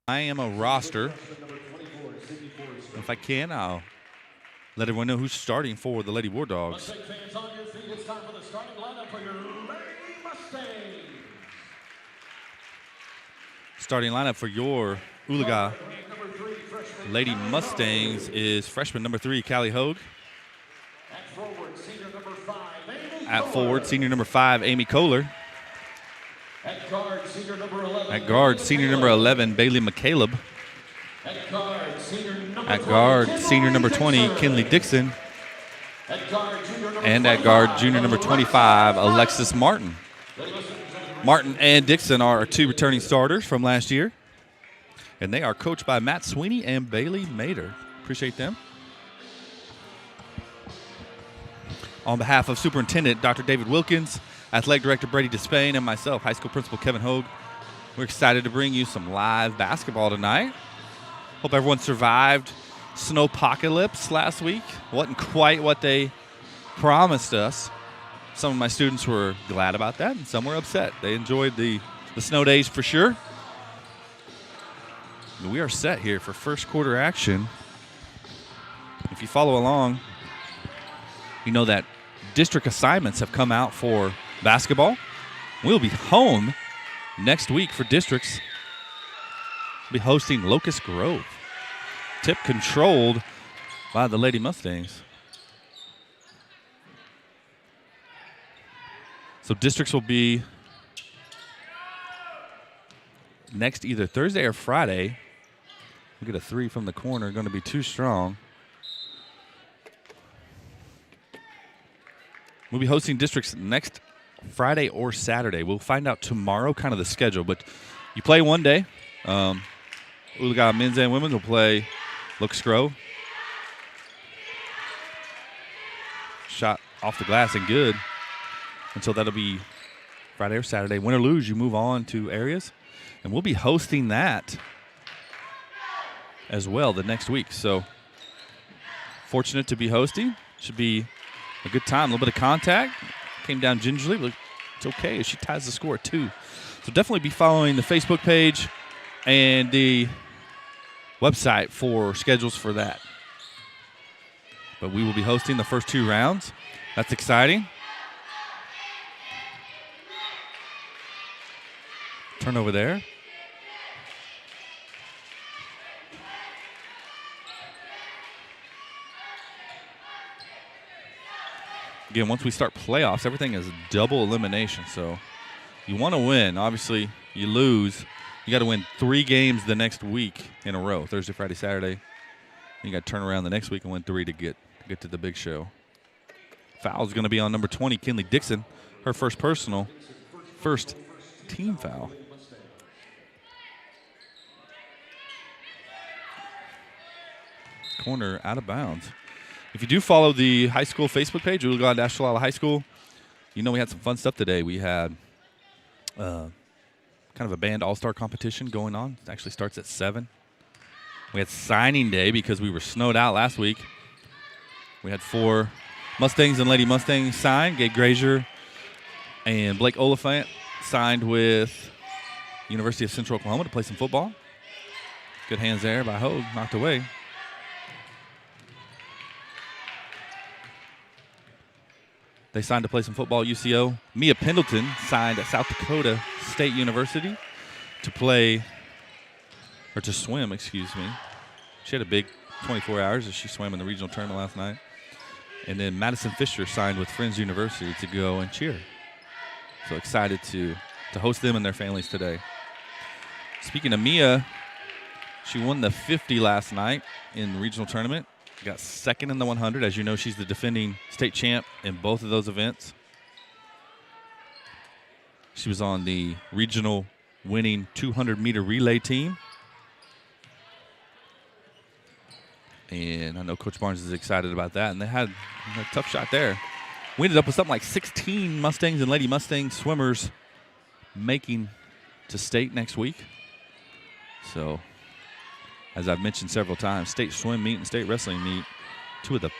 I am a roster. If I can, I'll let everyone know who's starting for the Lady Wardogs. Fans on your feet, it's time for the starting lineup for your Lady Mustangs. Starting lineup for your Oologah Lady Mustangs is freshman number 3, Callie Hogue. At forward, senior number 5, Amy Kohler. At guard, senior number 11. At guard, senior number 11, Bailey McCaleb. At guard, senior number 20, Kinley Dixon. At guard, And at guard, junior number 25, Alexis Martin. Martin and Dixon are our 2 returning starters from last year. And they are coached by Matt Sweeney and Bailey Mader. Appreciate them. On behalf of Superintendent Dr. David Wilkins, Athletic Director Brady Despain, and myself, High School Principal Kevin Hogue, we're excited to bring you some live basketball tonight. Hope everyone survived snowpocalypse last week. Wasn't quite what they promised us. Some of my students were glad about that, and some were upset. They enjoyed the snow days for sure. And we are set here for first quarter action. If you follow along, you know that district assignments have come out for basketball. We'll be home next week for districts. We'll be hosting Locust Grove. Tip controlled by the Lady Mustangs. So districts will be next either Thursday or Friday. We'll get a 3 from the corner, going to be too strong. We'll be hosting districts next Friday or Saturday. We'll find out tomorrow kind of the schedule, but you play one day. Oologah men's and women's will play Locust Grove. Shot off the glass and good. And so that'll be Friday or Saturday. Win or lose, you move on to areas. And we'll be hosting that as well the next week. So fortunate to be hosting. Should be a good time. A little bit of contact. Came down gingerly, but it's okay as she ties the score at 2. So definitely be following the Facebook page and the website for schedules for that. But we will be hosting the first 2 rounds. That's exciting. Turnover there. Again, once we start playoffs, everything is double elimination. So you want to win. Obviously, you lose. You got to win 3 games the next week in a row, Thursday, Friday, Saturday. You got to turn around the next week and win 3 to get to the big show. Foul is going to be on number 20, Kinley Dixon. Her first personal, first team foul. Corner out of bounds. If you do follow the high school Facebook page, Oologah-Talala High School, you know we had some fun stuff today. We had kind of a band all-star competition going on. It actually starts at 7. We had signing day because we were snowed out last week. We had 4 Mustangs and Lady Mustangs signed. Gabe Grazier and Blake Oliphant signed with University of Central Oklahoma to play some football. Good hands there by Hogue, knocked away. They signed to play some football at UCO. Mia Pendleton signed at South Dakota State University to play, or to swim, excuse me. She had a big 24 hours as she swam in the regional tournament last night. And then Madison Fisher signed with Friends University to go and cheer. So excited to host them and their families today. Speaking of Mia, she won the 50 last night in the regional tournament. Got second in the 100. As you know, she's the defending state champ in both of those events. She was on the regional winning 200-meter relay team. And I know Coach Barnes is excited about that. And they had a tough shot there. We ended up with something like 16 Mustangs and Lady Mustang swimmers making to state next week. So, as I've mentioned several times, state swim meet and state wrestling meet, 2 of the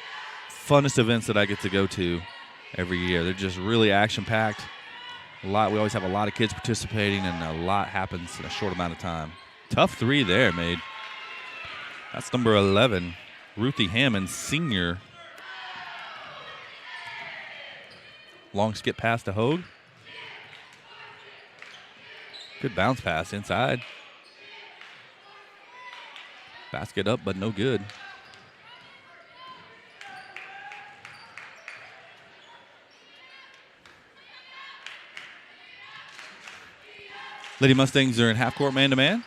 funnest events that I get to go to every year. They're just really action-packed. We always have a lot of kids participating, and a lot happens in a short amount of time. Tough three there made. That's number 11, Ruthie Hammond, senior. Long skip pass to Hogue. Good bounce pass inside. Basket up, but no good. Lady Mustangs are in half court man-to-man.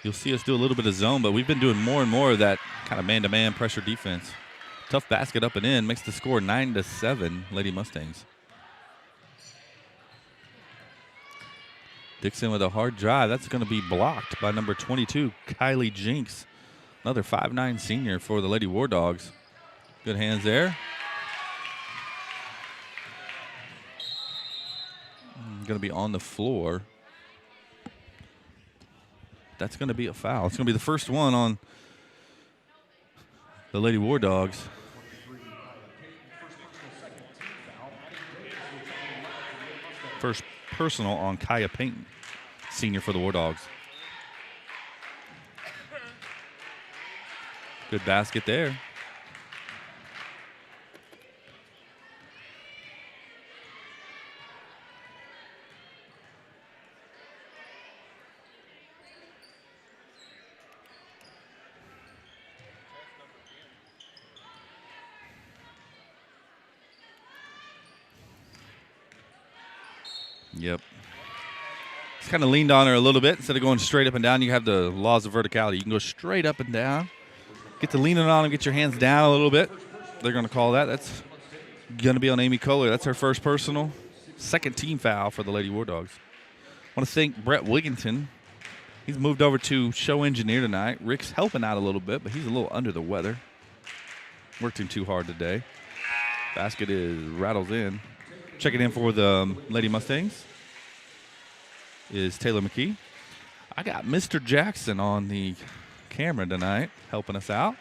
You'll see us do a little bit of zone, but we've been doing more and more of that kind of man-to-man pressure defense. Tough basket up and in, makes the score 9-7, Lady Mustangs. Dixon with a hard drive. That's going to be blocked by number 22, Kylie Jinks. Another 5'9" senior for the Lady Wardogs. Good hands there. Going to be on the floor. That's going to be a foul. It's going to be the first one on the Lady Wardogs. First personal on Kaya Payton, senior for the Wardogs. Good basket there. Yep. Just kind of leaned on her a little bit. Instead of going straight up and down, you have the laws of verticality. You can go straight up and down. Get to leaning on them, get your hands down a little bit. They're going to call that. That's going to be on Amy Kohler. That's her first personal. Second team foul for the Lady Wardogs. I want to thank Brett Wigginton. He's moved over to show engineer tonight. Rick's helping out a little bit, but he's a little under the weather. Worked him too hard today. Basket rattles in. Checking in for the Lady Mustangs is Taylor McKee. I got Mr. Jackson on the camera tonight helping us out.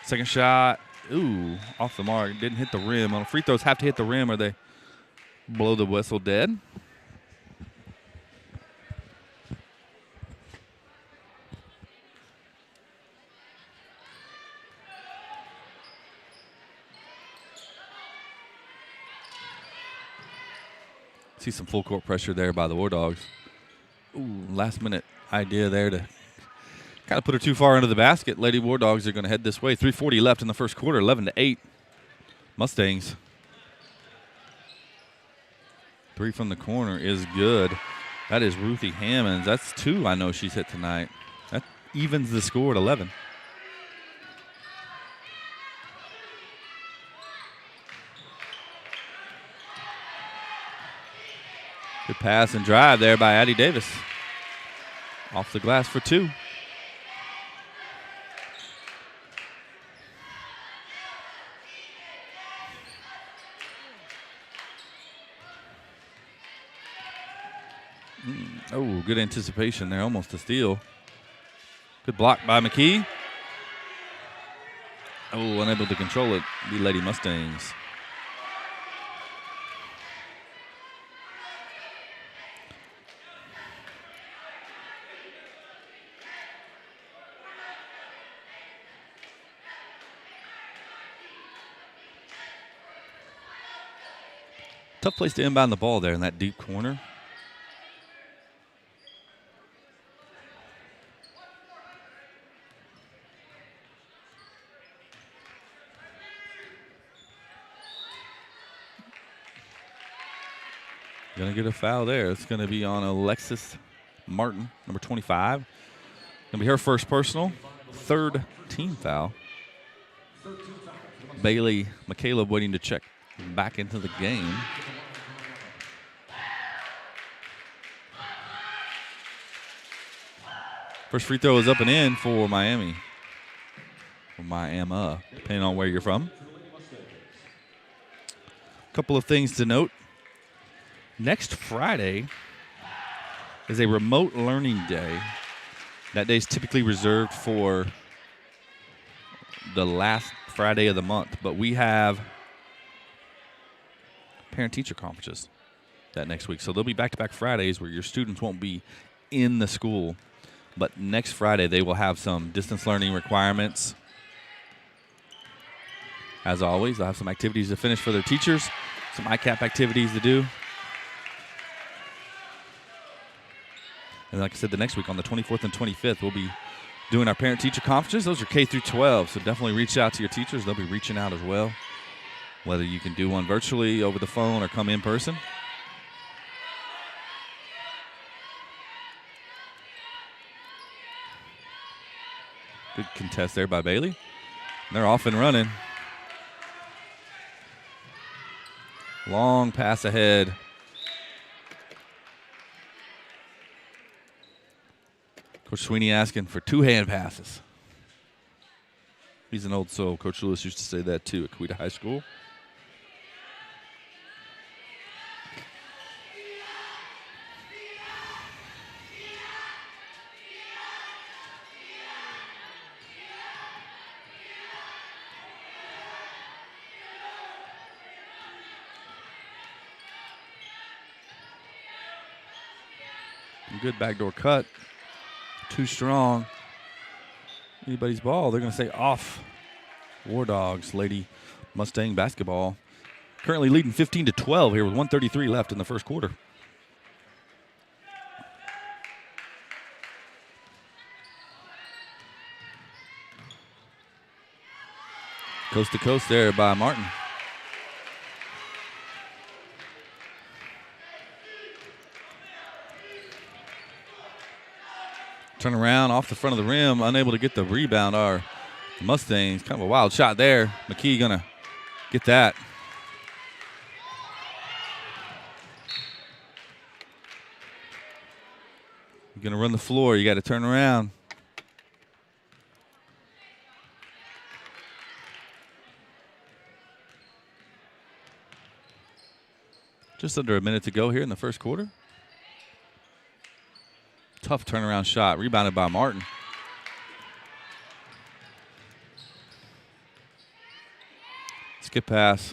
Second shot, ooh, off the mark. Didn't hit the rim. On free throws, have to hit the rim or they blow the whistle dead. See some full court pressure there by the Wardogs. Ooh, last minute idea there to kind of put her too far into the basket. Lady Wardogs are going to head this way. 3:40 left in the first quarter, 11-8. Mustangs. Three from the corner is good. That is Ruthie Hammonds. That's two I know she's hit tonight. That evens the score at 11. Good pass and drive there by Addie Davis. Off the glass for two. Oh, good anticipation there. Almost a steal. Good block by McKee. Oh, unable to control it. The Lady Mustangs. Tough place to inbound the ball there in that deep corner. Going to get a foul there. It's going to be on Alexis Martin, number 25. Going to be her first personal, third team foul. Bailey McCaleb waiting to check back into the game. First free throw is up and in for Miami. Or Miami, depending on where you're from. A couple of things to note. Next Friday is a remote learning day. That day is typically reserved for the last Friday of the month, but we have parent-teacher conferences that next week. So they'll be back-to-back Fridays where your students won't be in the school. But next Friday, they will have some distance learning requirements. As always, they'll have some activities to finish for their teachers, some ICAP activities to do. And like I said, the next week on the 24th and 25th, we'll be doing our parent-teacher conferences. Those are K through 12, so definitely reach out to your teachers. They'll be reaching out as well, whether you can do one virtually over the phone or come in person. Good contest there by Bailey. They're off and running. Long pass ahead. Coach Sweeney asking for two-hand passes. He's an old soul. Coach Lewis used to say that too at Coweta High School. Good backdoor cut. Too strong. Anybody's ball. They're going to say off. Wardogs, Lady Mustang basketball. Currently leading 15-12 here with 1:33 left in the first quarter. Coast to coast there by Martin. Turn around off the front of the rim, unable to get the rebound. Our Mustangs, kind of a wild shot there. McKee gonna get that. You're gonna run the floor, you gotta turn around. Just under a minute to go here in the first quarter. Tough turnaround shot, rebounded by Martin. Skip pass.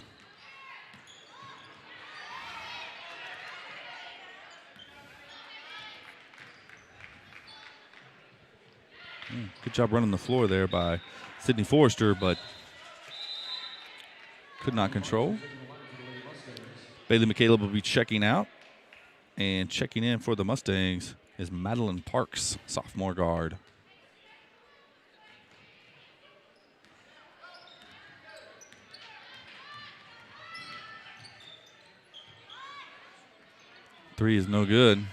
Good job running the floor there by Sydney Forrester, but could not control. Bailey McCaleb will be checking out, and checking in for the Mustangs is Madeline Parks, sophomore guard. Three is no good.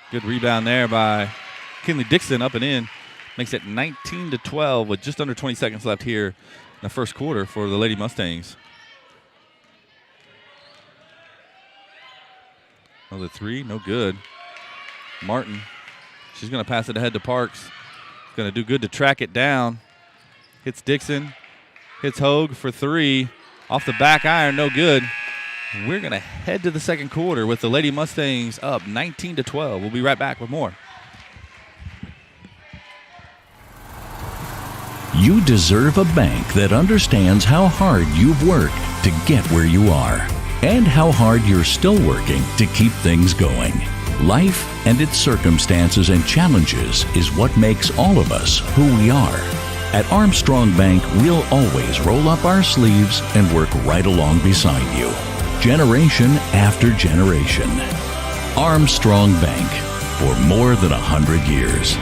Good rebound there by Kinley Dixon, up and in. Makes it 19-12 with just under 20 seconds left here in the first quarter for the Lady Mustangs. Another three, no good. Martin, she's going to pass it ahead to Parks. Going to do good to track it down. Hits Dixon, hits Hogue for three. Off the back iron, no good. We're going to head to the second quarter with the Lady Mustangs up 19-12. We'll be right back with more. You deserve a bank that understands how hard you've worked to get where you are and how hard you're still working to keep things going. Life and its circumstances and challenges is what makes all of us who we are. At Armstrong Bank, we'll always roll up our sleeves and work right along beside you, generation after generation. Armstrong Bank, for more than 100 years.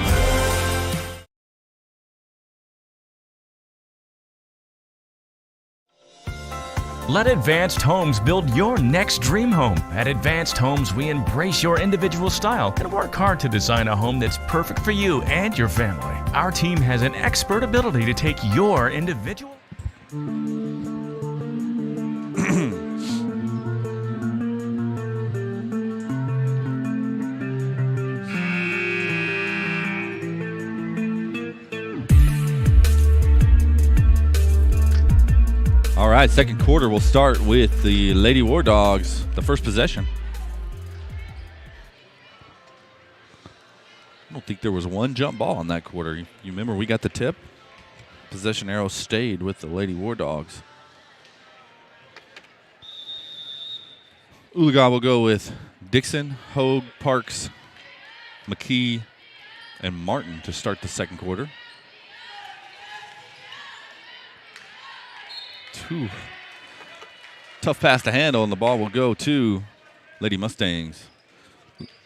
Let Advanced Homes build your next dream home. At Advanced Homes, we embrace your individual style and work hard to design a home that's perfect for you and your family. Our team has an expert ability to take your individual... All right, second quarter, we'll start with the Lady Wardogs, the first possession. I don't think there was one jump ball in that quarter. You remember we got the tip? Possession arrow stayed with the Lady Wardogs. Oologah will go with Dixon, Hogue, Parks, McKee, and Martin to start the second quarter. Tough pass to handle, and the ball will go to Lady Mustangs.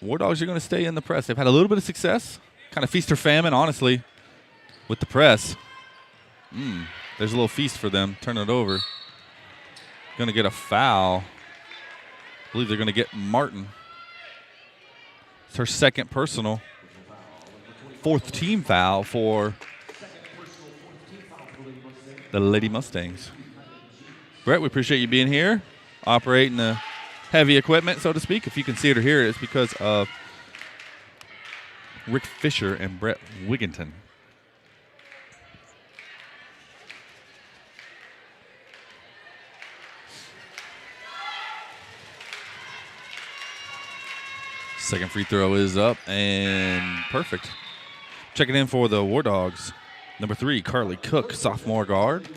Wardogs are going to stay in the press. They've had a little bit of success, kind of feast or famine, honestly, with the press. There's a little feast for them. Turn it over. Going to get a foul. I believe they're going to get Martin. It's her second personal. Fourth team foul for the Lady Mustangs. Brett, we appreciate you being here, operating the heavy equipment, so to speak. If you can see it or hear it, it's because of Rick Fisher and Brett Wigginton. Second free throw is up and perfect. Checking in for the Wardogs, number 3, Carly Cook, sophomore guard.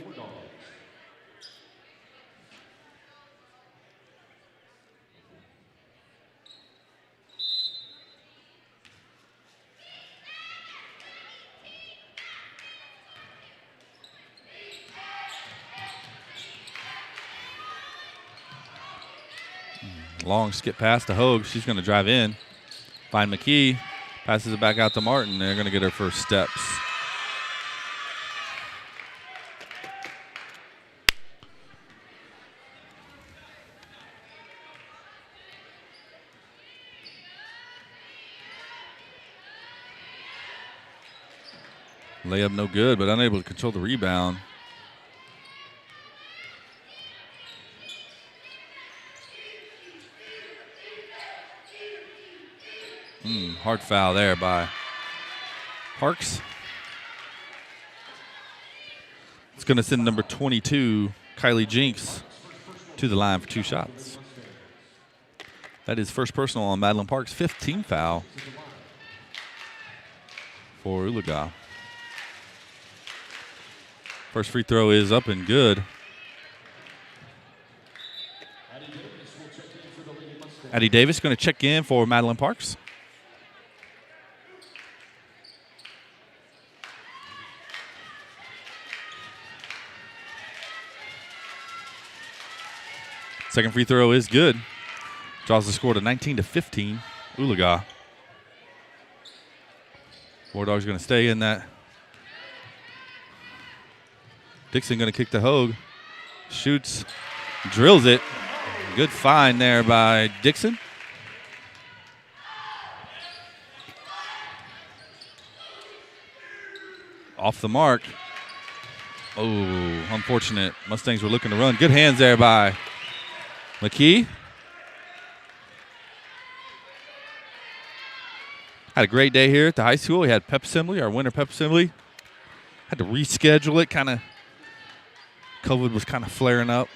Long skip pass to Hogue. She's going to drive in. Find McKee. Passes it back out to Martin. They're going to get her first steps. Layup no good, but unable to control the rebound. Hard foul there by Parks. It's going to send number 22, Kylie Jinks, to the line for 2 shots. That is first personal on Madeline Parks, 5th team foul for Oologah. First free throw is up and good. Addie Davis going to check in for Madeline Parks. Second free throw is good. Draws the score to 19-15. Oologah. Wardogs going to stay in that. Dixon going to kick to Hogue. Shoots. Drills it. Good find there by Dixon. Off the mark. Oh, unfortunate. Mustangs were looking to run. Good hands there by McKee. Had a great day here at the high school. We had pep assembly, our winter pep assembly. Had to reschedule it. COVID was kind of flaring up.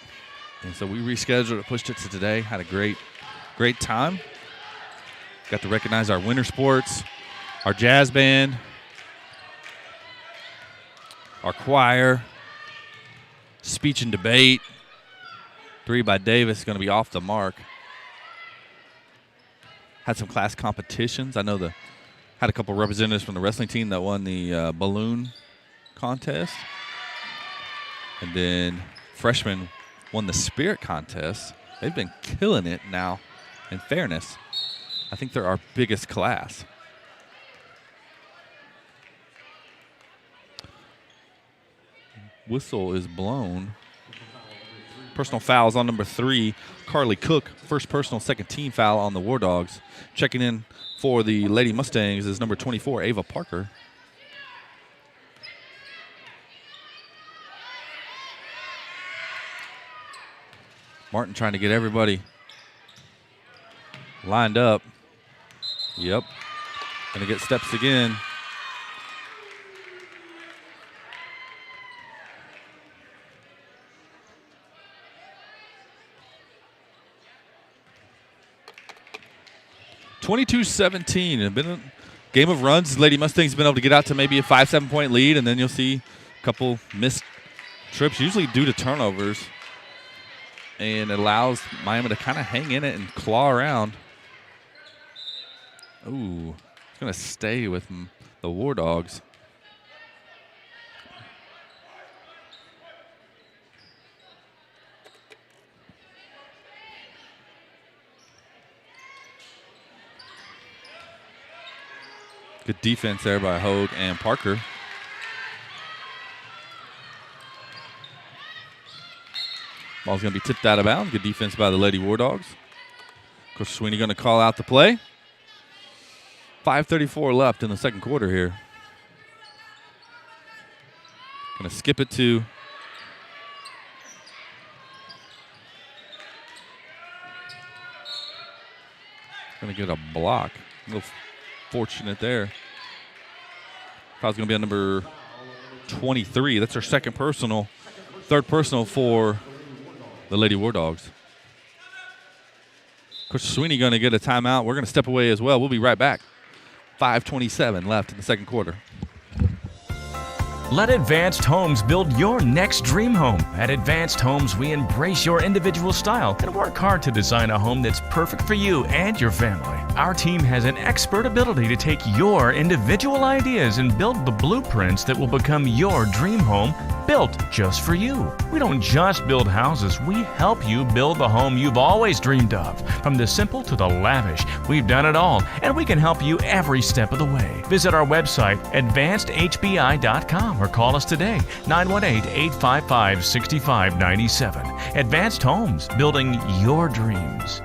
And so we rescheduled it, pushed it to today. Had a great time. Got to recognize our winter sports, our jazz band, our choir, speech and debate. 3 by Davis, going to be off the mark. Had some class competitions. I know had a couple representatives from the wrestling team that won the balloon contest. And then freshmen won the spirit contest. They've been killing it now, in fairness. I think they're our biggest class. Whistle is blown. Personal fouls on number 3, Carly Cook. First personal, second team foul on the Wardogs. Checking in for the Lady Mustangs is number 24, Ava Parker. Martin trying to get everybody lined up. Yep. Going to get steps again. (22-17). Been a game of runs. Lady Mustangs been able to get out to maybe a 5-7 point lead, and then you'll see a couple missed trips, usually due to turnovers. and it allows Miami to kind of hang in it and claw around. Ooh, it's going to stay with the Wardogs. Good defense there by Hogue and Parker. Ball's going to be tipped out of bounds. Good defense by the Lady Wardogs. Coach Sweeney going to call out the play. 5:34 left in the second quarter here. Going to skip it to going to get a block. A little fortunate there. Foul's going to be on number 23. That's our second personal. Third personal for the Lady Wardogs. Coach Sweeney going to get a timeout. We're going to step away as well. We'll be right back. 5:27 left in the second quarter. Let Advanced Homes build your next dream home. At Advanced Homes, we embrace your individual style and work hard to design a home that's perfect for you and your family. Our team has an expert ability to take your individual ideas and build the blueprints that will become your dream home, built just for you. We don't just build houses, we help you build the home you've always dreamed of. From the simple to the lavish, we've done it all, and we can help you every step of the way. Visit our website, advancedhbi.com, or call us today, 918-855-6597. Advanced Homes, building your dreams.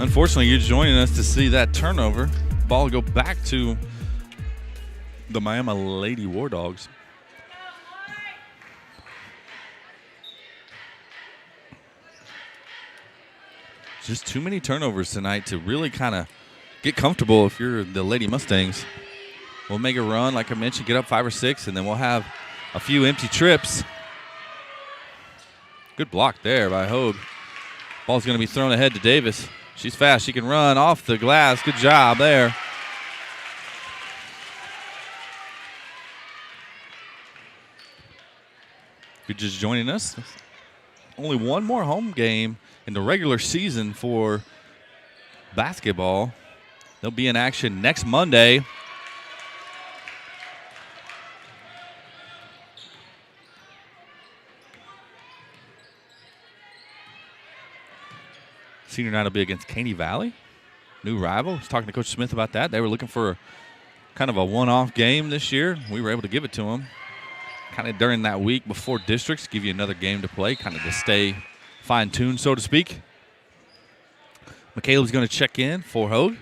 Unfortunately, you're joining us to see that turnover. Ball go back to the Miami Lady Wardogs. Just too many turnovers tonight to really kind of get comfortable if you're the Lady Mustangs. We'll make a run, like I mentioned, get up 5 or 6, and then we'll have a few empty trips. Good block there by Hogue. Ball's going to be thrown ahead to Davis. She's fast. She can run off the glass. Good job there. If you're just joining us, only one more home game in the regular season for basketball. They'll be in action next Monday. Senior night will be against Caney Valley, new rival. I was talking to Coach Smith about that. They were looking for kind of a one-off game this year. We were able to give it to them kind of during that week before districts, give you another game to play, kind of to stay fine-tuned, so to speak. McCaleb's going to check in for Hogue.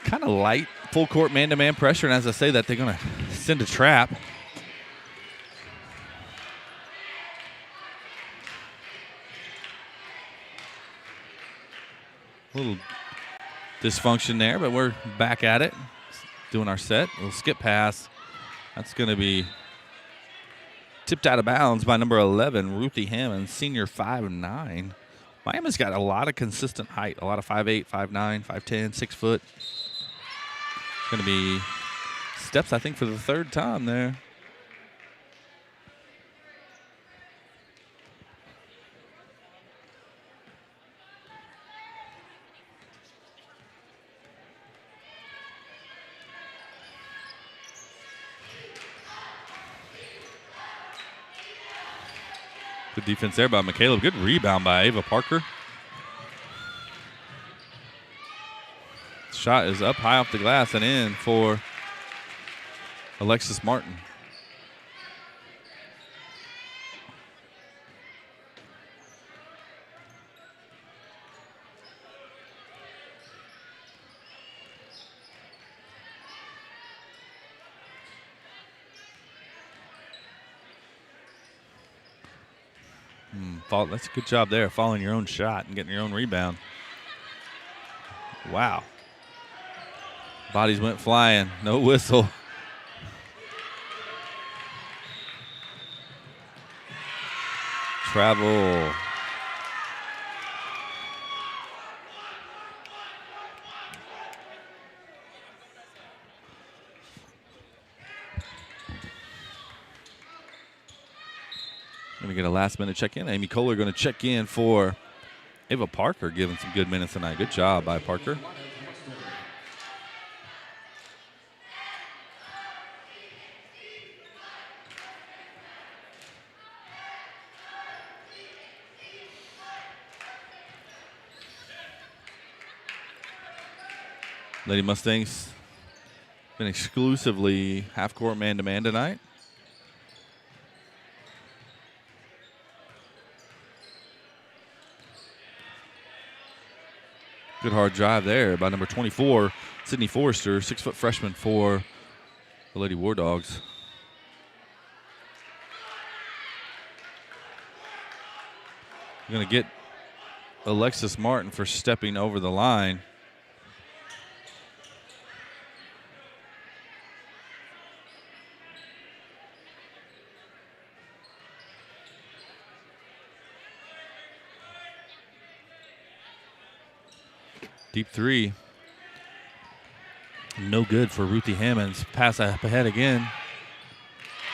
Kind of light full court man-to-man pressure, and as I say that, they're going to send a trap. A little dysfunction there, but we're back at it, doing our set. A little skip pass. That's going to be tipped out of bounds by number 11, Ruthie Hammond, senior 5'9". Miami's got a lot of consistent height, a lot of 5'8", 5'9", 5'10", 6 foot. Going to be steps, I think, for the third time there. Good defense there by McCaleb. Good rebound by Ava Parker. Shot is up high off the glass and in for Alexis Martin. That's a good job there, following your own shot and getting your own rebound. Wow. Bodies went flying. No whistle. Travel. Going to get a last-minute check-in. Amy Kohler going to check in for Ava Parker, giving some good minutes tonight. Good job by Parker. Lady Mustangs been exclusively half-court man-to-man tonight. Good hard drive there by number 24, Sydney Forrester, 6-foot freshman for the Lady Wardogs. Going to get Alexis Martin for stepping over the line. Deep three. No good for Ruthie Hammonds. Pass up ahead again.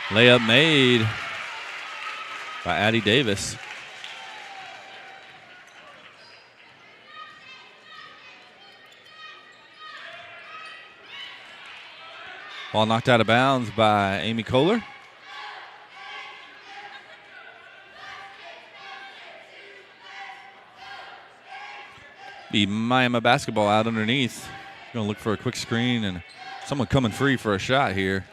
Layup made by Addie Davis. Ball knocked out of bounds by Amy Kohler. Be Miami basketball out underneath. Going to look for a quick screen and someone coming free for a shot here.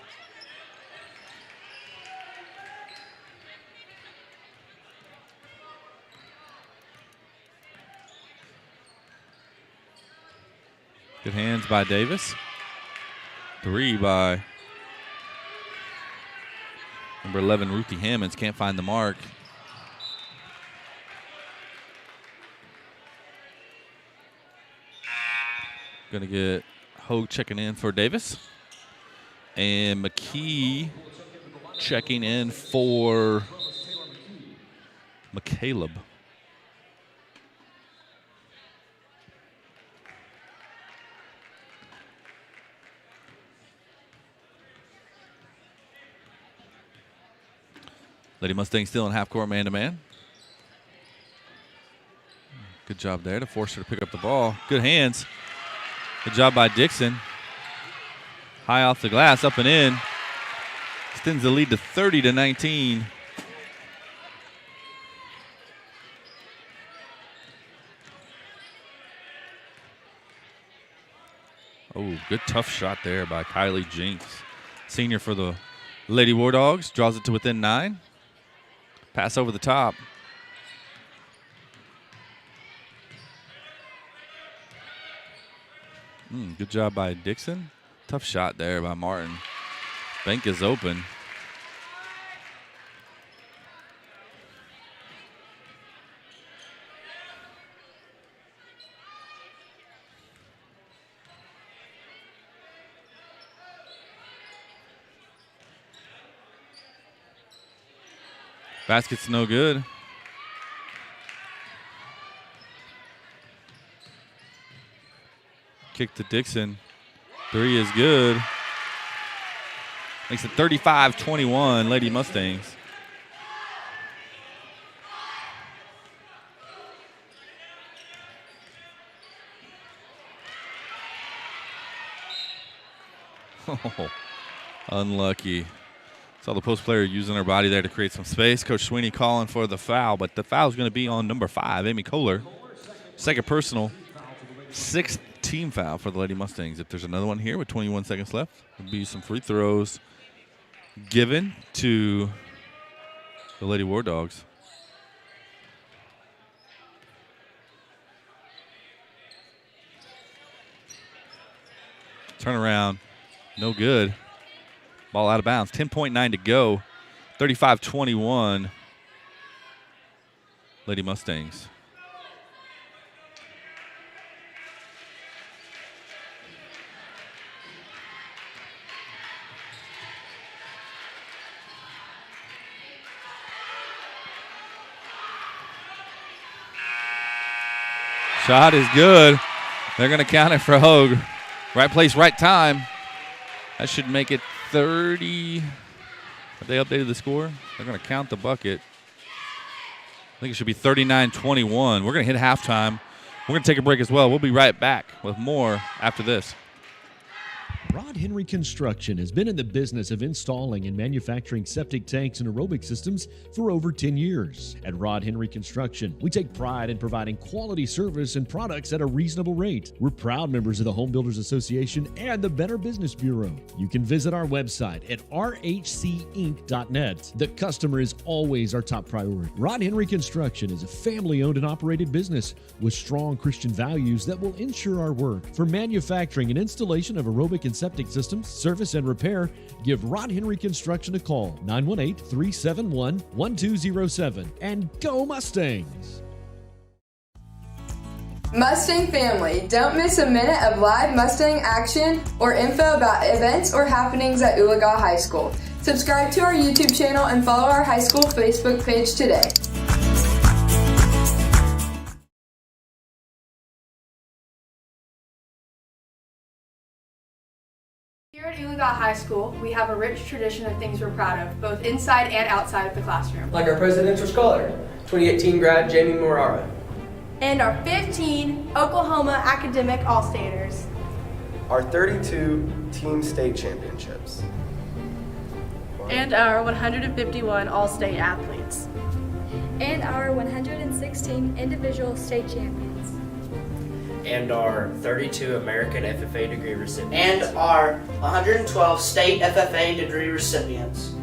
Good hands by Davis. Three by number 11, Ruthie Hammonds. Can't find the mark. Going to get Hogue checking in for Davis. And McKee checking in for McCaleb. Lady Mustangs still in half-court man-to-man. Good job there to force her to pick up the ball. Good hands. Good job by Dixon. High off the glass, up and in. Extends the lead to 30-19. Oh, good tough shot there by Kylie Jinks. Senior for the Lady Wardogs. Draws it to within 9. Pass over the top. Good job by Dixon. Tough shot there by Martin. Bank is open. Basket's no good. Kick to Dixon. Three is good. Makes it 35-21, Lady Mustangs. Oh, unlucky. Saw the post player using her body there to create some space. Coach Sweeney calling for the foul, but the foul is going to be on number 5, Amy Kohler. Second personal. 6th team foul for the Lady Mustangs. If there's another one here with 21 seconds left, there'll be some free throws given to the Lady Wardogs. Turnaround, no good. Ball out of bounds. 10.9 to go. 35-21. Lady Mustangs. Shot is good. They're going to count it for Hogue. Right place, right time. That should make it 30. Have they updated the score? They're going to count the bucket. I think it should be 39-21. We're going to hit halftime. We're going to take a break as well. We'll be right back with more after this. Rod Henry Construction has been in the business of installing and manufacturing septic tanks and aerobic systems for over 10 years. At Rod Henry Construction, we take pride in providing quality service and products at a reasonable rate. We're proud members of the Home Builders Association and the Better Business Bureau. You can visit our website at rhcinc.net. The customer is always our top priority. Rod Henry Construction is a family-owned and operated business with strong Christian values that will ensure our work. For manufacturing and installation of aerobic and septic systems, service and repair, give Rod Henry Construction a call, 918-371-1207, and go Mustangs! Mustang family, don't miss a minute of live Mustang action or info about events or happenings at Oologah High School. Subscribe to our YouTube channel and follow our high school Facebook page today. Here at Oologah High School, we have a rich tradition of things we're proud of, both inside and outside of the classroom. Like our presidential scholar, 2018 grad Jamie Morara. And our 15 Oklahoma Academic All-Staters. Our 32 team state championships. And our 151 All-State athletes. And our 116 individual state champions. And our 32 American FFA degree recipients. And our 112 state FFA degree recipients.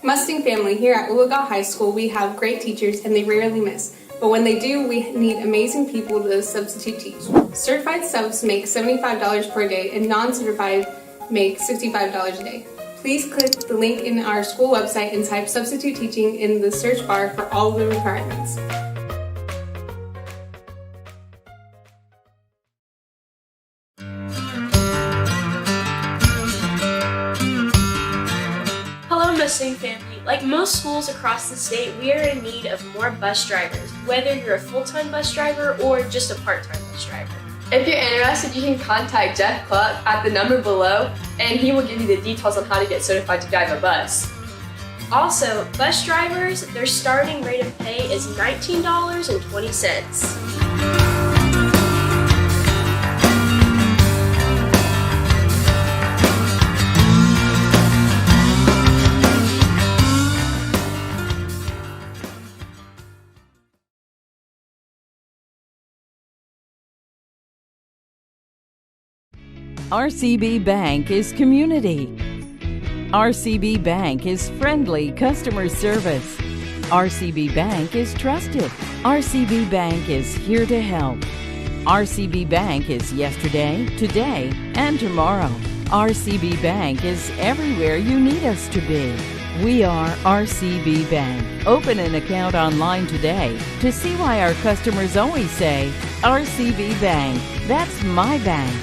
Mustang family, here at Oologah High School, we have great teachers and they rarely miss. But when they do, we need amazing people to substitute teach. Certified subs make $75 per day and non-certified make $65 a day. Please click the link in our school website and type substitute teaching in the search bar for all of the requirements. Mustang family. Like most schools across the state, we are in need of more bus drivers, whether you're a full-time bus driver or just a part-time bus driver. If you're interested, you can contact Jeff Cluck at the number below, and he will give you the details on how to get certified to drive a bus. Also, bus drivers, their starting rate of pay is $19.20. RCB Bank is community. RCB Bank is friendly customer service. RCB Bank is trusted. RCB Bank is here to help. RCB Bank is yesterday, today, and tomorrow. RCB Bank is everywhere you need us to be. We are RCB Bank. Open an account online today to see why our customers always say, RCB Bank, that's my bank.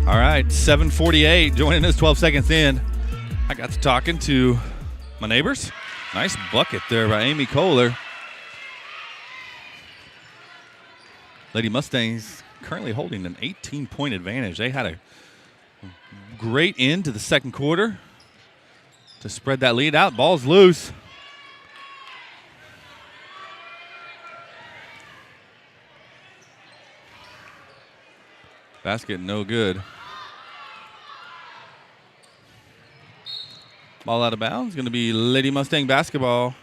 All right, 7:48, joining us 12 seconds in. I got to talking to my neighbors. Nice bucket there by Amy Kohler. Lady Mustangs currently holding an 18-point advantage. They had a great end to the second quarter to spread that lead out. Ball's loose. Basket no good. Ball out of bounds. Going to be Lady Mustang basketball.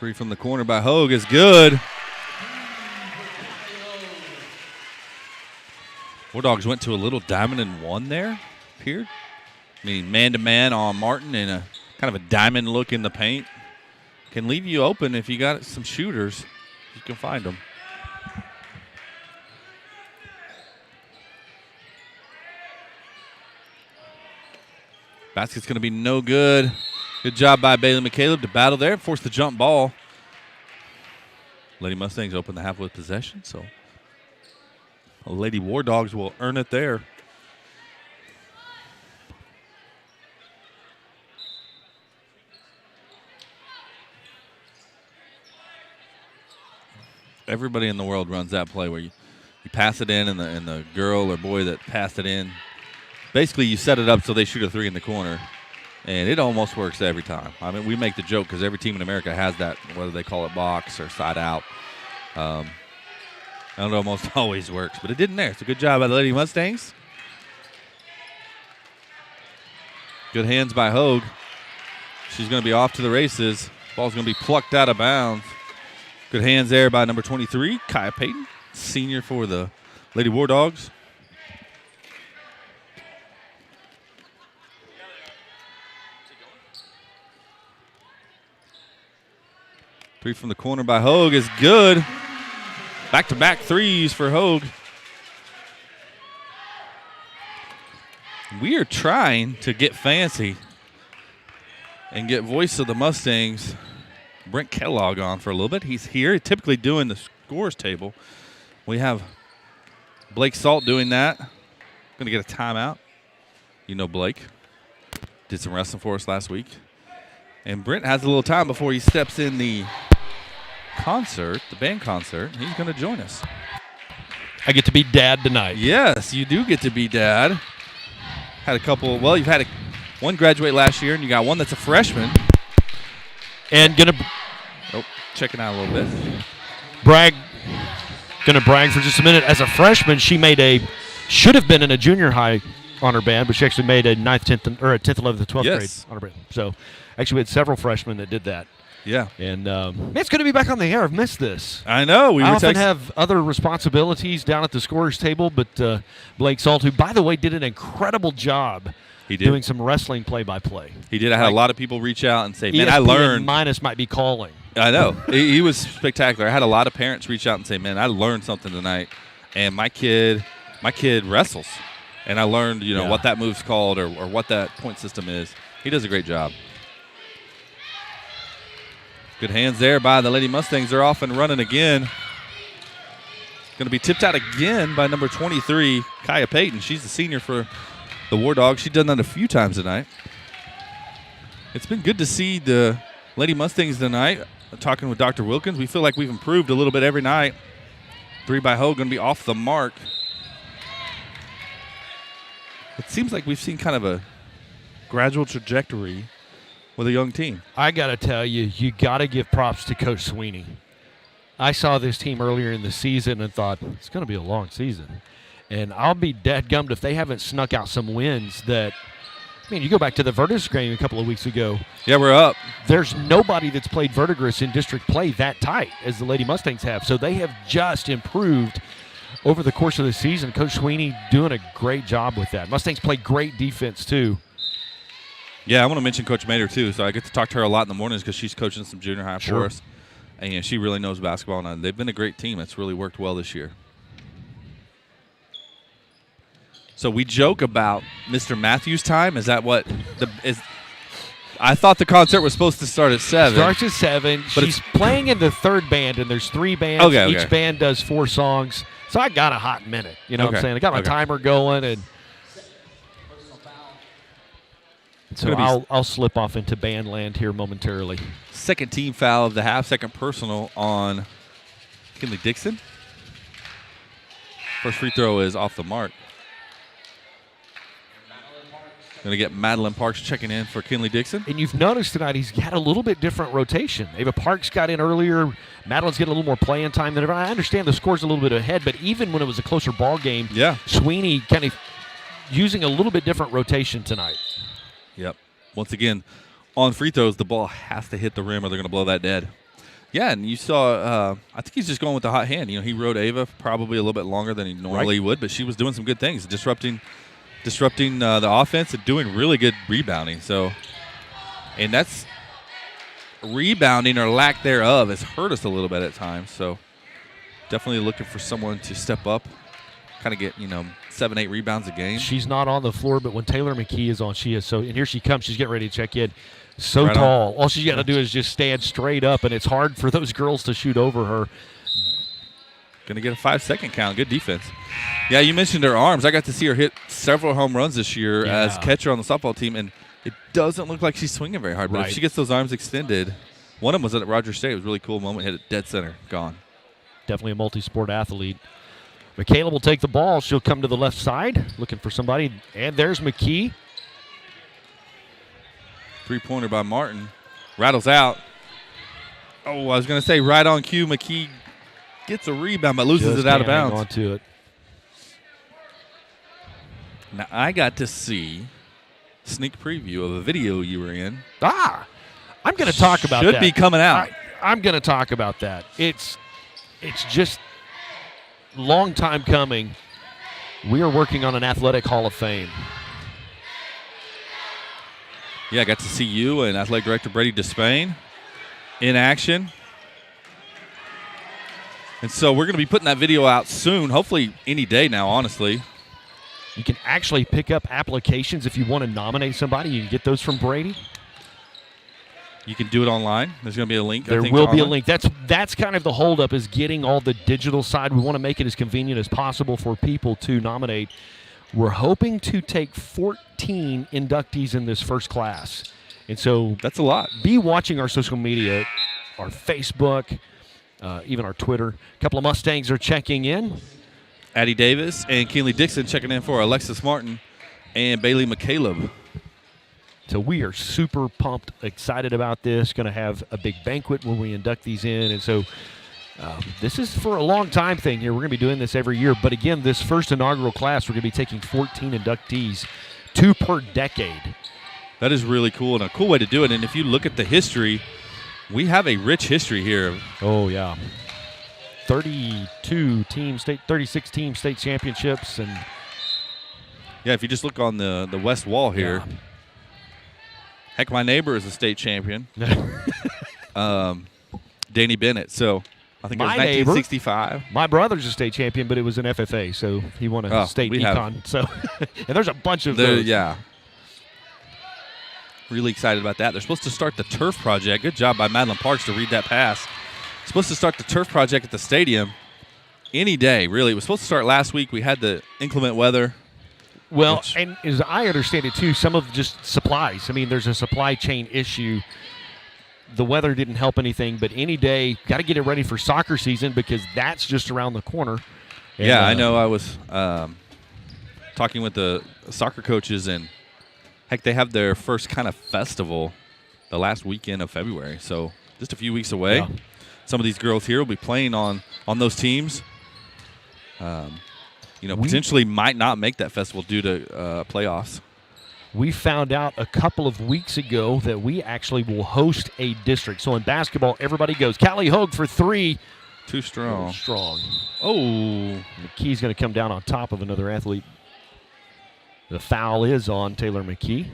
Three from the corner by Hogue is good. Wardogs went to a little diamond and one there, appeared. Meaning man-to-man on Martin and a kind of a diamond look in the paint. Can leave you open if you got some shooters. You can find them. Basket's going to be no good. Good job by Bailey McCaleb to battle there, force the jump ball. Lady Mustangs open the half with possession, so Lady Wardogs will earn it there. Everybody in the world runs that play where you pass it in, and the girl or boy that passed it in, basically you set it up so they shoot a three in the corner. And it almost works every time. I mean, we make the joke because every team in America has that, whether they call it box or side out. And it almost always works, but it didn't there. So good job by the Lady Mustangs. Good hands by Hogue. She's going to be off to the races. Ball's going to be plucked out of bounds. Good hands there by number 23, Kaya Payton, senior for the Lady Wardogs. Three from the corner by Hogue is good. Back-to-back threes for Hogue. We are trying to get fancy and get voice of the Mustangs, Brent Kellogg, on for a little bit. He's here, typically doing the scores table. We have Blake Salt doing that. Going to get a timeout. You know Blake. Did some wrestling for us last week. And Brent has a little time before he steps in the concert, the band concert. He's going to join us. I get to be dad tonight. Yes, you do get to be dad. Had a couple, well, you've had one graduate last year, and you got one that's a freshman. And checking out a little bit. Gonna brag for just a minute. As a freshman, she should have been in a junior high honor band, but she actually made a 9th, 10th, or a 10th, 11th, 12th grade honor band. So actually we had several freshmen that did that. Yeah. And it's good to be back on the air. I've missed this. I know. I often have other responsibilities down at the scorers table, but Blake Salt, who, by the way, did an incredible job doing some wrestling play-by-play. He did. I had a lot of people reach out and say, man, I learned. Minus might be calling. I know. He was spectacular. I had a lot of parents reach out and say, man, I learned something tonight. And my kid wrestles. And I learned, what that move's called or what that point system is. He does a great job. Good hands there by the Lady Mustangs. They're off and running again. Going to be tipped out again by number 23, Kaya Payton. She's the senior for the Wardogs. She's done that a few times tonight. It's been good to see the Lady Mustangs tonight. Talking with Dr. Wilkins, we feel like we've improved a little bit every night. 3 by Ho going to be off the mark. It seems like we've seen kind of a gradual trajectory with a young team. I got to tell you, you got to give props to Coach Sweeney. I saw this team earlier in the season and thought, it's going to be a long season. And I'll be dadgummed if they haven't snuck out some wins that, I mean, you go back to the Verdigris game a couple of weeks ago. Yeah, we're up. There's nobody that's played Verdigris in district play that tight as the Lady Mustangs have. So they have just improved over the course of the season. Coach Sweeney doing a great job with that. Mustangs play great defense, too. Yeah, I want to mention Coach Mader, too. So I get to talk to her a lot in the mornings because she's coaching some junior high for us. And she really knows basketball. And they've been a great team. It's really worked well this year. So we joke about Mr. Matthews' time. Is that what is? I thought the concert was supposed to start at 7. Starts at 7. But she's playing in the third band, and there's 3 bands. Okay. Each band does 4 songs. So I got a hot minute. You know what I'm saying? I got my timer going, and so I'll slip off into band land here momentarily. Second team foul of the half, second personal on Kinley Dixon. First free throw is off the mark. Going to get Madeline Parks checking in for Kinley Dixon. And you've noticed tonight he's had a little bit different rotation. Ava Parks got in earlier. Madeline's getting a little more playing time than ever. I understand the score's a little bit ahead, but even when it was a closer ball game, Sweeney kind of using a little bit different rotation tonight. Yep. Once again, on free throws, the ball has to hit the rim or they're going to blow that dead. Yeah, and you saw, I think he's just going with the hot hand. You know, he rode Ava probably a little bit longer than he normally would, but she was doing some good things, disrupting the offense and doing really good rebounding. So, and that's rebounding or lack thereof has hurt us a little bit at times. So, definitely looking for someone to step up, kind of get 7-8 rebounds a game. She's not on the floor, but when Taylor McKee is on, she is. So, and here she comes. She's getting ready to check in. So right tall. All she's got to do is just stand straight up, and it's hard for those girls to shoot over her. Going to get a 5-second count. Good defense. Yeah, you mentioned her arms. I got to see her hit several home runs this year as catcher on the softball team, and it doesn't look like she's swinging very hard. But if she gets those arms extended, one of them was at Rogers State. It was a really cool moment. Hit it dead center. Gone. Definitely a multi-sport athlete. Michaela will take the ball. She'll come to the left side, looking for somebody. And there's McKee. Three-pointer by Martin. Rattles out. Oh, I was going to say right on cue, McKee gets a rebound but loses it out of bounds. Onto it. Now, I got to see sneak preview of a video you were in. I'm going to talk about that. Should be coming out. I'm going to talk about that. It's just long time coming. We are working on an athletic Hall of Fame. Yeah, I got to see you and athletic director Brady Despain in action. And so we're going to be putting that video out soon, hopefully any day now, honestly. You can actually pick up applications if you want to nominate somebody. You can get those from Brady. You can do it online. There's going to be a link. There will be a link. That's kind of the holdup, is getting all the digital side. We want to make it as convenient as possible for people to nominate. We're hoping to take 14 inductees in this first class. And so that's a lot. Be watching our social media, our Facebook, even our Twitter. A couple of Mustangs are checking in. Addie Davis and Kinley Dixon checking in for Alexis Martin and Bailey McCaleb. So we are super pumped, excited about this. Going to have a big banquet when we induct these in. And so this is for a long time thing here. We're going to be doing this every year. But again, this first inaugural class, we're going to be taking 14 inductees, 2 per decade. That is really cool and a cool way to do it. And if you look at the history, we have a rich history here. Oh, yeah. 36 team state championships. And yeah, if you just look on the west wall here. Yeah. Heck, my neighbor is a state champion. Danny Bennett. So I think it was 1965. My brother's a state champion, but it was an FFA, so he won a state econ. So, and there's a bunch of those. Yeah. Really excited about that. They're supposed to start the turf project. Good job by Madeline Parks to read that pass. Supposed to start the turf project at the stadium any day, really. It was supposed to start last week. We had the inclement weather Well, and as I understand it, too, some of just supplies. I mean, there's a supply chain issue. The weather didn't help anything, but any day, got to get it ready for soccer season because that's just around the corner. And, yeah, I know. I was talking with the soccer coaches, and, heck, they have their first kind of festival the last weekend of February, so just a few weeks away. Yeah. Some of these girls here will be playing on those teams. Potentially might not make that festival due to playoffs. We found out a couple of weeks ago that we actually will host a district. So in basketball, everybody goes. Callie Hogue for 3. Too strong. Strong. Oh. McKee's going to come down on top of another athlete. The foul is on Taylor McKee.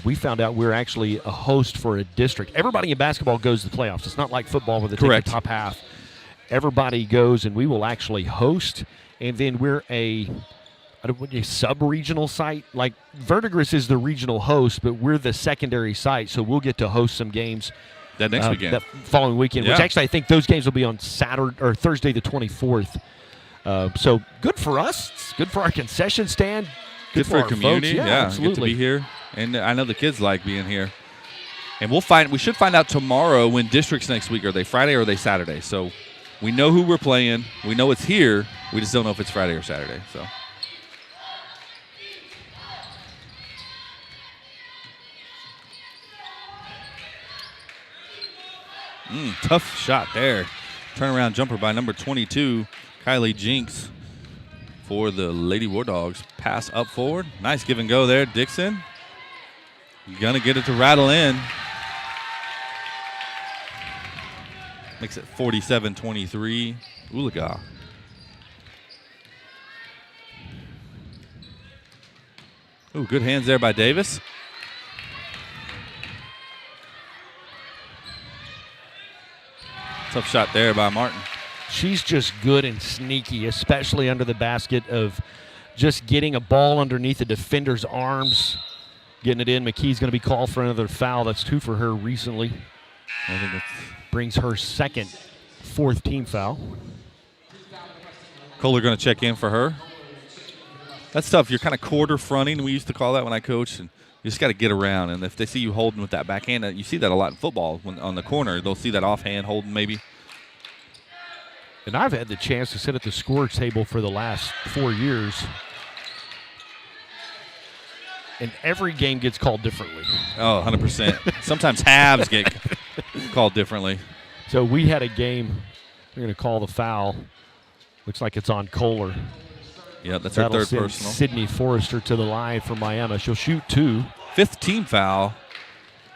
We found out we're actually a host for a district. Everybody in basketball goes to the playoffs. It's not like football where they take the top half. Everybody goes, and we will actually host. And then we're a sub-regional site. Like Verdigris is the regional host, but we're the secondary site, so we'll get to host some games that next weekend, that following weekend. Yeah. Which actually I think those games will be on Saturday or Thursday the 24th. So good for us. It's good for our concession stand. Good for our community. Folks. Yeah, absolutely. Get to be here, and I know the kids like being here. And we should find out tomorrow when districts next week. Are they Friday or are they Saturday? So we know who we're playing. We know it's here. We just don't know if it's Friday or Saturday. So. Tough shot there. Turnaround jumper by number 22, Kylie Jinks, for the Lady Wardogs. Pass up forward. Nice give and go there, Dixon. Gonna get it to rattle in. Makes it 47-23. Oologah. Ooh, good hands there by Davis. Tough shot there by Martin. She's just good and sneaky, especially under the basket of just getting a ball underneath the defender's arms, getting it in. McKee's going to be called for another foul. That's 2 for her recently. I think that brings her fourth team foul. Kohler going to check in for her. That's tough. You're kind of quarter fronting. We used to call that when I coached. And you just got to get around. And if they see you holding with that backhand, you see that a lot in football. When on the corner, they'll see that offhand holding maybe. And I've had the chance to sit at the score table for the last 4 years. And every game gets called differently. Oh, 100%. Sometimes halves get called differently. So we had a game. We're going to call the foul. Looks like it's on Kohler. Yeah, that's our third personal. Sydney Forrester to the line for Miami. She'll shoot 2. 5th team foul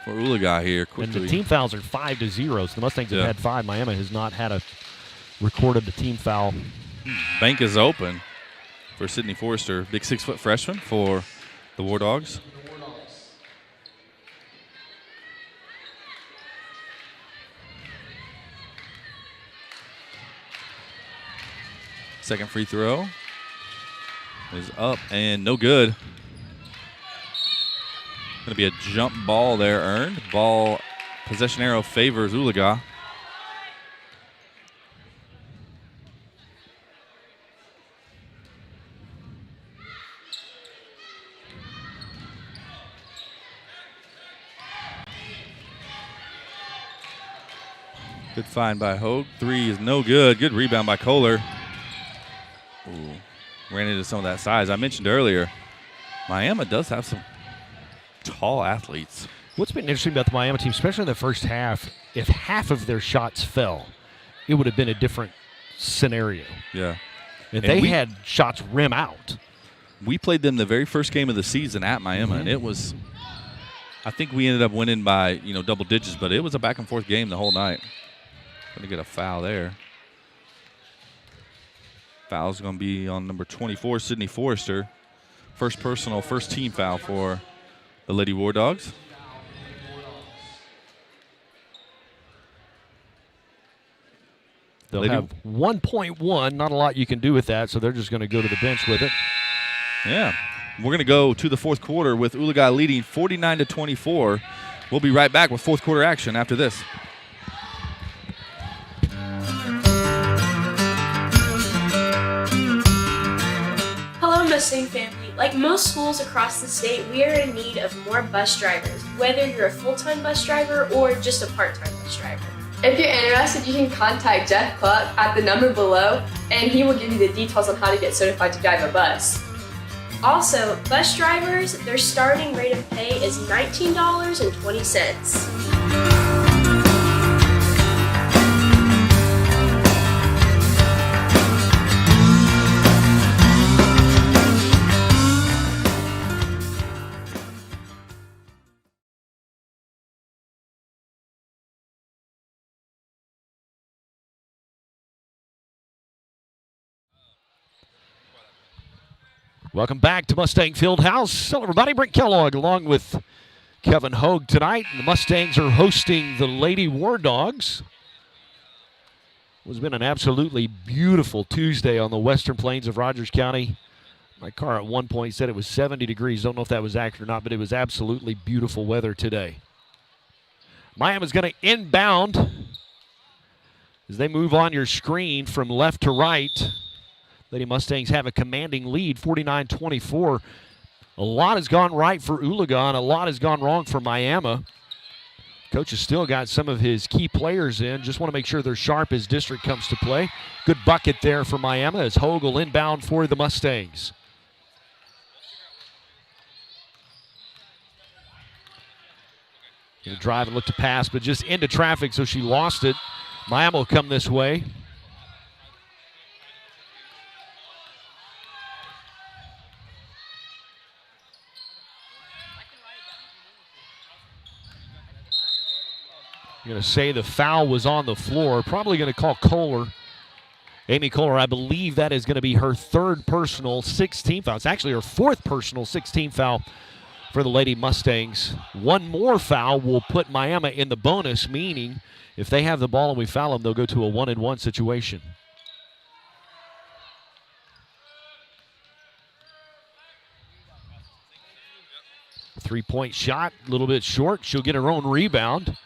for Oologah here quickly. And the team fouls are 5-0. So the Mustangs have had 5. Miami has not had recorded the team foul. Bank is open for Sydney Forrester. Big 6-foot freshman for the Wardogs. Second free throw is up and no good. Going to be a jump ball there earned. Ball possession arrow favors Oologah. Good find by Hogue. 3 is no good. Good rebound by Kohler. Ooh, ran into some of that size. I mentioned earlier, Miami does have some tall athletes. What's been interesting about the Miami team, especially in the first half, if half of their shots fell, it would have been a different scenario. Yeah. If they had shots rim out. We played them the very first game of the season at Miami, and it was, I think we ended up winning by, double digits, but it was a back-and-forth game the whole night. Going to get a foul there. Foul's going to be on number 24, Sydney Forrester. First personal, first team foul for the Lady Wardogs. They'll have 1.1. Not a lot you can do with that, so they're just going to go to the bench with it. Yeah. We're going to go to the fourth quarter with Oologah leading 49-24. We'll be right back with fourth quarter action after this. Mustang family, like most schools across the state, we are in need of more bus drivers, whether you're a full-time bus driver or just a part-time bus driver. If you're interested, you can contact Jeff Cluck at the number below, and he will give you the details on how to get certified to drive a bus. Also, bus drivers, their starting rate of pay is $19.20. Welcome back to Mustang Fieldhouse. Hello, everybody. Brent Kellogg along with Kevin Hogue tonight. The Mustangs are hosting the Lady Wardogs. It's been an absolutely beautiful Tuesday on the western plains of Rogers County. My car at one point said it was 70 degrees. Don't know if that was accurate or not, but it was absolutely beautiful weather today. Miami's going to inbound as they move on your screen from left to right. Lady Mustangs have a commanding lead, 49-24. A lot has gone right for Oologah, and a lot has gone wrong for Miami. Coach has still got some of his key players in. Just want to make sure they're sharp as district comes to play. Good bucket there for Miami as Hogue will inbound for the Mustangs. Gonna drive and look to pass, but just into traffic, so she lost it. Miami will come this way. Going to say the foul was on the floor. Probably going to call Kohler. Amy Kohler, I believe that is going to be her third personal 16 foul. It's actually her fourth personal 16 foul for the Lady Mustangs. One more foul will put Miami in the bonus, meaning if they have the ball and we foul them, they'll go to a 1-and-1 situation. Three-point shot, a little bit short. She'll get her own rebound.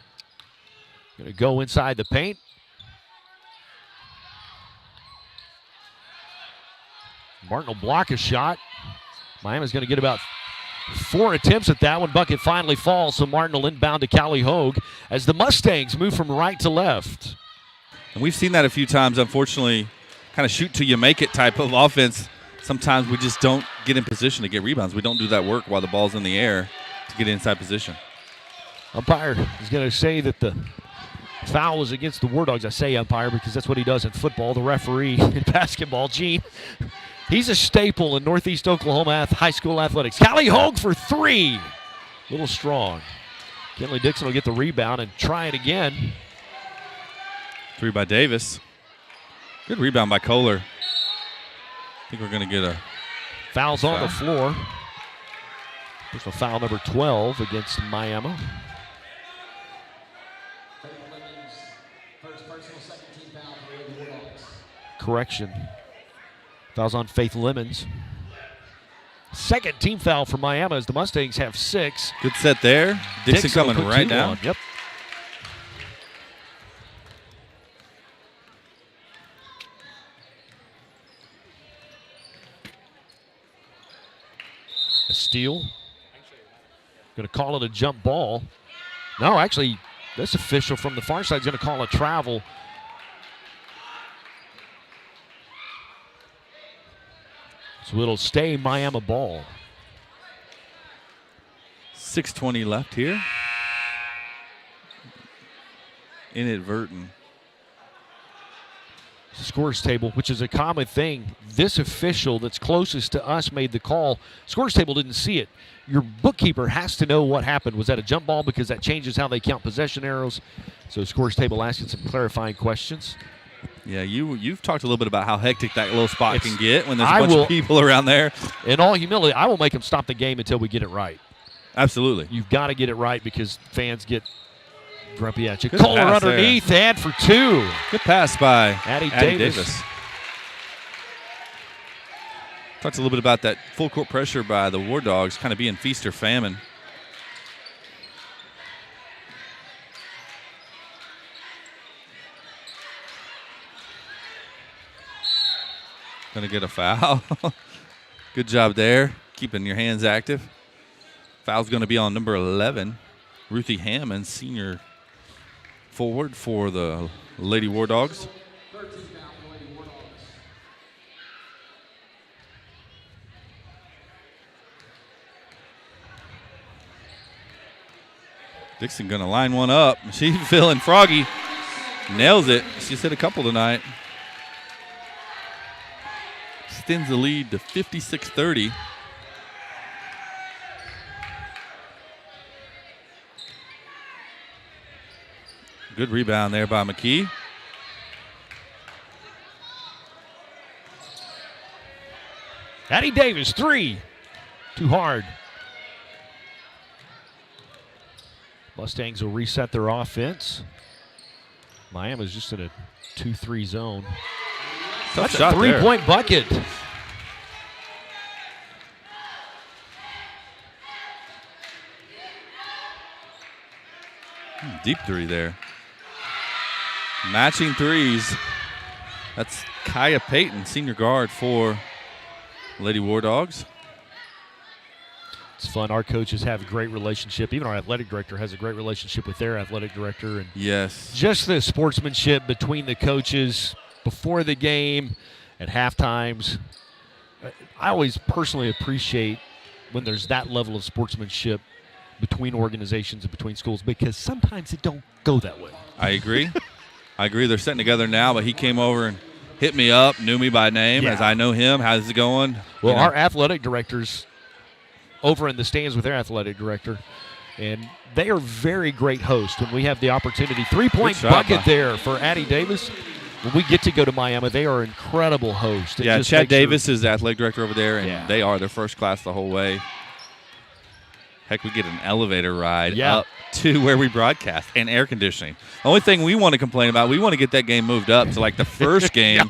Going to go inside the paint. Martin will block a shot. Miami's going to get about 4 attempts at that one. Bucket finally falls, so Martin will inbound to Callie Hogue as the Mustangs move from right to left. And we've seen that a few times, unfortunately, kind of shoot till you make it type of offense. Sometimes we just don't get in position to get rebounds. We don't do that work while the ball's in the air to get inside position. Umpire is going to say that the foul was against the Wardogs. I say umpire because that's what he does in football. The referee in basketball, Gene. He's a staple in Northeast Oklahoma high school athletics. Callie Hogue for 3. A little strong. Kinley Dixon will get the rebound and try it again. 3 by Davis. Good rebound by Kohler. I think we're going to get a foul's on the floor. Personal foul number 12 against Miami. Correction. Foul's on Faith Lemons. Second team foul for Miami as the Mustangs have 6. Good set there. Dixon coming right down. On. Yep. A steal. Going to call it a jump ball. No, actually, this official from the far side is going to call a travel. So it'll stay Miami ball. 6:20 left here. Inadvertent. Scores table, which is a common thing. This official that's closest to us made the call. Scores table didn't see it. Your bookkeeper has to know what happened. Was that a jump ball? Because that changes how they count possession arrows. So scores table asking some clarifying questions. Yeah, you've talked a little bit about how hectic that little spot can get when there's a bunch of people around there. In all humility, I will make them stop the game until we get it right. Absolutely. You've got to get it right because fans get grumpy at you. Good Kohler pass underneath, add for 2. Good pass by Addie Davis. Talked a little bit about that full court pressure by the Wardogs kind of being feast or famine. Going to get a foul. Good job there, keeping your hands active. Foul's going to be on number 11, Ruthie Hammond, senior forward for the Lady Wardogs. Dixon going to line one up. She's feeling froggy. Nails it. She's hit a couple tonight. Extends the lead to 56-30. Good rebound there by McKee. Addie Davis, 3. Too hard. Mustangs will reset their offense. Miami's just in a 2-3 zone. Tough That's shot a three-point bucket. Deep three there. Matching threes. That's Kaya Payton, senior guard for Lady Wardogs. It's fun. Our coaches have a great relationship. Even our athletic director has a great relationship with their athletic director. And yes, just the sportsmanship between the coaches before the game, at half times. I always personally appreciate when there's that level of sportsmanship between organizations and between schools, because sometimes it don't go that way. I agree. I agree. They're sitting together now, but he came over and hit me up, knew me by name, as I know him. How's it going? Well, our athletic directors over in the stands with their athletic director, and they are very great hosts when we have the opportunity. Three-point bucket there for Addie Davis. When we get to go to Miami, they are incredible hosts. Yeah, Chad Davis is the athletic director over there, and they are their first class the whole way. Heck, we get an elevator ride up to where we broadcast and air conditioning. The only thing we want to complain about, we want to get that game moved up to like the first game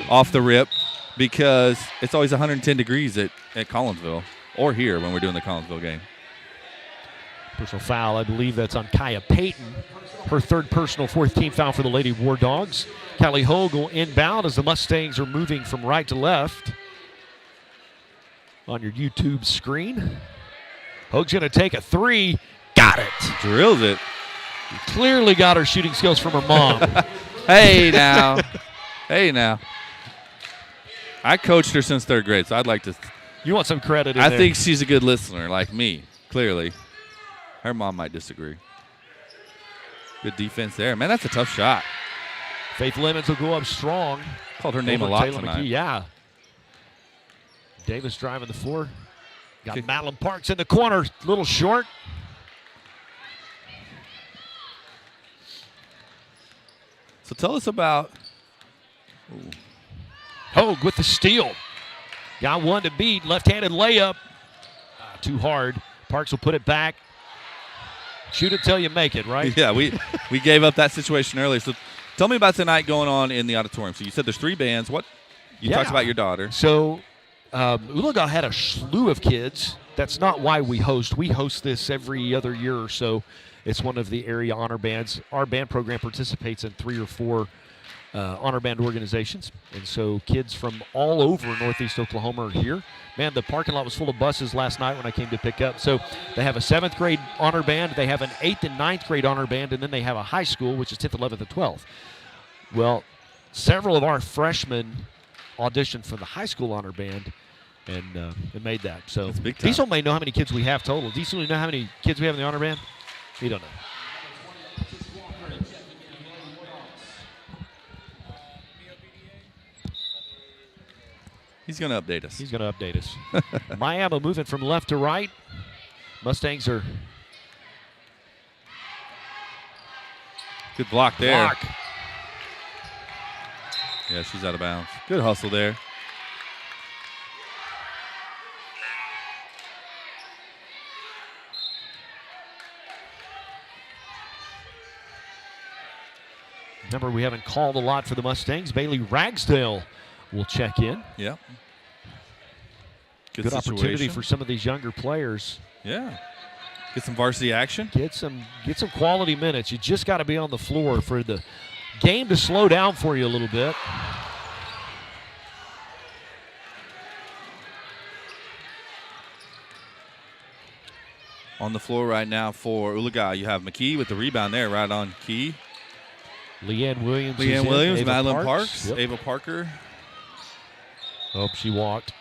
off the rip, because it's always 110 degrees at Collinsville, or here when we're doing the Collinsville game. Personal foul, I believe that's on Kaya Payton. Her third personal, fourth team foul for the Lady Wardogs. Callie Hogue will inbound as the Mustangs are moving from right to left on your YouTube screen. Hogue's going to take a three. Got it. Drills it. Clearly got her shooting skills from her mom. Hey, now. Hey, now. I coached her since third grade, so I'd like to. You want some credit in I there. think she's a good listener, like me, clearly. Her mom might disagree. Good defense there. Man, that's a tough shot. Faith Lemons will go up strong. Called her name a lot tonight. Yeah. Davis driving the floor. Got Madeline Parks in the corner. A little short. So tell us about Hogue with the steal. Got one to beat. Left-handed layup. Too hard. Parks will put it back. Shoot it till you make it, right? Yeah, we gave up that situation earlier. So tell me about tonight going on in the auditorium. So you said there's 3 bands. What you talked about your daughter. So Oologah had a slew of kids. That's not why we host. We host this every other year or so. It's one of the area honor bands. Our band program participates in 3 or 4 honor band organizations. And so kids from all over Northeast Oklahoma are here. Man, the parking lot was full of buses last night when I came to pick up. So they have a 7th grade honor band. They have an 8th and 9th grade honor band. And then they have a high school, which is 10th, 11th, and 12th. Well, several of our freshmen auditioned for the high school honor band and made that. So Diesel may know how many kids we have total. Diesel, you know how many kids we have in the honor band? We don't know. He's going to update us. He's going to update us. Miami moving from left to right. Mustangs are. Good block there. Yeah, she's out of bounds. Good hustle there. Remember, we haven't called a lot for the Mustangs. Bailey Ragsdale will check in. Yeah. Good opportunity for some of these younger players. Yeah. Get some varsity action. Get some quality minutes. You just got to be on the floor for the game to slow down for you a little bit. On the floor right now for Oologah, you have McKee with the rebound there, right on Key. Leanne Williams. Madeline Parks. Yep. Ava Parker. Oh, she walked.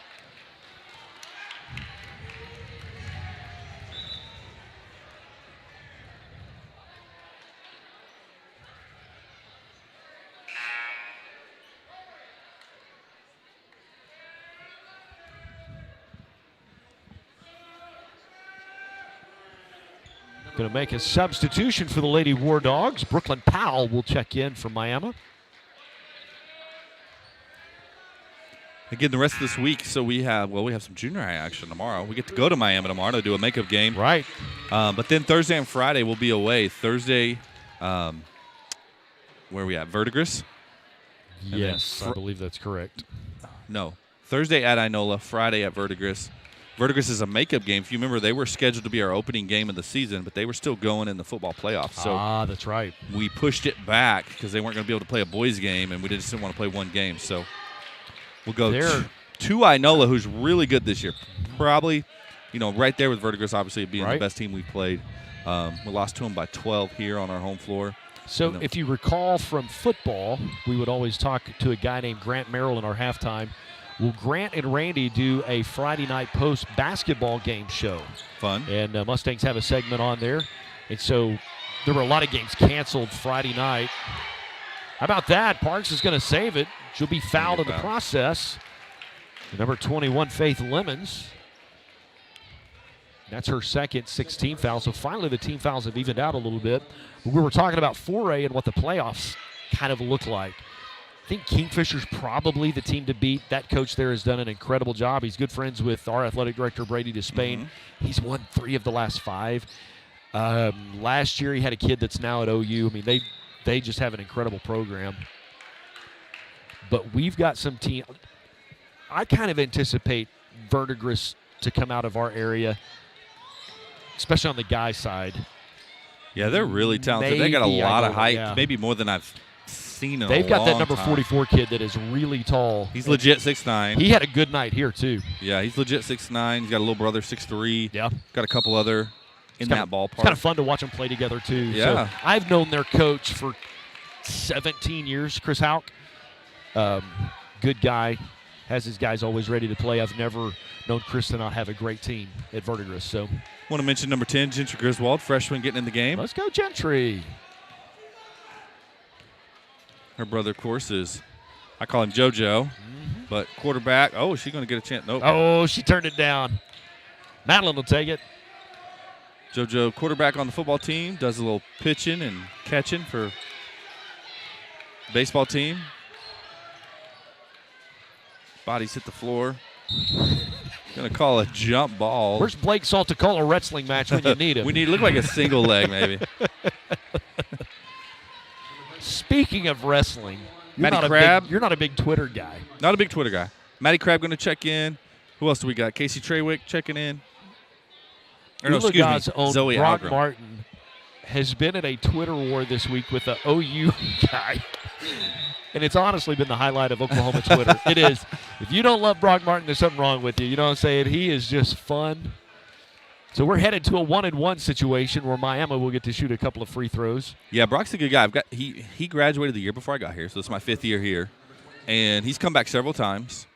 Going to make a substitution for the Lady Wardogs. Brooklyn Powell will check in for Miami. Again, the rest of this week, so we have some junior high action tomorrow. We get to go to Miami tomorrow to do a makeup game. Right. But then Thursday and Friday we'll be away. Thursday, where are we at? Verdigris? Yes, I believe that's correct. No. Thursday at Inola, Friday at Verdigris. Verdigris is a makeup game. If you remember, they were scheduled to be our opening game of the season, but they were still going in the football playoffs. So that's right. We pushed it back because they weren't going to be able to play a boys game, and we just didn't want to play one game. So we'll go to Inola, who's really good this year. Probably, right there with Verdigris, obviously being the best team we've played. We lost to them by 12 here on our home floor. So if you recall from football, we would always talk to a guy named Grant Merrill in our halftime. Will Grant and Randy do a Friday night post-basketball game show? Fun. And Mustangs have a segment on there. And so there were a lot of games canceled Friday night. How about that? Parks is going to save it. She'll be fouled in the process. Number 21, Faith Lemons. That's her second 16 foul. So finally the team fouls have evened out a little bit. But we were talking about 4A and what the playoffs kind of look like. I think Kingfisher's probably the team to beat. That coach there has done an incredible job. He's good friends with our athletic director, Brady Despain. Mm-hmm. He's won 3 of the last 5. Last year he had a kid that's now at OU. I mean, they just have an incredible program. But we've got some team. I kind of anticipate Verdigris to come out of our area, especially on the guy side. Yeah, they're really talented. They got a lot of height, maybe more than I've seen in They've a got long that number time. 44 kid that is really tall. He's legit 6'9". He had a good night here, too. Yeah, he's legit 6'9". He's got a little brother 6'3". Yeah. Got a couple other in that ballpark. It's kind of fun to watch them play together, too. Yeah. So I've known their coach for 17 years, Chris Houck. Good guy. Has his guys always ready to play. I've never known Chris to not have a great team at Verdigris. So, want to mention number 10, Gentry Griswold, freshman getting in the game. Let's go, Gentry. Her brother, of course, I call him JoJo, but quarterback. Oh, is she going to get a chance? Nope. Oh, she turned it down. Madeline will take it. JoJo, quarterback on the football team, does a little pitching and catching for the baseball team. Bodies hit the floor. Going to call a jump ball. Where's Blake Salt to call a wrestling match when you need him? We need look like a single leg, maybe. Speaking of wrestling, you're not a big Twitter guy. Not a big Twitter guy. Matty Crabb going to check in. Who else do we got? Casey Trawick checking in. Or no, excuse me, own Zoe Brock Algram. Martin has been in a Twitter war this week with the OU guy. And it's honestly been the highlight of Oklahoma Twitter. It is. If you don't love Brock Martin, there's something wrong with you. You know what I'm saying? He is just fun. So we're headed to a 1-and-1 situation where Miami will get to shoot a couple of free throws. Yeah, Brock's a good guy. He graduated the year before I got here, so it's my 5th year here. And he's come back several times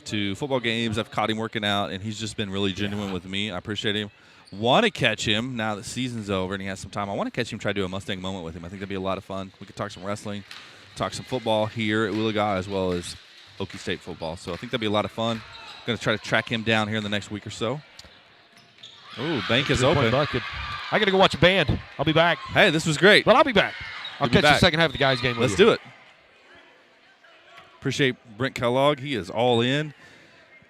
to football games. I've caught him working out, and he's just been really genuine with me. I appreciate him. Want to catch him now that the season's over and he has some time. I want to catch him, try to do a Mustang moment with him. I think that'd be a lot of fun. We could talk some wrestling, talk some football here at Oologah as well as Okie State football. So I think that'd be a lot of fun. I'm going to try to track him down here in the next week or so. Ooh, bank is open. Bucket. I got to go watch a band. I'll be back. Hey, this was great. But I'll be back. I'll catch the second half of the guys' game with Let's do it. Appreciate Brent Kellogg. He is all in.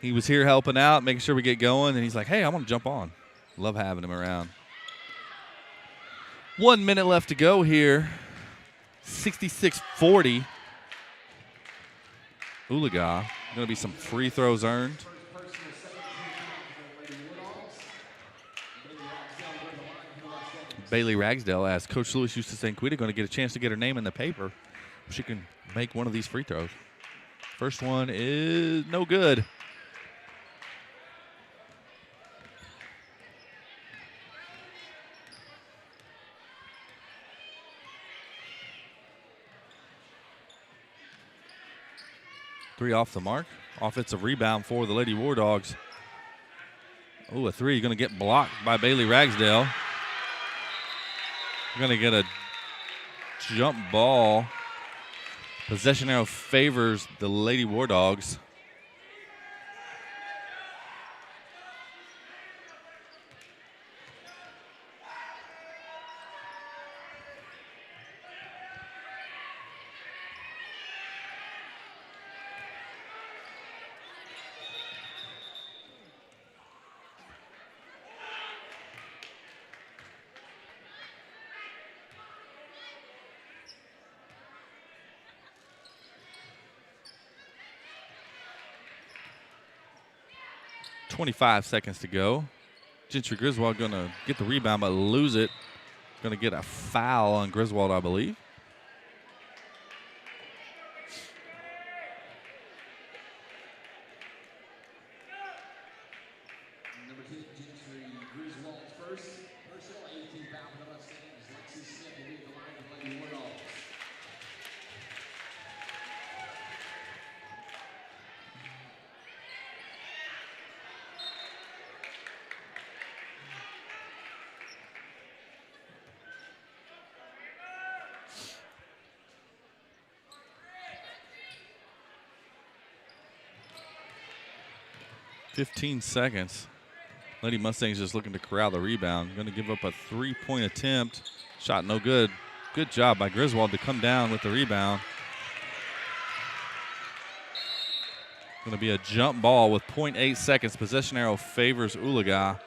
He was here helping out, making sure we get going, and he's like, hey, I want to jump on. Love having him around. 1 minute left to go here. 66-40. Oologah. Going to be some free throws earned. Bailey Ragsdale, as Coach Lewis used to say, Quita going to get a chance to get her name in the paper. She can make one of these free throws. First one is no good. 3 off the mark. Offensive rebound for the Lady Wardogs. Oh, a 3 going to get blocked by Bailey Ragsdale. We're going to get a jump ball. Possession arrow favors the Lady Wardogs. .25 seconds to go. Gentry Griswold going to get the rebound but lose it. Going to get a foul on Griswold, I believe. Number 2, Gentry Griswold first. Personal 18 foul for the Mustangs. Lexi Smith will be at the line to play the Wardogs. .15 seconds. Lady Mustangs just looking to corral the rebound. Going to give up a 3-point attempt. Shot no good. Good job by Griswold to come down with the rebound. Going to be a jump ball with .8 seconds. Possession arrow favors Oologah.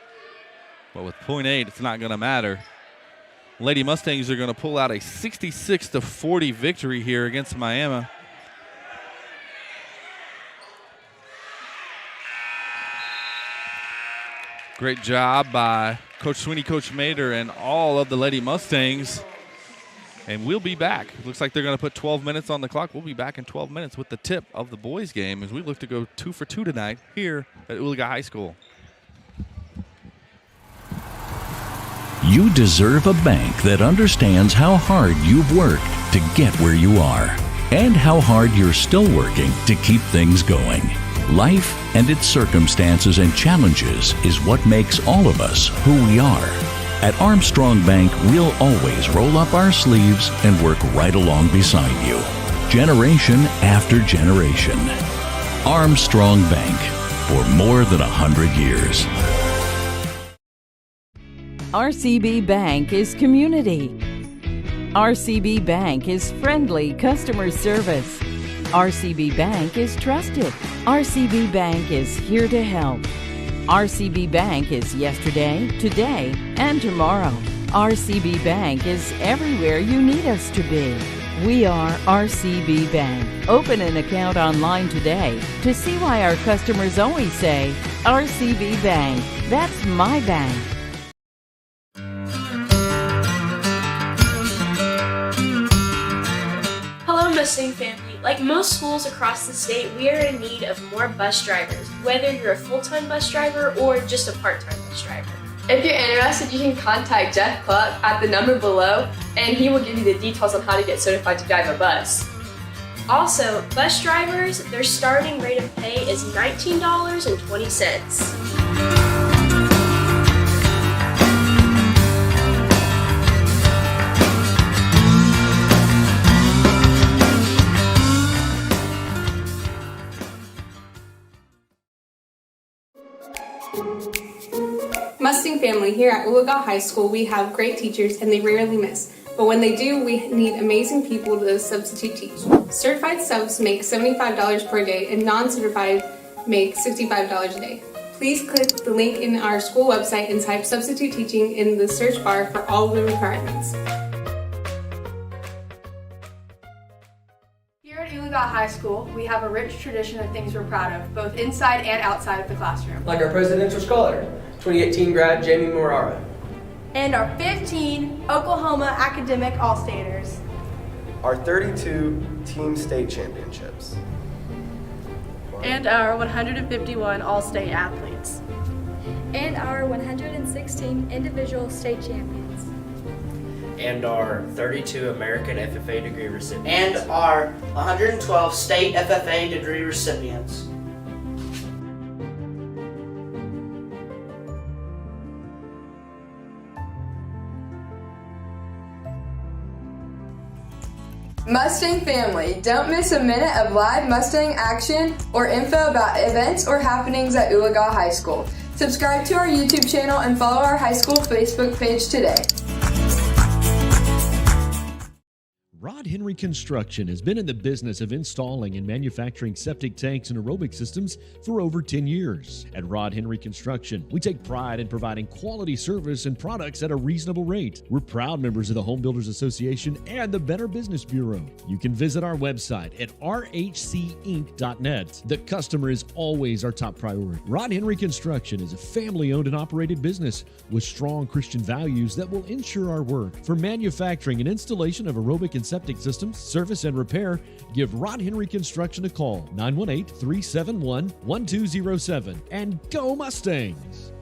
But with .8, it's not going to matter. Lady Mustangs are going to pull out a 66-40 victory here against Miami. Great job by Coach Sweeney, Coach Mader, and all of the Lady Mustangs. And we'll be back. Looks like they're going to put 12 minutes on the clock. We'll be back in 12 minutes with the tip of the boys' game as we look to go 2 for 2 tonight here at Oologah High School. You deserve a bank that understands how hard you've worked to get where you are and how hard you're still working to keep things going. Life and its circumstances and challenges is what makes all of us who we are. At Armstrong Bank, we'll always roll up our sleeves and work right along beside you, generation after generation. Armstrong Bank, for more than 100 years. RCB Bank is community. RCB Bank is friendly customer service. RCB Bank is trusted. RCB Bank is here to help. RCB Bank is yesterday, today, and tomorrow. RCB Bank is everywhere you need us to be. We are RCB Bank. Open an account online today to see why our customers always say, RCB Bank, that's my bank. Hello, Mustang family. Like most schools across the state, we are in need of more bus drivers, whether you're a full-time bus driver or just a part-time bus driver. If you're interested, you can contact Jeff Cluck at the number below, and he will give you the details on how to get certified to drive a bus. Also, bus drivers, their starting rate of pay is $19.20. Mustang family, here at Oologah High School, we have great teachers and they rarely miss. But when they do, we need amazing people to substitute teach. Certified subs make $75 per day and non-certified make $65 a day. Please click the link in our school website and type substitute teaching in the search bar for all the requirements. Here at Oologah High School, we have a rich tradition of things we're proud of, both inside and outside of the classroom. Like our presidential scholar, 2018 grad Jamie Morara. And our 15 Oklahoma academic All-Staters. Our 32 team state championships. And our 151 All-State athletes. And our 116 individual state champions. and our 32 American FFA degree recipients. And our 112 state FFA degree recipients. Mustang family, don't miss a minute of live Mustang action or info about events or happenings at Oologah High School. Subscribe to our YouTube channel and follow our high school Facebook page today. Rod Henry Construction has been in the business of installing and manufacturing septic tanks and aerobic systems for over 10 years. At Rod Henry Construction, we take pride in providing quality service and products at a reasonable rate. We're proud members of the Home Builders Association and the Better Business Bureau. You can visit our website at rhcinc.net. The customer is always our top priority. Rod Henry Construction is a family-owned and operated business with strong Christian values that will ensure our work. For manufacturing and installation of aerobic and septic systems, service and repair, give Rod Henry Construction a call, 918-371-1207, and go Mustangs!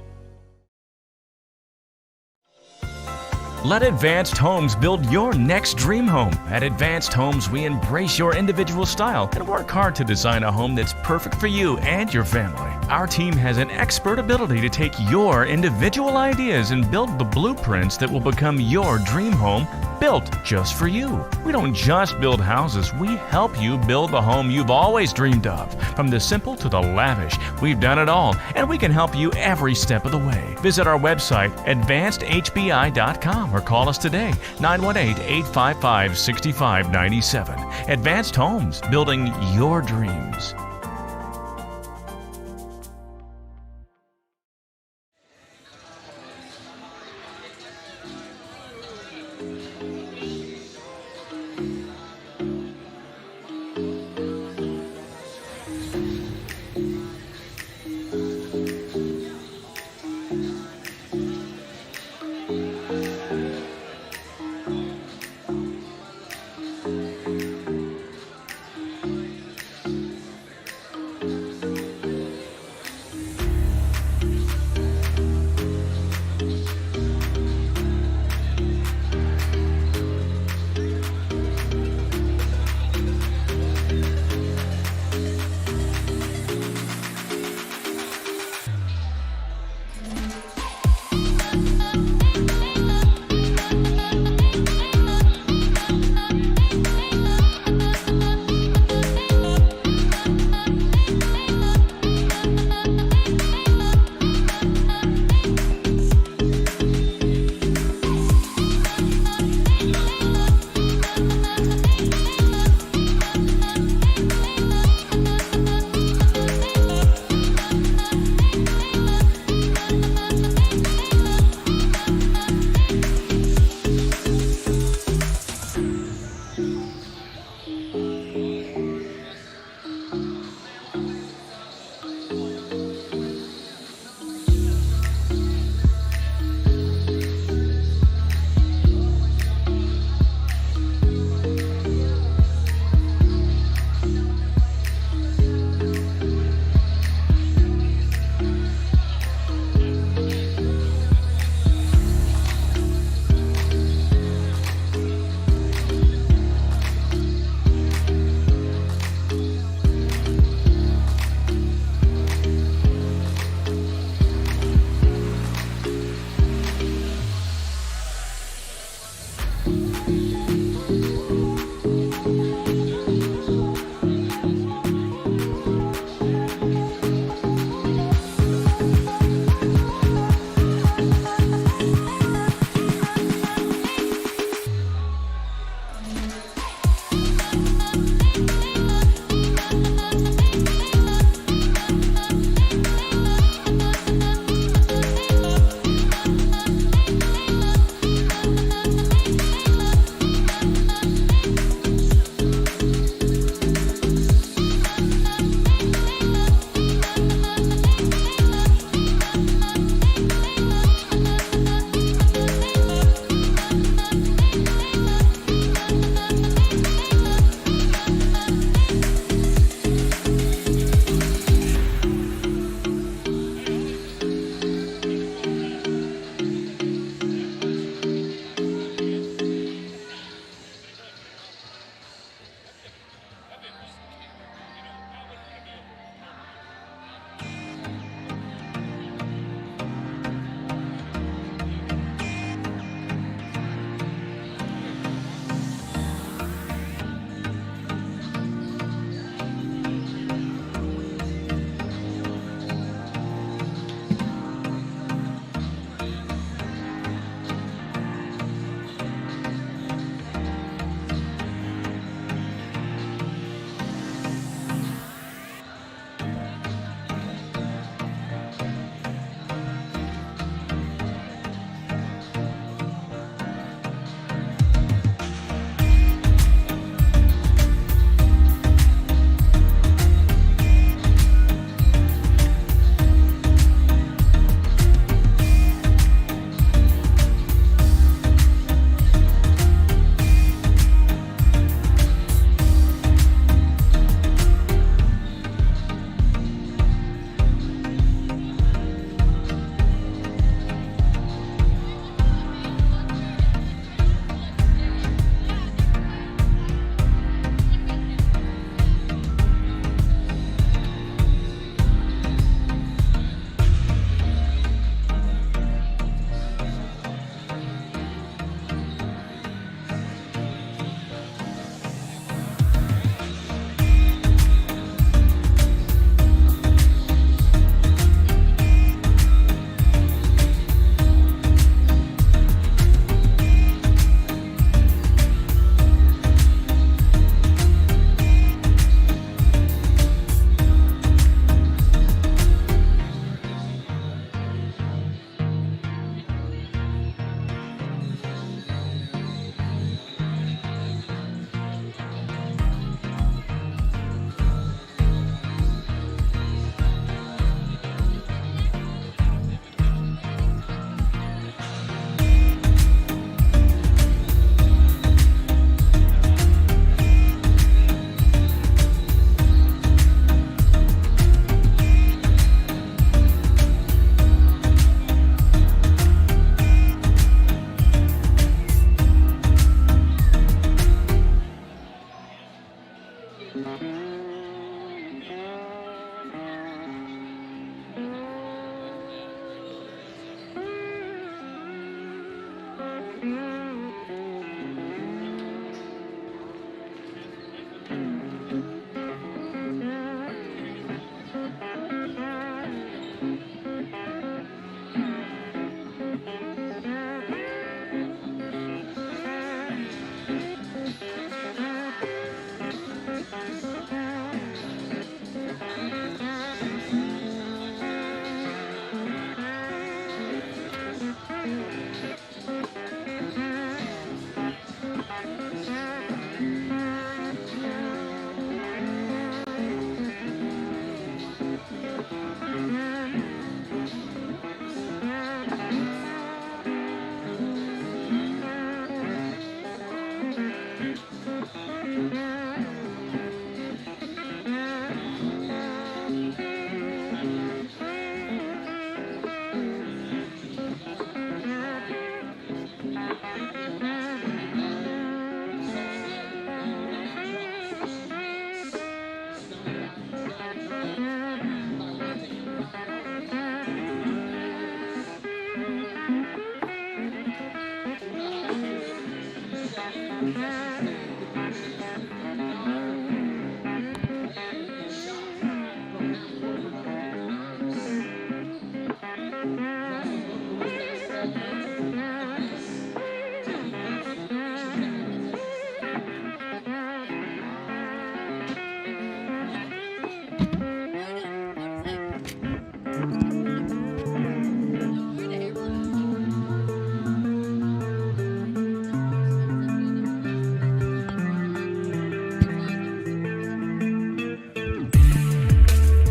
Let Advanced Homes build your next dream home. At Advanced Homes, we embrace your individual style and work hard to design a home that's perfect for you and your family. Our team has an expert ability to take your individual ideas and build the blueprints that will become your dream home, built just for you. We don't just build houses, we help you build the home you've always dreamed of. From the simple to the lavish, we've done it all, and we can help you every step of the way. Visit our website, advancedhbi.com, or call us today, 918-855-6597. Advanced Homes, building your dreams.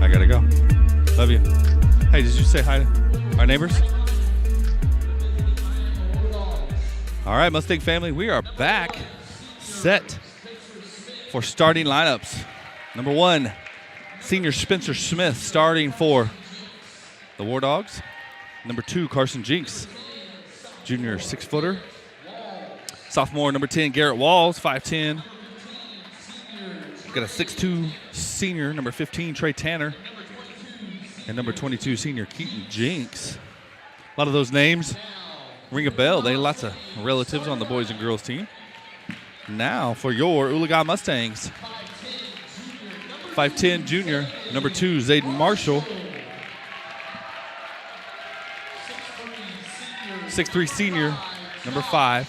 I gotta go. Love you. Hey, did you say hi to our neighbors? All right, Mustang family, we are back, set for starting lineups. Number 1, senior Spencer Smith starting for the Wardogs. Number 2, Carson Jinks, junior 6-footer. Sophomore, number 10, Garrett Walls, 5'10". Got a 6'2" senior, number 15, Trey Tanner. And number 22, senior Keaton Jinks. A lot of those names ring a bell. They lots of relatives on the boys and girls team. Now for your Oologah Mustangs. 5'10" junior, number 2, Zayden Marshall. 6'3" senior, number 5,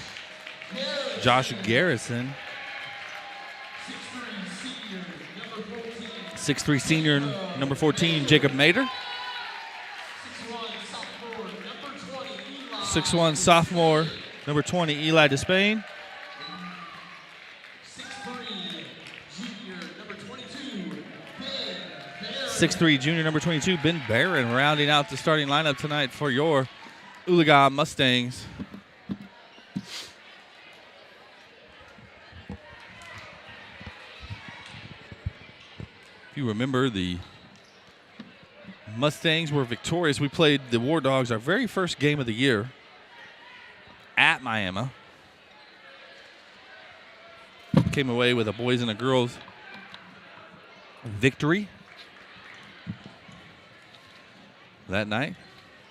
Josh Garrison. 6'3" senior, number 14, Jacob Mater. 6'1" sophomore, number 20, Eli Despain. 6'3" junior, number 22, Ben Barron, rounding out the starting lineup tonight for your Oologah Mustangs. If you remember, the Mustangs were victorious. We played the Wardogs our very first game of the year at Miami. Came away with a boys and a girls victory that night.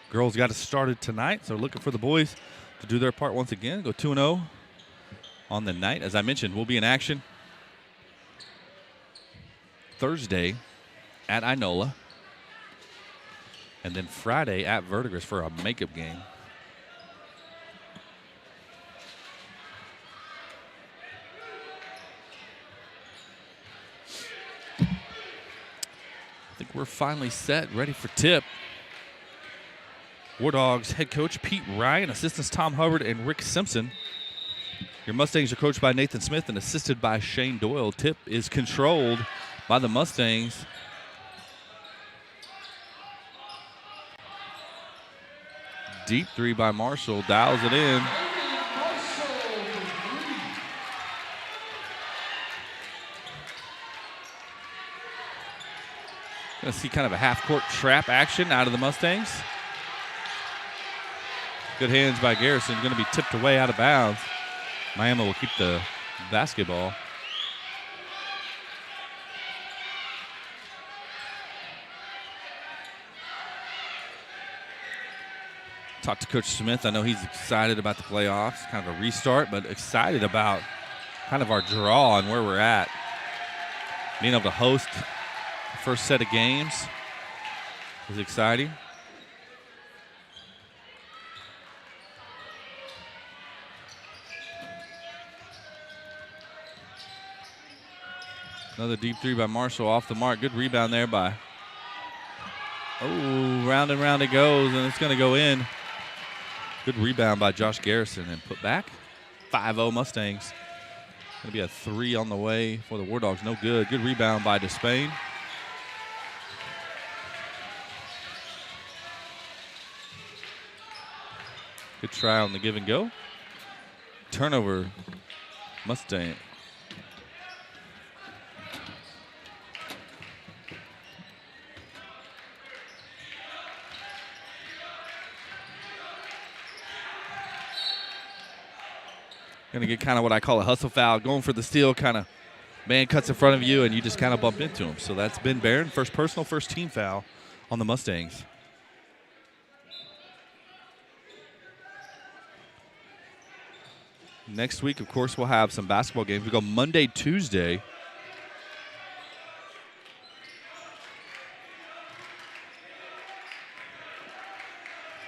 Girls got it started tonight, so looking for the boys to do their part once again. Go 2-0 on the night. As I mentioned, we'll be in action Thursday at Inola, and then Friday at Verdigris for a makeup game. I think we're finally set, ready for tip. Wardogs head coach Pete Ryan, assistants Tom Hubbard and Rick Simpson. Your Mustangs are coached by Nathan Smith and assisted by Shane Doyle. Tip is controlled by the Mustangs. Deep 3 by Marshall, dials it in. Gonna see kind of a half-court trap action out of the Mustangs. Good hands by Garrison, gonna be tipped away out of bounds. Miami will keep the basketball. Talked to Coach Smith. I know he's excited about the playoffs, kind of a restart, but excited about kind of our draw and where we're at. Being able to host the first set of games is exciting. Another deep 3 by Marshall, off the mark. Good rebound there by, round and round it goes, and it's going to go in. Good rebound by Josh Garrison and put back. 5-0 Mustangs. Going to be a 3 on the way for the Wardogs. No good. Good rebound by Despain. Good try on the give and go. Turnover, Mustang. Going to get kind of what I call a hustle foul, going for the steal, kind of man cuts in front of you, and you just kind of bump into him. So that's Ben Barron, first personal, first team foul on the Mustangs. Next week, of course, we'll have some basketball games. We go Monday, Tuesday.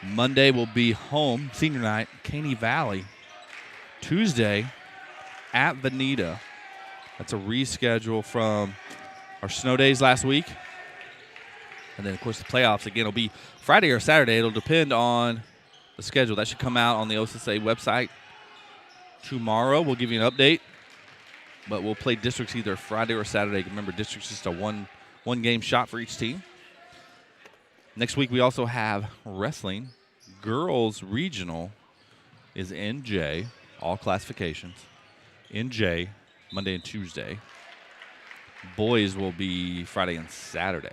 Monday will be home, senior night, Caney Valley. Tuesday, at Veneta. That's a reschedule from our snow days last week. And then, of course, the playoffs, again, will be Friday or Saturday. It'll depend on the schedule. That should come out on the OSSA website tomorrow. We'll give you an update. But we'll play districts either Friday or Saturday. Remember, districts just a one-game shot for each team. Next week, we also have wrestling. Girls regional is NJ, all classifications. NJ, Monday and Tuesday. Boys will be Friday and Saturday.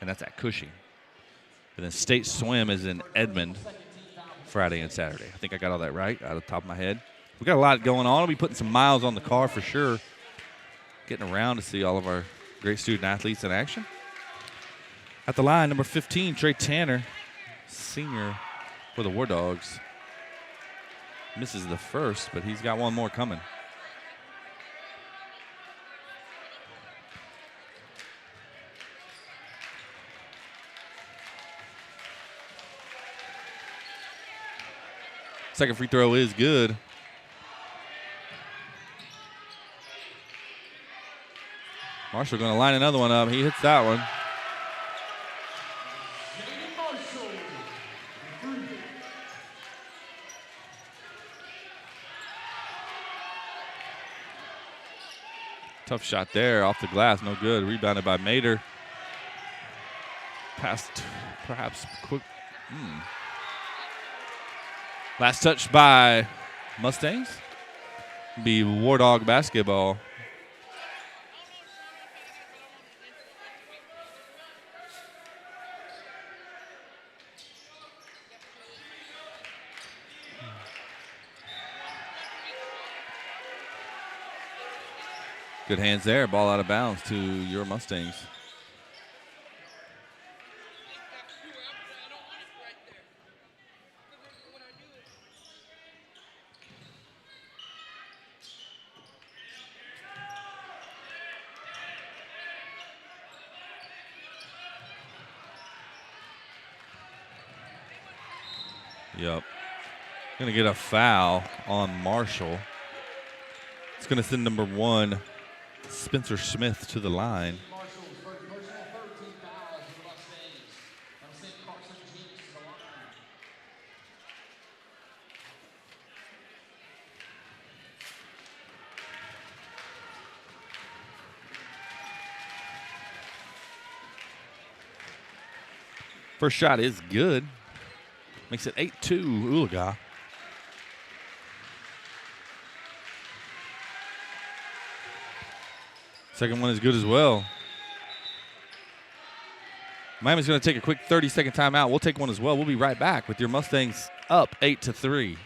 And that's at Cushing. And then state swim is in Edmond, Friday and Saturday. I think I got all that right out of the top of my head. We got a lot going on. We'll be putting some miles on the car for sure. Getting around to see all of our great student athletes in action. At the line, number 15, Trey Tanner, senior for the Wardogs. Misses the first, but he's got one more coming. Second free throw is good. Marshall going to line another one up. He hits that one. Tough shot there off the glass. No good. Rebounded by Mater. Passed perhaps quick. Last touch by Mustangs. Be Wardog basketball. Good hands there. Ball out of bounds to your Mustangs. Yep. Going to get a foul on Marshall. It's going to send number 1, Spencer Smith, to the line. First shot is good. Makes it 8-2 Oologah. Second one is good as well. Miami's going to take a quick 30-second timeout. We'll take one as well. We'll be right back with your Mustangs up 8-3.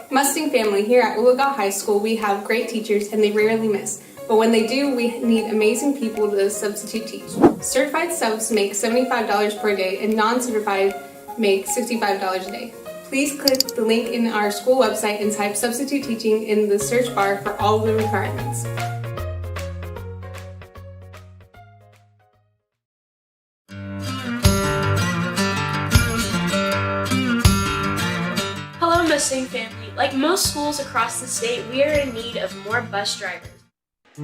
Mustang family, here at Oologah High School, we have great teachers and they rarely miss. But when they do, we need amazing people to substitute teach. Certified subs make $75 per day and non-certified make $65 a day. Please click the link in our school website and type substitute teaching in the search bar for all of the requirements. Hello, Mustang family. Like most schools across the state, we are in need of more bus drivers. All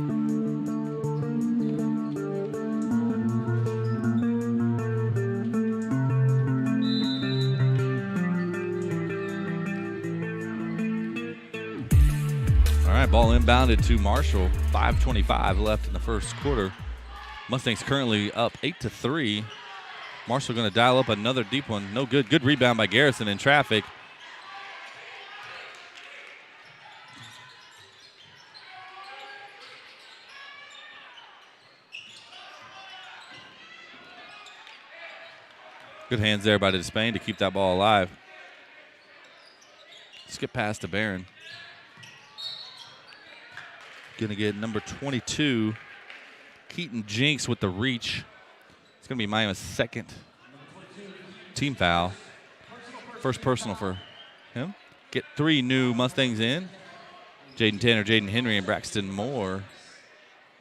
right, ball inbounded to Marshall. 5:25 left in the first quarter. Mustangs currently up 8-3. Marshall going to dial up another deep one. No good. Good rebound by Garrison in traffic. Good hands there by Despain to keep that ball alive. Skip pass to Barron. Going to get number 22, Keaton Jinks, with the reach. It's going to be Miami's second team foul. First personal for him. Get 3 new Mustangs in. Jaden Tanner, Jaden Henry, and Braxton Moore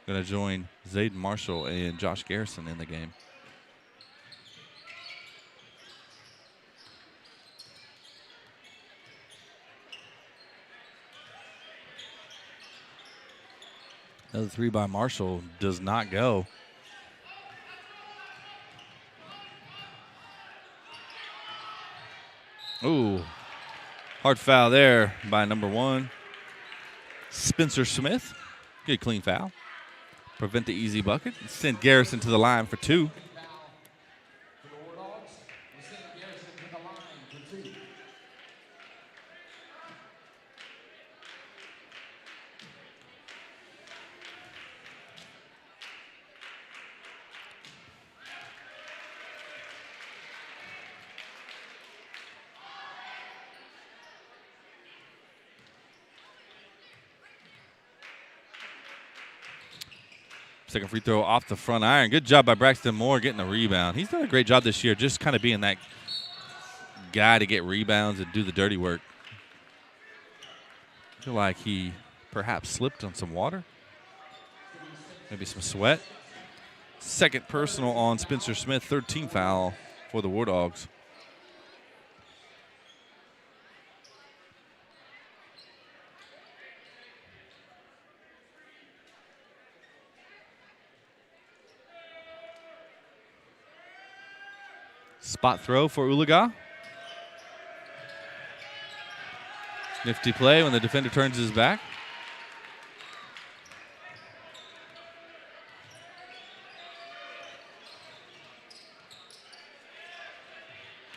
going to join Zayden Marshall and Josh Garrison in the game. Another 3 by Marshall does not go. Ooh, hard foul there by number 1, Spencer Smith. Good clean foul. Prevent the easy bucket. Send Garrison to the line for 2. Second free throw off the front iron. Good job by Braxton Moore getting the rebound. He's done a great job this year just kind of being that guy to get rebounds and do the dirty work. I feel like he perhaps slipped on some water. Maybe some sweat. Second personal on Spencer Smith. 13th foul for the Wardogs. Spot throw for Oologah. Nifty play when the defender turns his back.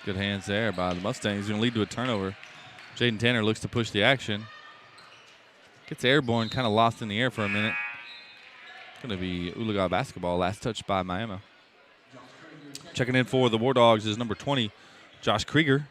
Good hands there by the Mustangs. Going to lead to a turnover. Jaden Tanner looks to push the action. Gets airborne, kind of lost in the air for a minute. Going to be Oologah basketball. Last touch by Miami. Checking in for the Wardogs is number 20, Josh Krieger.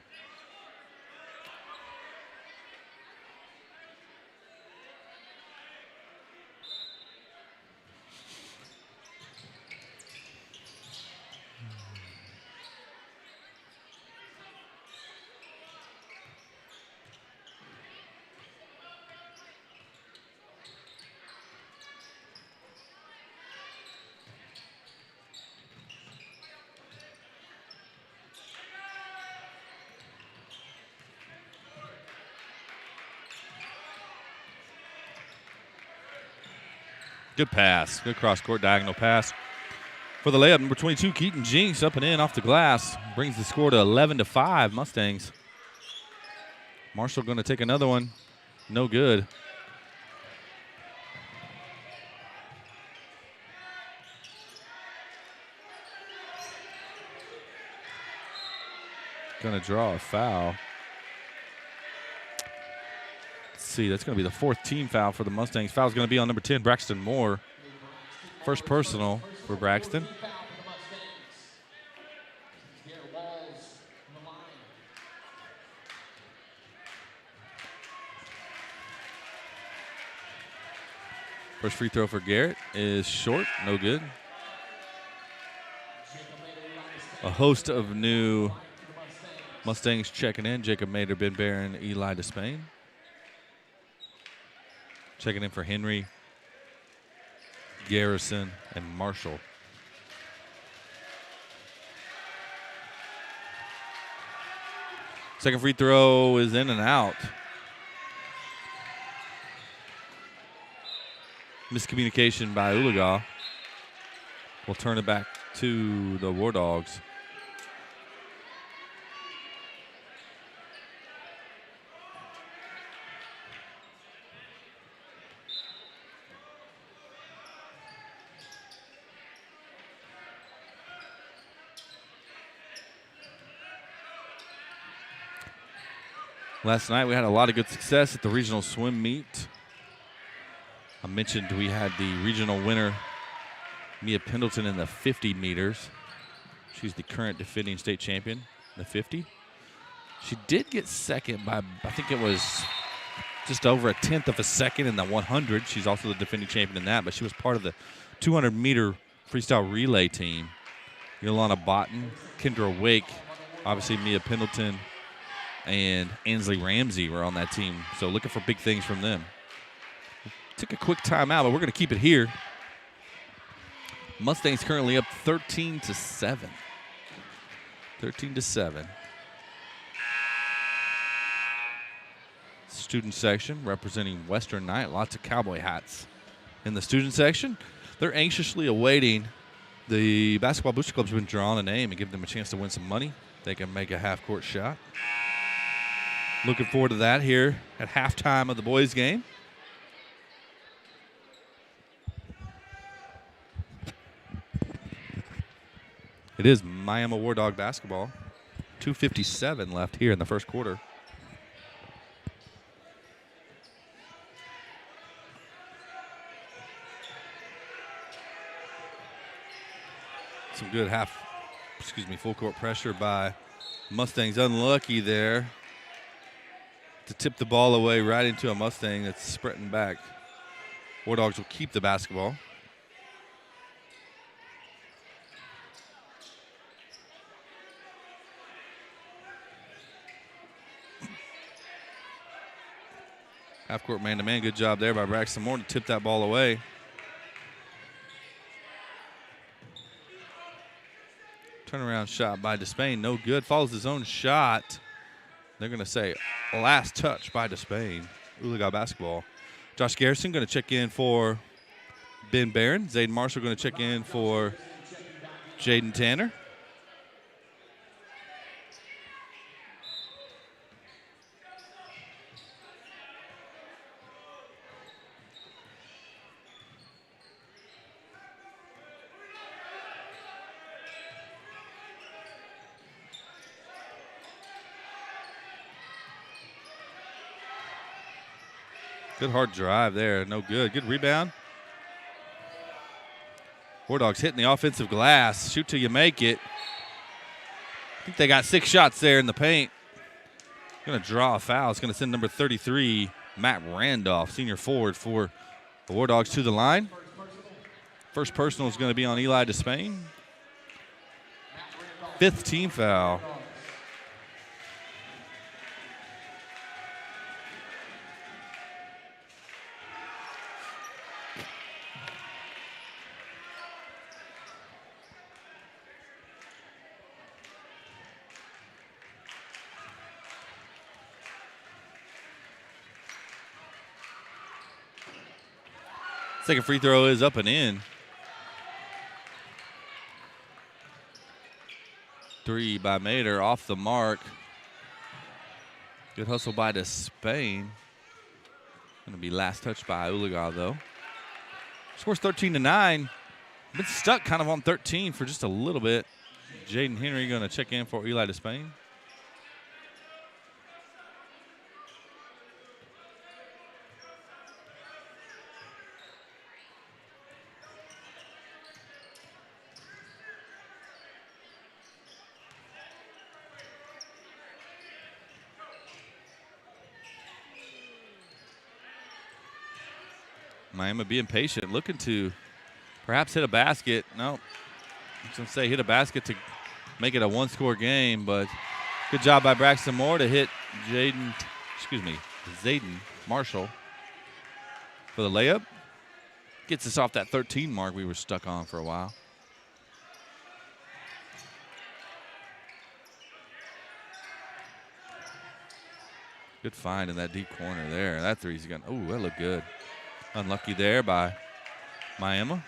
Good pass. Good cross-court diagonal pass. For the layup, number 22, Keaton Jinks up and in off the glass. Brings the score to 11-5 Mustangs. Marshall going to take another one. No good. Going to draw a foul. See, that's going to be the 4th team foul for the Mustangs. Foul's going to be on number 10, Braxton Moore. First personal for Braxton. First free throw for Garrett is short, no good. A host of new Mustangs checking in. Jacob Mader, Ben Barron, Eli Despain. Checking in for Henry, Garrison, and Marshall. Second free throw is in and out. Miscommunication by Oologah. We'll turn it back to the Wardogs. Last night we had a lot of good success at the regional swim meet. I mentioned we had the regional winner, Mia Pendleton, in the 50 meters. She's the current defending state champion in the 50. She did get second by, I think it was just over 1/10 of a second in the 100. She's also the defending champion in that, but she was part of the 200-meter freestyle relay team. Yolanda Botten, Kendra Wake, obviously Mia Pendleton, and Ansley Ramsey were on that team. So looking for big things from them. Took a quick timeout, but we're going to keep it here. Mustangs currently up 13-7. 13-7. Student section representing Western Night. Lots of cowboy hats in the student section. They're anxiously awaiting. The Basketball Booster Club's been drawing a name and giving them a chance to win some money. They can make a half-court shot. Looking forward to that here at halftime of the boys' game. It is Miami Wardog basketball. 2:57 left here in the first quarter. Some good full court pressure by Mustangs. Unlucky there to tip the ball away right into a Mustang that's sprinting back. Wardogs will keep the basketball. Half-court man-to-man, good job there by Braxton Moore to tip that ball away. Turnaround shot by Despain, no good. Follows his own shot. They're going to say last touch by Despain. Oologah basketball. Josh Garrison going to check in for Ben Barron. Zayden Marshall going to check in for Jaden Tanner. Good hard drive there. No good. Good rebound. Wardogs hitting the offensive glass. Shoot till you make it. I think they got 6 shots there in the paint. Going to draw a foul. It's going to send number 33, Matt Randolph, senior forward for the Wardogs, to the line. First personal is going to be on Eli Despain. 5th team foul. Second free throw is up and in. 3 by Mader, off the mark. Good hustle by Despain. Going to be last touch by Oologah, though. Scores 13-9. Been stuck kind of on 13 for just a little bit. Jaden Henry going to check in for Eli Despain. Miami being patient, looking to perhaps hit a basket. No, I was going to say hit a basket to make it a one-score game, but good job by Braxton Moore to hit Zayden Marshall for the layup. Gets us off that 13 mark we were stuck on for a while. Good find in that deep corner there. That three's going, oh, that looked good. Unlucky there by Miami.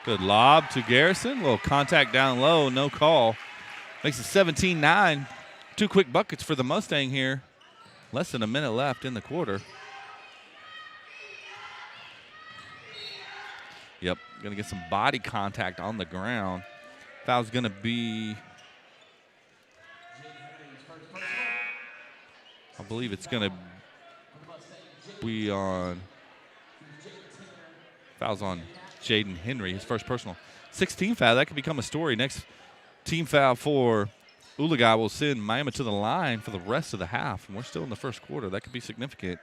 Good lob to Garrison. A little contact down low, no call. Makes it 17-9. 2 quick buckets for the Mustang here. Less than a minute left in the quarter. Yep, going to get some body contact on the ground. Foul's going to be, I believe it's going to be on, foul's on Jaden Henry, his first personal. 16 foul, that could become a story. Next team foul for Oologah will send Miami to the line for the rest of the half, and we're still in the first quarter. That could be significant.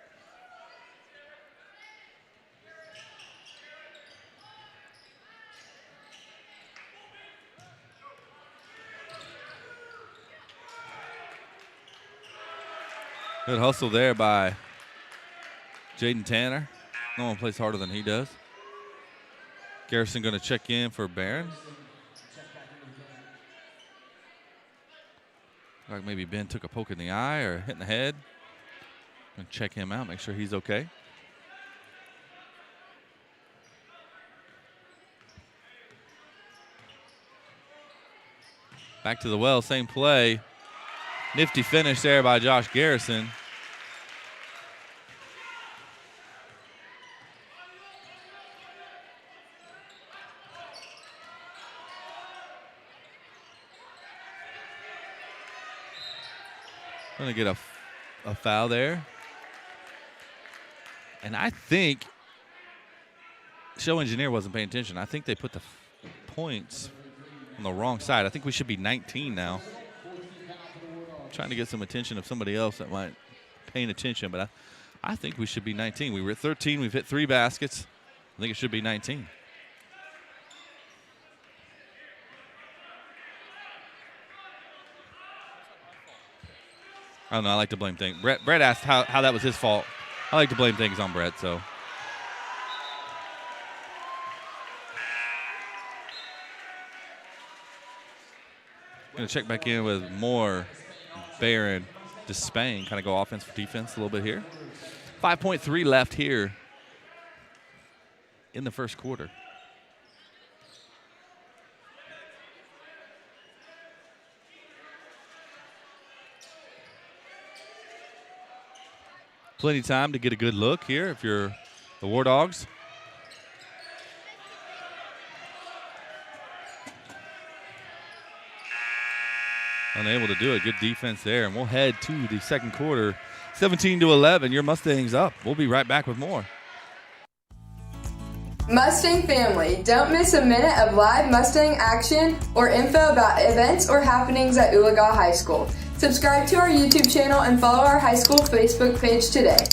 Good hustle there by Jaden Tanner. No one plays harder than he does. Garrison going to check in for Barron. Like maybe Ben took a poke in the eye or hit in the head. Going to check him out, make sure he's okay. Back to the well, same play. Nifty finish there by Josh Garrison. Going to get a foul there. And I think show engineer wasn't paying attention. I think they put the points on the wrong side. I think we should be 19 now. Trying to get some attention of somebody else that might paying attention, but I think we should be 19. We were at 13. We've hit 3 baskets. I think it should be 19. I don't know. I like to blame things. Brett asked how that was his fault. I like to blame things on Brett, so. Going to check back in with more Barron Despain. Kind of go offense for defense a little bit here. 5.3 left here in the first quarter. Plenty of time to get a good look here if you're the Wardogs. Unable to do it. Good defense there. And we'll head to the second quarter. 17-11. Your Mustangs up. We'll be right back with more. Mustang family, don't miss a minute of live Mustang action or info about events or happenings at Oologah High School. Subscribe to our YouTube channel and follow our high school Facebook page today.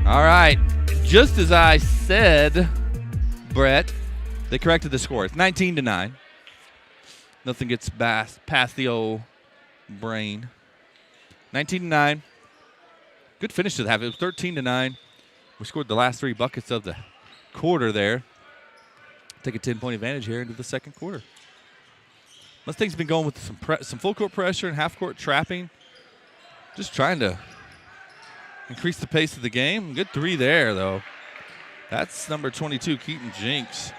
All right, just as I said, Brett, they corrected the score. It's 19-9. Nothing gets past the old brain. 19-9. Good finish to the half. It was 13-9. We scored the last 3 buckets of the quarter there. Take a 10-point advantage here into the second quarter. Mustangs been going with some full court pressure and half court trapping. Just trying to increase the pace of the game. Good 3 there, though. That's number 22, Keaton Jinks.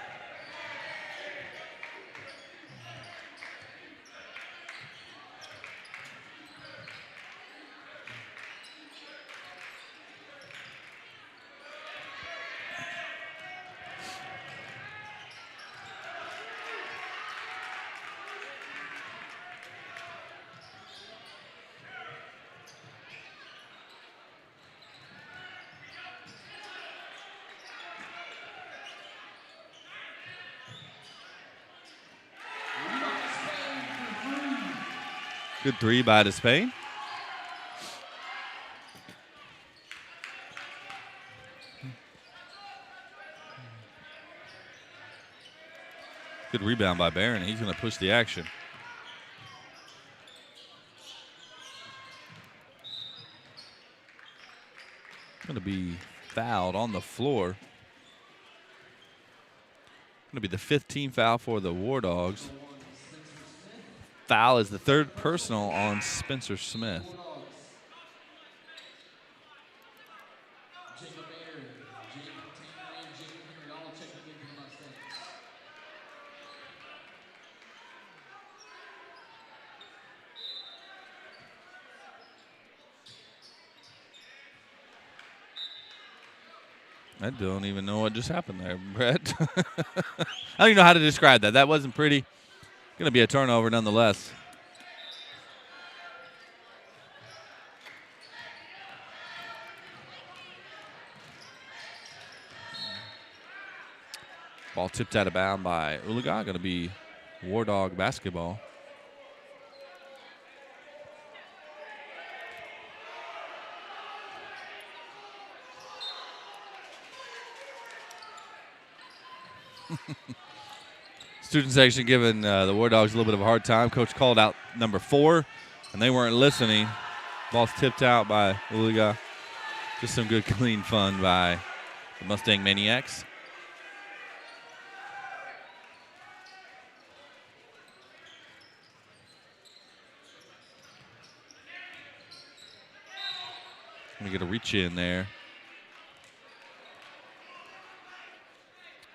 Good 3 by Despain. Good rebound by Barron. He's going to push the action. Going to be fouled on the floor. Going to be the 5th team foul for the Wardogs. Foul is the 3rd personal on Spencer Smith. I don't even know what just happened there, Brett. I don't even know how to describe that. That wasn't pretty. Going to be a turnover nonetheless. Ball tipped out of bounds by Oologah. Going to be Wardog basketball. Student section giving the Wardogs a little bit of a hard time. Coach called out number 4, and they weren't listening. Ball's tipped out by Oologah. Just some good, clean fun by the Mustang Maniacs. Going to get a reach in there.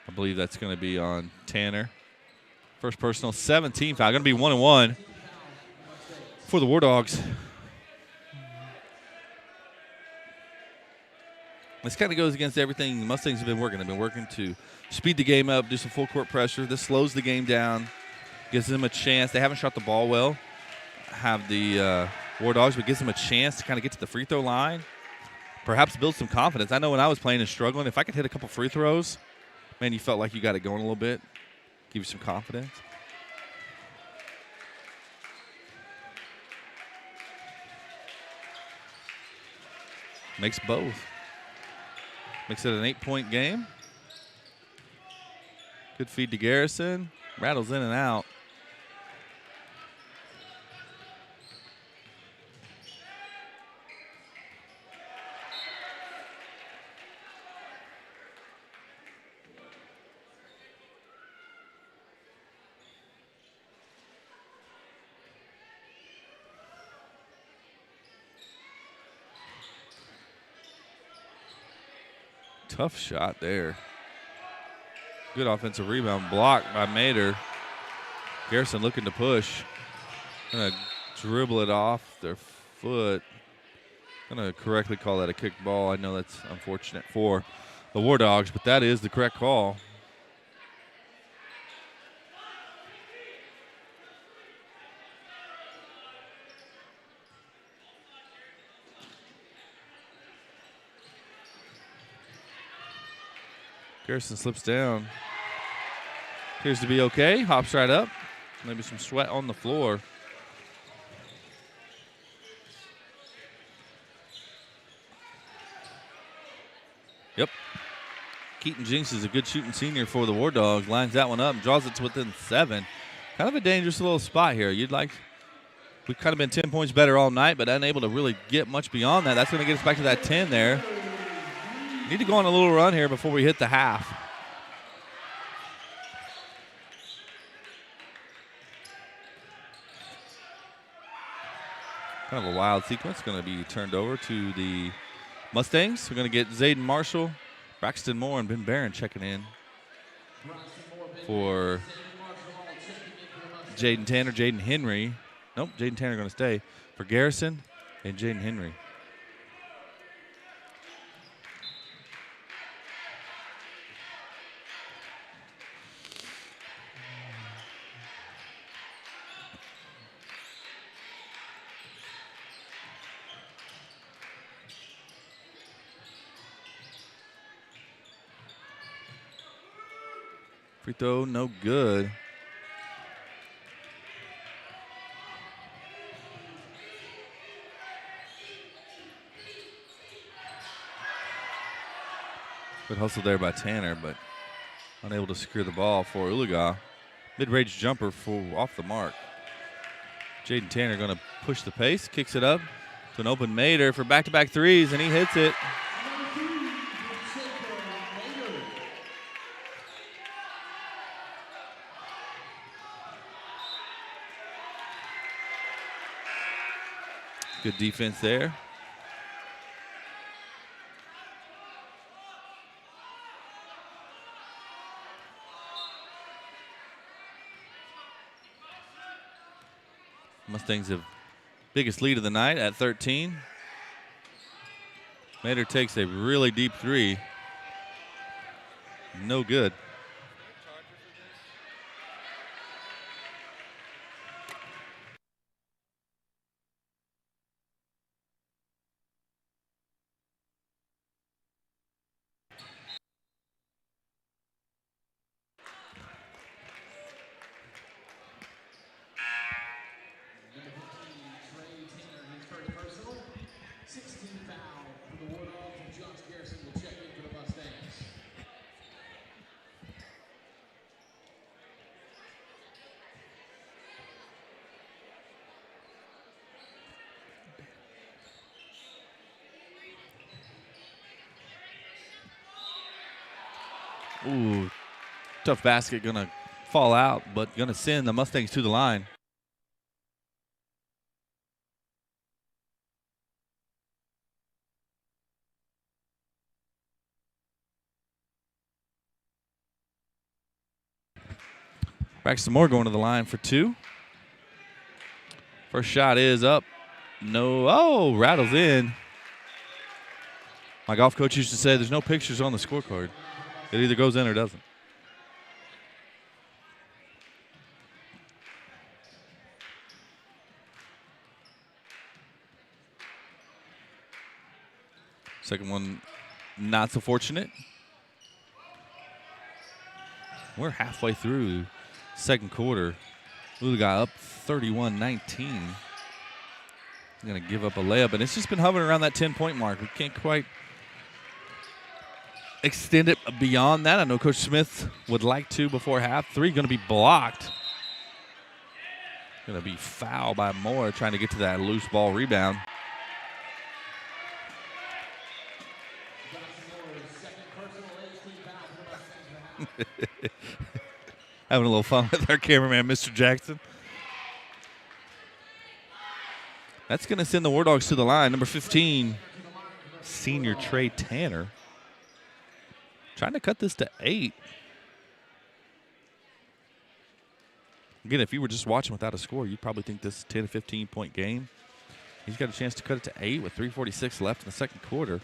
I believe that's going to be on Tanner. First personal, 17 foul. Going to be 1-1 for the Wardogs. This kind of goes against everything the Mustangs have been working. They've been working to speed the game up, do some full court pressure. This slows the game down, gives them a chance. They haven't shot the ball well, have the Wardogs, but gives them a chance to kind of get to the free throw line, perhaps build some confidence. I know when I was playing and struggling, if I could hit a couple free throws, man, you felt like you got it going a little bit, give you some confidence. Makes both. Makes it an 8-point game. Good feed to Garrison. Rattles in and out. Tough shot there. Good offensive rebound blocked by Mater. Garrison looking to push. Gonna dribble it off their foot. Gonna correctly call that a kick ball. I know that's unfortunate for the Wardogs, but that is the correct call. Garrison slips down. Appears to be okay. Hops right up. Maybe some sweat on the floor. Yep. Keaton Jinks is a good shooting senior for the Wardogs. Lines that one up and draws it to within 7. Kind of a dangerous little spot here. We've kind of been 10 points better all night, but unable to really get much beyond that. That's going to get us back to that 10 there. Need to go on a little run here before we hit the half. Kind of a wild sequence. Going to be turned over to the Mustangs. We're going to get Zayden Marshall, Braxton Moore, and Ben Barron checking in for Jaden Tanner, Jaden Henry. Nope, Jaden Tanner going to stay for Garrison and Jaden Henry. Free throw, no good. Good hustle there by Tanner, but unable to secure the ball for Oologah. Mid-range jumper off the mark. Jaden Tanner going to push the pace, kicks it up to an open Mater for back-to-back threes, and he hits it. Good defense there. Mustangs have biggest lead of the night at 13. Mater takes a really deep three. No good. Trey Tanner, his first personal. 16 foul for the Wardogs, and Josh Garrison will check in for the Mustangs. Ooh, tough basket, gonna fall out, but gonna send the Mustangs to the line. Braxton Moore going to the line for two. First shot is up. No, oh, rattles in. My golf coach used to say there's no pictures on the scorecard. It either goes in or doesn't. Second one, not so fortunate. We're halfway through second quarter. Oologah up 31-19. Going to give up a layup, and it's just been hovering around that 10-point mark. We can't quite extend it beyond that. I know Coach Smith would like to before half. Three going to be blocked. Going to be fouled by Moore trying to get to that loose ball rebound. Having a little fun with our cameraman, Mr. Jackson. That's going to send the Wardogs to the line. Number 15, senior Trey Tanner. Trying to cut this to 8. Again, if you were just watching without a score, you'd probably think this is a 10 to 15-point game. He's got a chance to cut it to 8 with 3:46 left in the second quarter.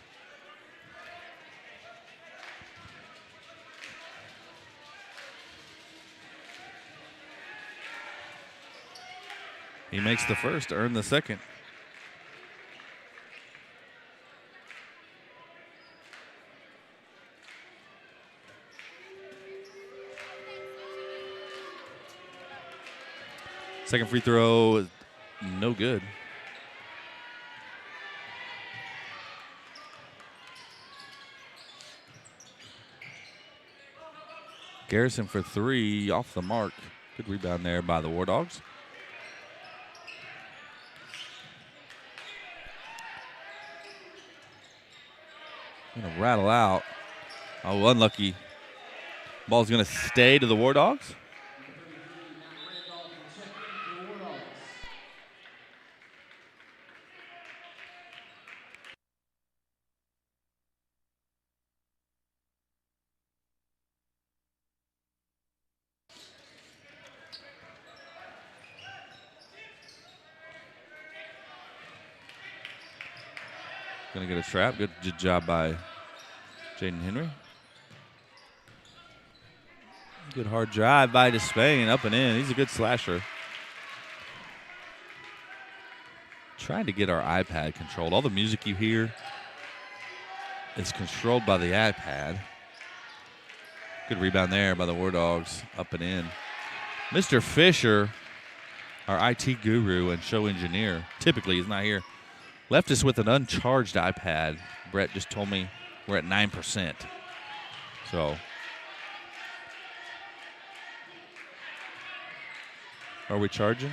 He makes the first to earn the second. Second free throw, no good. Garrison for 3, off the mark. Good rebound there by the Wardogs. Gonna rattle out. Oh, unlucky. Ball's gonna stay to the Wardogs. Gonna get a trap. Good job by Jaden Henry. Good hard drive by Despain, up and in. He's a good slasher. Trying to get our iPad controlled. All the music you hear is controlled by the iPad. Good rebound there by the Wardogs, up and in. Mr. Fisher, our IT guru and show engineer, typically is not here. Left us with an uncharged iPad. Brett just told me we're at 9%. So, are we charging?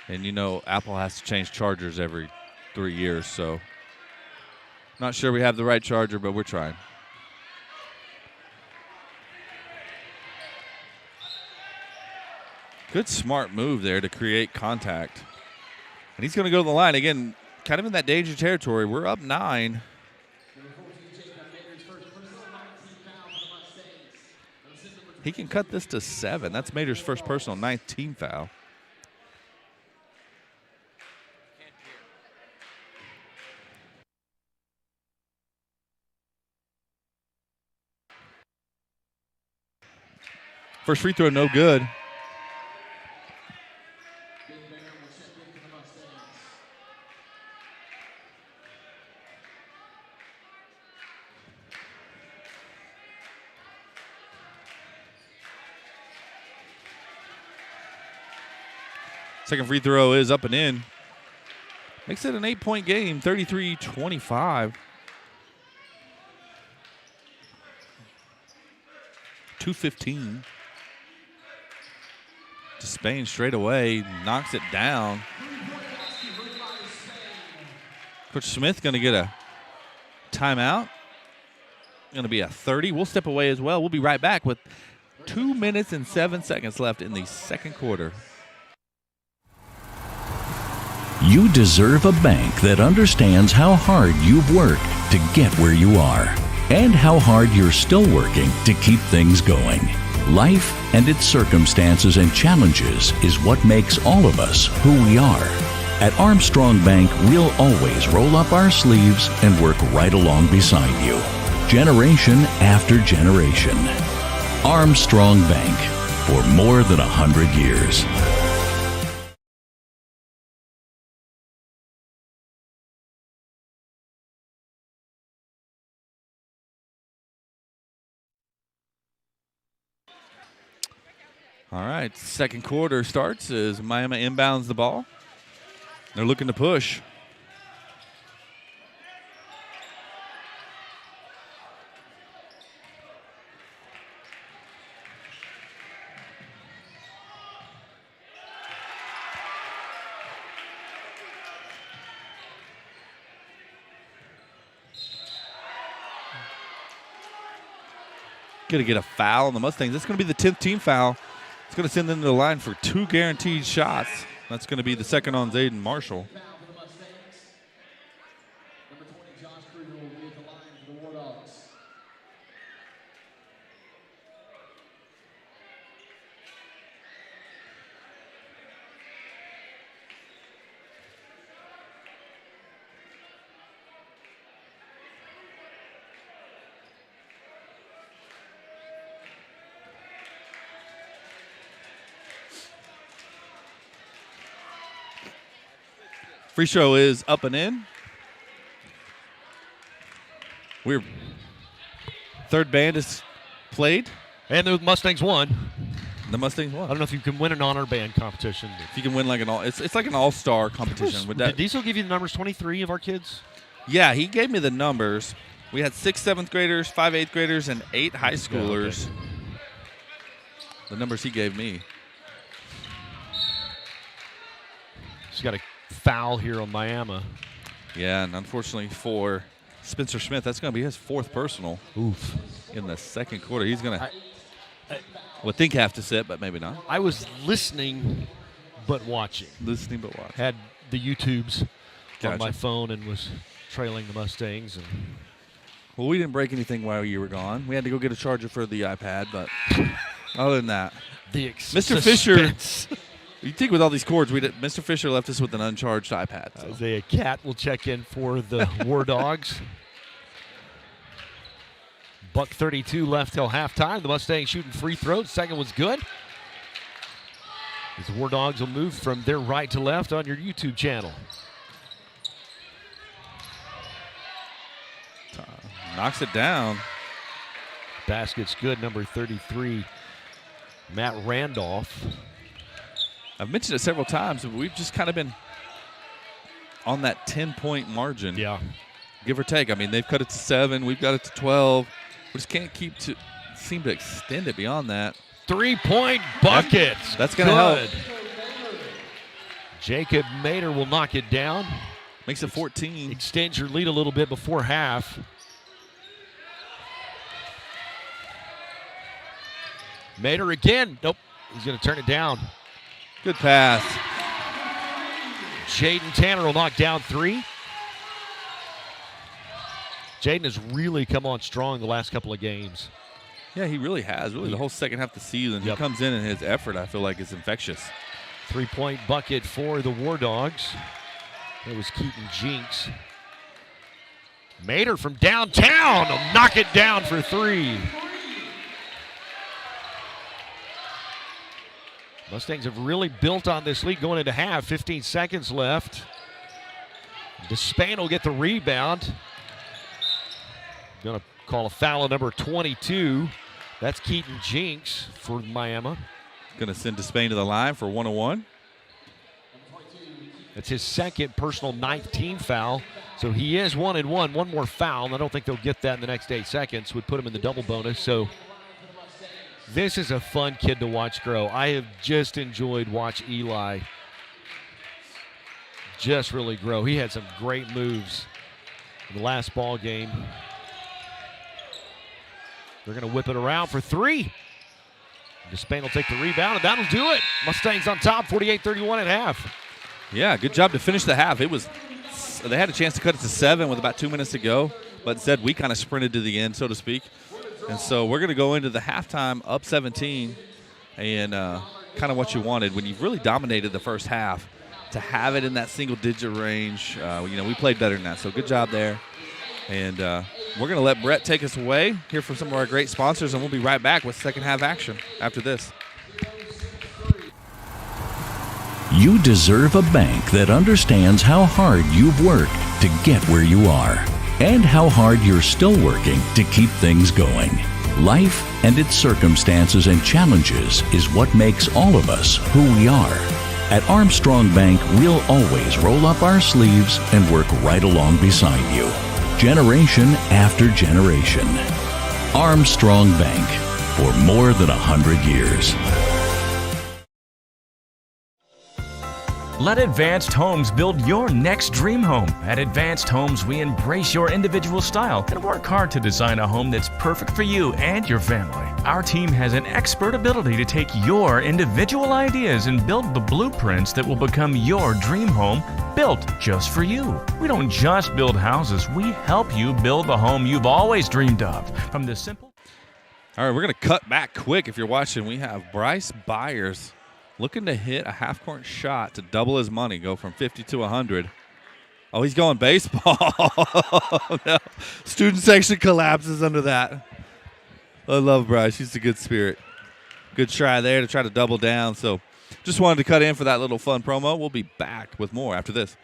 And you know, Apple has to change chargers every 3 years, so not sure we have the right charger, but we're trying. Good smart move there to create contact. And he's going to go to the line. Again, kind of in that danger territory. We're up 9. He can cut this to 7. That's Mater's first personal 9th team foul. First free throw, no good. Second free throw is up and in. Makes it an 8-point game, 33-25. 2:15. To Spain straight away, knocks it down. Coach Smith going to get a timeout. Going to be a 30. We'll step away as well. We'll be right back with 2 minutes and 7 seconds left in the second quarter. You deserve a bank that understands how hard you've worked to get where you are and how hard you're still working to keep things going. Life and its circumstances and challenges is what makes all of us who we are. At Armstrong Bank, we'll always roll up our sleeves and work right along beside you, generation after generation. Armstrong Bank, for more than 100 years. All right, second quarter starts as Miami inbounds the ball. They're looking to push. Going to get a foul on the Mustangs. That's going to be the 10th team foul. It's going to send them to the line for 2 guaranteed shots. That's going to be the second on Zayden Marshall. Number 20, Josh Kruger will be at the line for the Wardogs. Free throw is up and in. We're third band is played. And the Mustangs won. The Mustangs won. I don't know if you can win an honor band competition. If you can win like it's like an all-star competition. Did Diesel give you the numbers 23 of our kids? Yeah, he gave me the numbers. We had 6 7th graders, 5 8th graders, and 8 high schoolers. Okay. The numbers he gave me. He's got a foul here on Miami. Yeah, and unfortunately for Spencer Smith, that's going to be his 4th personal. Oof. In the second quarter. He's going to, would think have to sit, but maybe not. I was listening but watching. Listening but watching. Had the YouTubes Gotcha. on my phone and was trailing the Mustangs. And well, we didn't break anything while you were gone. We had to go get a charger for the iPad, but other than that. Mr. Fisher, you think with all these cords, Mr. Fisher left us with an uncharged iPad. So. Isaiah Cat will check in for the Wardogs. $1:32 left till halftime. The Mustangs shooting free throws. Second was good. As the Wardogs will move from their right to left on your YouTube channel. Knocks it down. Basket's good, number 33, Matt Randolph. I've mentioned it several times, but we've just kind of been on that 10-point margin. Yeah. Give or take. I mean, they've cut it to 7. We've got it to 12. We just can't seem to extend it beyond that. 3-point buckets. That's going to help. Jacob Mater will knock it down. Makes it 14. Extends your lead a little bit before half. Mater again. Nope. He's going to turn it down. Good pass. Jaden Tanner will knock down 3. Jaden has really come on strong the last couple of games. Yeah, he really has. Really, the whole second half of the season. He comes in and his effort, I feel like, is infectious. 3-point bucket for the Wardogs. It was Keaton Jinks. Mater from downtown will knock it down for 3. Mustangs have really built on this lead going into half. 15 seconds left. Despain will get the rebound. Going to call a foul on number 22. That's Keaton Jinks for Miami. Going to send Despain to the line for 1-on-1. That's his second personal 9th team foul. So he is 1-and-1. One more foul, and I don't think they'll get that in the next 8 seconds. Would put him in the double bonus. So this is a fun kid to watch grow. I have just enjoyed watch Eli just really grow. He had some great moves in the last ball game. They're going to whip it around for 3. Despain will take the rebound, and that'll do it. Mustangs on top, 48-31 at half. Yeah, good job to finish the half. They had a chance to cut it to 7 with about 2 minutes to go, but instead we kind of sprinted to the end, so to speak. And so we're going to go into the halftime up 17, and kind of what you wanted when you've really dominated the first half to have it in that single-digit range. We played better than that, so good job there. And we're going to let Brett take us away, hear from some of our great sponsors, and we'll be right back with second half action after this. You deserve a bank that understands how hard you've worked to get where you are and how hard you're still working to keep things going. Life and its circumstances and challenges is what makes all of us who we are. At Armstrong Bank, we'll always roll up our sleeves and work right along beside you, generation after generation. Armstrong Bank, for more than 100 years. Let Advanced Homes build your next dream home. At Advanced Homes, we embrace your individual style and work hard to design a home that's perfect for you and your family. Our team has an expert ability to take your individual ideas and build the blueprints that will become your dream home, built just for you. We don't just build houses, we help you build the home you've always dreamed of. From the simple... All right, we're going to cut back quick. If you're watching, we have Bryce Byers looking to hit a half-court shot to double his money, go from 50 to 100. Oh, he's going baseball. No. Student section collapses under that. I love Bryce. He's a good spirit. Good try there to try to double down. So just wanted to cut in for that little fun promo. We'll be back with more after this.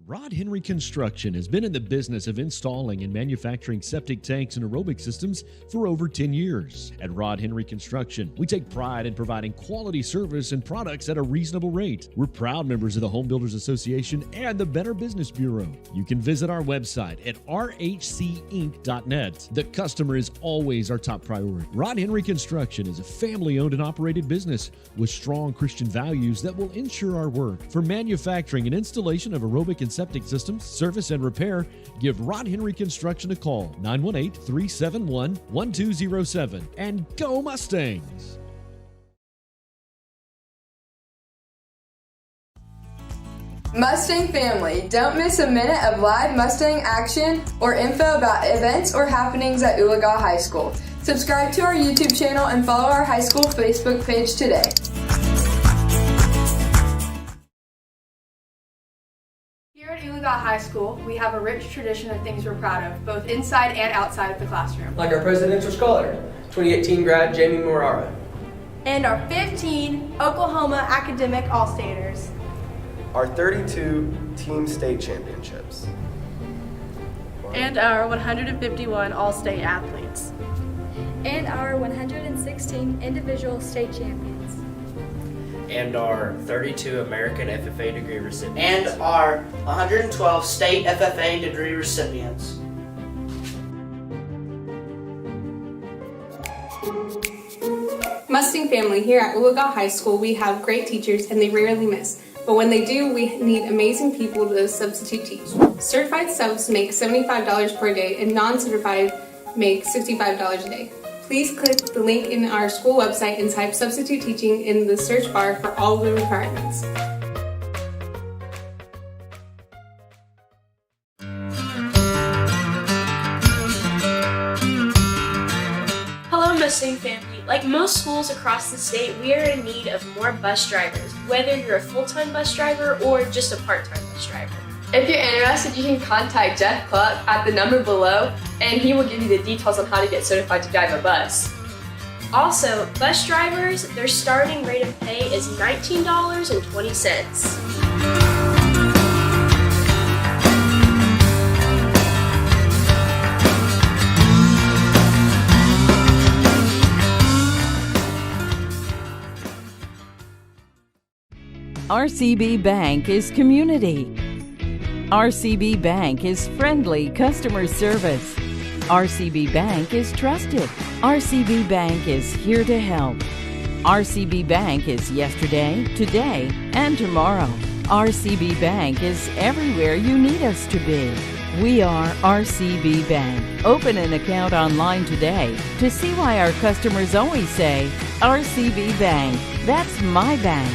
Rod Henry Construction has been in the business of installing and manufacturing septic tanks and aerobic systems for over 10 years. At Rod Henry Construction, we take pride in providing quality service and products at a reasonable rate. We're proud members of the Home Builders Association and the Better Business Bureau. You can visit our website at rhcinc.net. The customer is always our top priority. Rod Henry Construction is a family-owned and operated business with strong Christian values that will ensure our work. For manufacturing and installation of aerobic and septic systems, service and repair, give Rod Henry Construction a call, 918-371-1207, and go Mustangs! Mustang family, don't miss a minute of live Mustang action or info about events or happenings at Oologah High School. Subscribe to our YouTube channel and follow our high school Facebook page today. Here at Oologah High School, we have a rich tradition of things we're proud of, both inside and outside of the classroom. Like our presidential scholar, 2018 grad Jamie Morara. And our 15 Oklahoma academic All-Staters. Our 32 team state championships. And our 151 All-State athletes. And our 116 individual state champions. And our 32 American FFA degree recipients. And our 112 state FFA degree recipients. Mustang family, here at Oologah High School, we have great teachers and they rarely miss. But when they do, we need amazing people to substitute teach. Certified subs make $75 per day and non-certified make $65 a day. Please click the link in our school website and type substitute teaching in the search bar for all the requirements. Hello, Mustang family. Like most schools across the state, we are in need of more bus drivers, whether you're a full-time bus driver or just a part-time bus driver. If you're interested, you can contact Jeff Cluck at the number below, and he will give you the details on how to get certified to drive a bus. Also, bus drivers, their starting rate of pay is $19.20. RCB Bank is community. RCB Bank is friendly customer service. RCB Bank is trusted. RCB Bank is here to help. RCB Bank is yesterday, today, and tomorrow. RCB Bank is everywhere you need us to be. We are RCB Bank. Open an account online today to see why our customers always say, RCB Bank, that's my bank.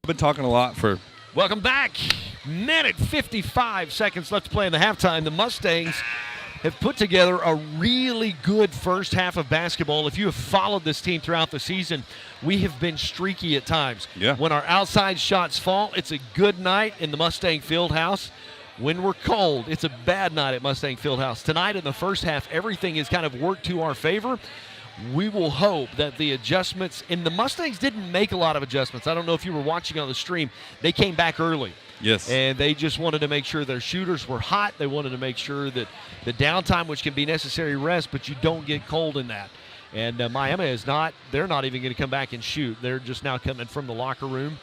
Been talking a lot for. Welcome back. Minute 55 seconds left to play in the halftime. The Mustangs have put together a really good first half of basketball. If you have followed this team throughout the season, we have been streaky at times. Yeah. When our outside shots fall, it's a good night in the Mustang Fieldhouse. When we're cold, it's a bad night at Mustang Fieldhouse. Tonight in the first half, everything has kind of worked to our favor. we will hope that the adjustments, and the Mustangs didn't make a lot of adjustments. I don't know if you were watching on the stream. They came back early. Yes. And they just wanted to make sure their shooters were hot. They wanted to make sure that the downtime, which can be necessary rest, but you don't get cold in that. And Miami is not, they're not even going to come back and shoot. They're just now coming from the locker room.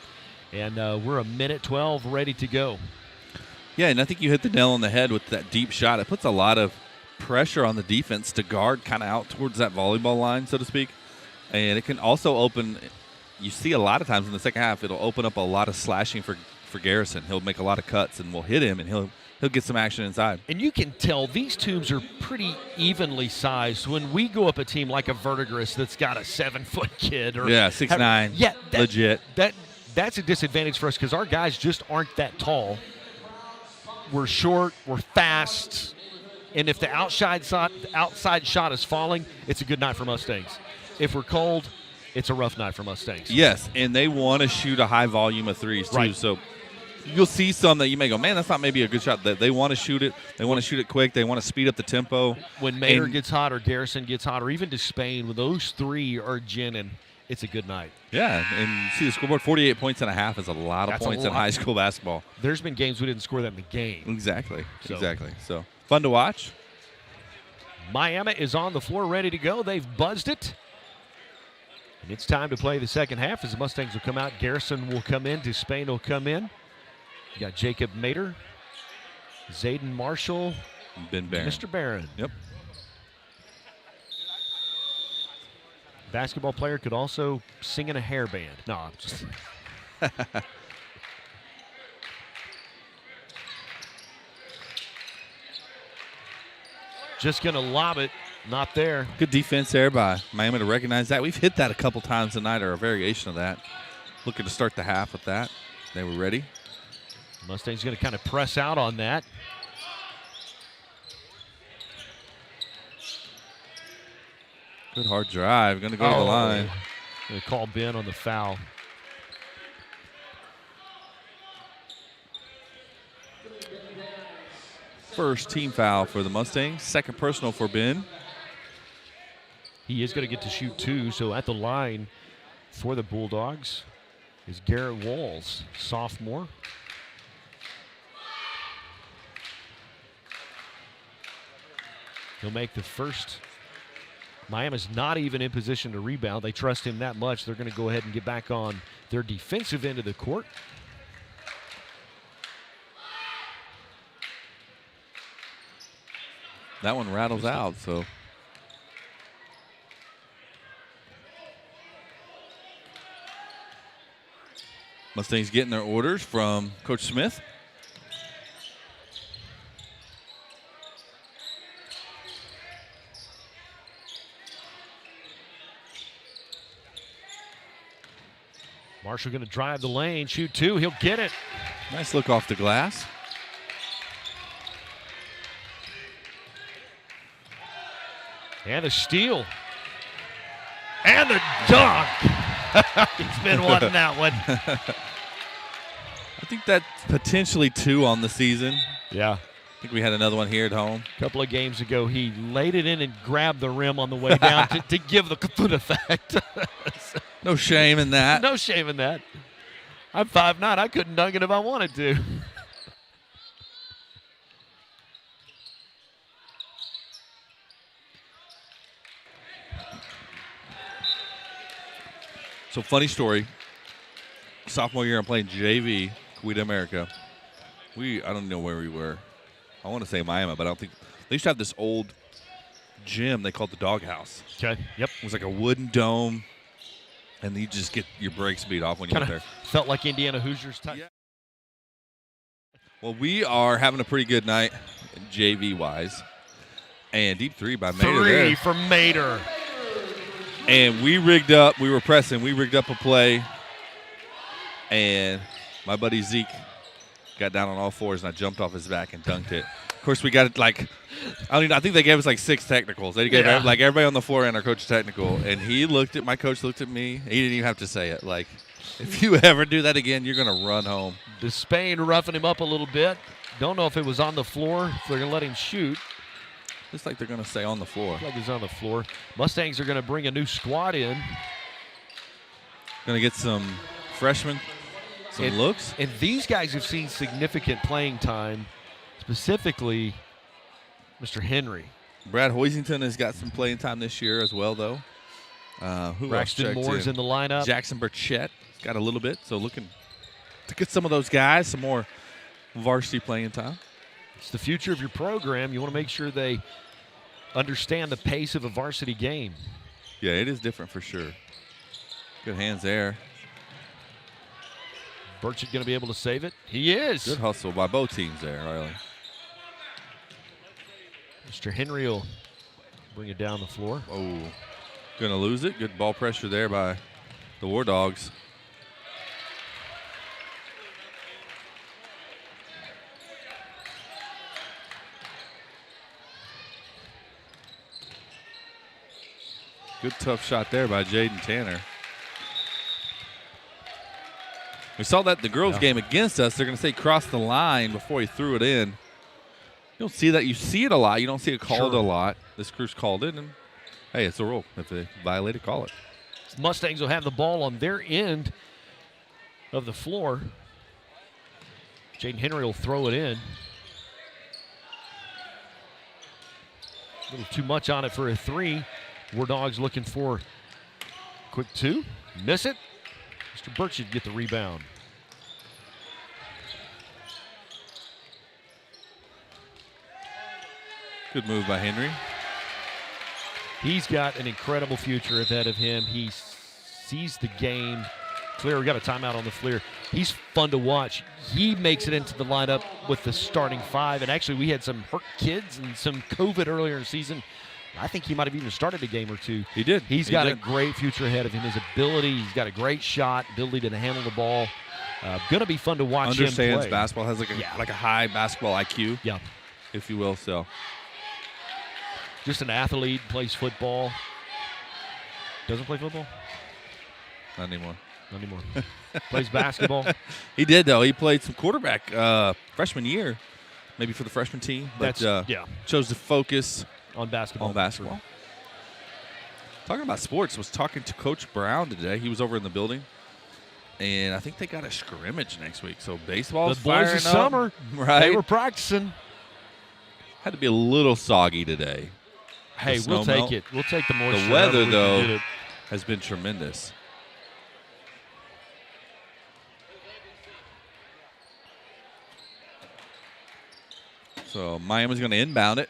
And we're a minute 12 ready to go. Yeah, and I think you hit the nail on the head with that deep shot. It puts a lot of pressure on the defense to guard kind of out towards that volleyball line, so to speak. And it can also open, you see a lot of times in the second half, it'll open up a lot of slashing for Garrison. He'll make a lot of cuts, and we'll hit him, and he'll get some action inside. And you can tell these teams are pretty evenly sized. When we go up a team like a Verdigris that's got a 7-foot kid, or 6'9", yeah, legit. That's a disadvantage for us because our guys just aren't that tall. We're short, we're fast, and if the outside shot is falling, it's a good night for Mustangs. If we're cold, it's a rough night for Mustangs. Yes, and they want to shoot a high volume of threes too. Right. So you'll see some that you may go, man, that's not maybe a good shot. They want to shoot it. They want to shoot it quick. They want to speed up the tempo. When Mater gets hot or Garrison gets hot or even Despain, when those three are ginning, it's a good night. Yeah, and you see the scoreboard, 48 points and a half is a lot of points in high school basketball. There's been games we didn't score that in the game. Exactly. So fun to watch. Miami is on the floor ready to go. They've buzzed it. And it's time to play the second half as the Mustangs will come out. Garrison will come in. Despain will come in. You got Jacob Mater, Zayden Marshall, Ben Barron. Mr. Barron. Yep. Basketball player could also sing in a hair band. No, I'm just. Just going to lob it. Not there. Good defense there by Miami to recognize that. We've hit that a couple times tonight, or a variation of that. Looking to start the half with that. They were ready. Mustangs going to kind of press out on that. Good hard drive. Going to go to the line. Going to call Ben on the foul. First team foul for the Mustangs. Second personal for Ben. He is going to get to shoot two, so at the line for the Bulldogs is Garrett Walls, sophomore. He'll make the first. Miami's not even in position to rebound. They trust him that much. They're going to go ahead and get back on their defensive end of the court. That one rattles out, so. Mustangs getting their orders from Coach Smith. Marshall going to drive the lane, shoot two, he'll get it. Nice look off the glass. And a steal. And a dunk. He's been wanting that one. I think that's potentially two on the season. Yeah. I think we had another one here at home. A couple of games ago, he laid it in and grabbed the rim on the way down to give the kaput effect. No shame in that. No shame in that. I'm 5'9". I couldn't dunk it if I wanted to. So funny story. Sophomore year, I'm playing JV, Cuida America. I don't know where we were. I want to say Miami, but I don't think. They used to have this old gym they called the Doghouse. Okay. Yep. It was like a wooden dome, and you just get your brakes beat off when you get there. Felt like Indiana Hoosiers type. Yeah. Well, we are having a pretty good night, JV-wise. And deep three by Mater. Three from Mater. And we rigged up. We were pressing. We rigged up a play. And my buddy Zeke got down on all fours, and I jumped off his back and dunked it. Of course, we got it like, I think they gave us like 6 technicals. They gave like everybody on the floor and our coach technical. And my coach looked at me. He didn't even have to say it. Like, if you ever do that again, you're going to run home. Despain roughing him up a little bit. Don't know if it was on the floor, if they're going to let him shoot. Looks like they're going to stay on the floor. Looks like he's on the floor. Mustangs are going to bring a new squad in. Going to get some freshmen, some looks. And these guys have seen significant playing time, specifically Mr. Henry. Brad Hoisington has got some playing time this year as well, though. Braxton Moore's in the lineup. Jackson Burchett got a little bit, so looking to get some of those guys some more varsity playing time. It's the future of your program. You want to make sure they understand the pace of a varsity game. Yeah, it is different for sure. Good hands there. Burchett going to be able to save it? He is. Good hustle by both teams there, Riley. Mr. Henry will bring it down the floor. Oh, going to lose it. Good ball pressure there by the Wardogs. Good tough shot there by Jaden Tanner. We saw that in the girls' game against us. They're going to say cross the line before he threw it in. You don't see that. You see it a lot. You don't see it called a lot. This crew's called it, and hey, it's a rule. If they violate it, call it. Mustangs will have the ball on their end of the floor. Jaden Henry will throw it in. A little too much on it for a three. Wardogs looking for quick two. Miss it. Mr. Burchett get the rebound. Good move by Henry. He's got an incredible future ahead of him. He sees the game clear. We got a timeout on the Fleer. He's fun to watch. He makes it into the lineup with the starting five. And actually, we had some hurt kids and some COVID earlier in the season. I think he might have even started a game or two. He did. He's got a great future ahead of him. His ability, he's got a great shot, ability to handle the ball. Going to be fun to watch him play. Understands basketball, has like a high basketball IQ, if you will. So, just an athlete, plays football. Doesn't play football? Not anymore. Not anymore. Plays basketball. He did, though. He played some quarterback freshman year, maybe for the freshman team. But chose to focus on basketball. Talking about sports, was talking to Coach Brown today. He was over in the building, and I think they got a scrimmage next week. So baseball's the boys of summer, right? They were practicing. Had to be a little soggy today. Hey, we'll take it. We'll take the moisture. The weather, though, has been tremendous. So Miami's going to inbound it.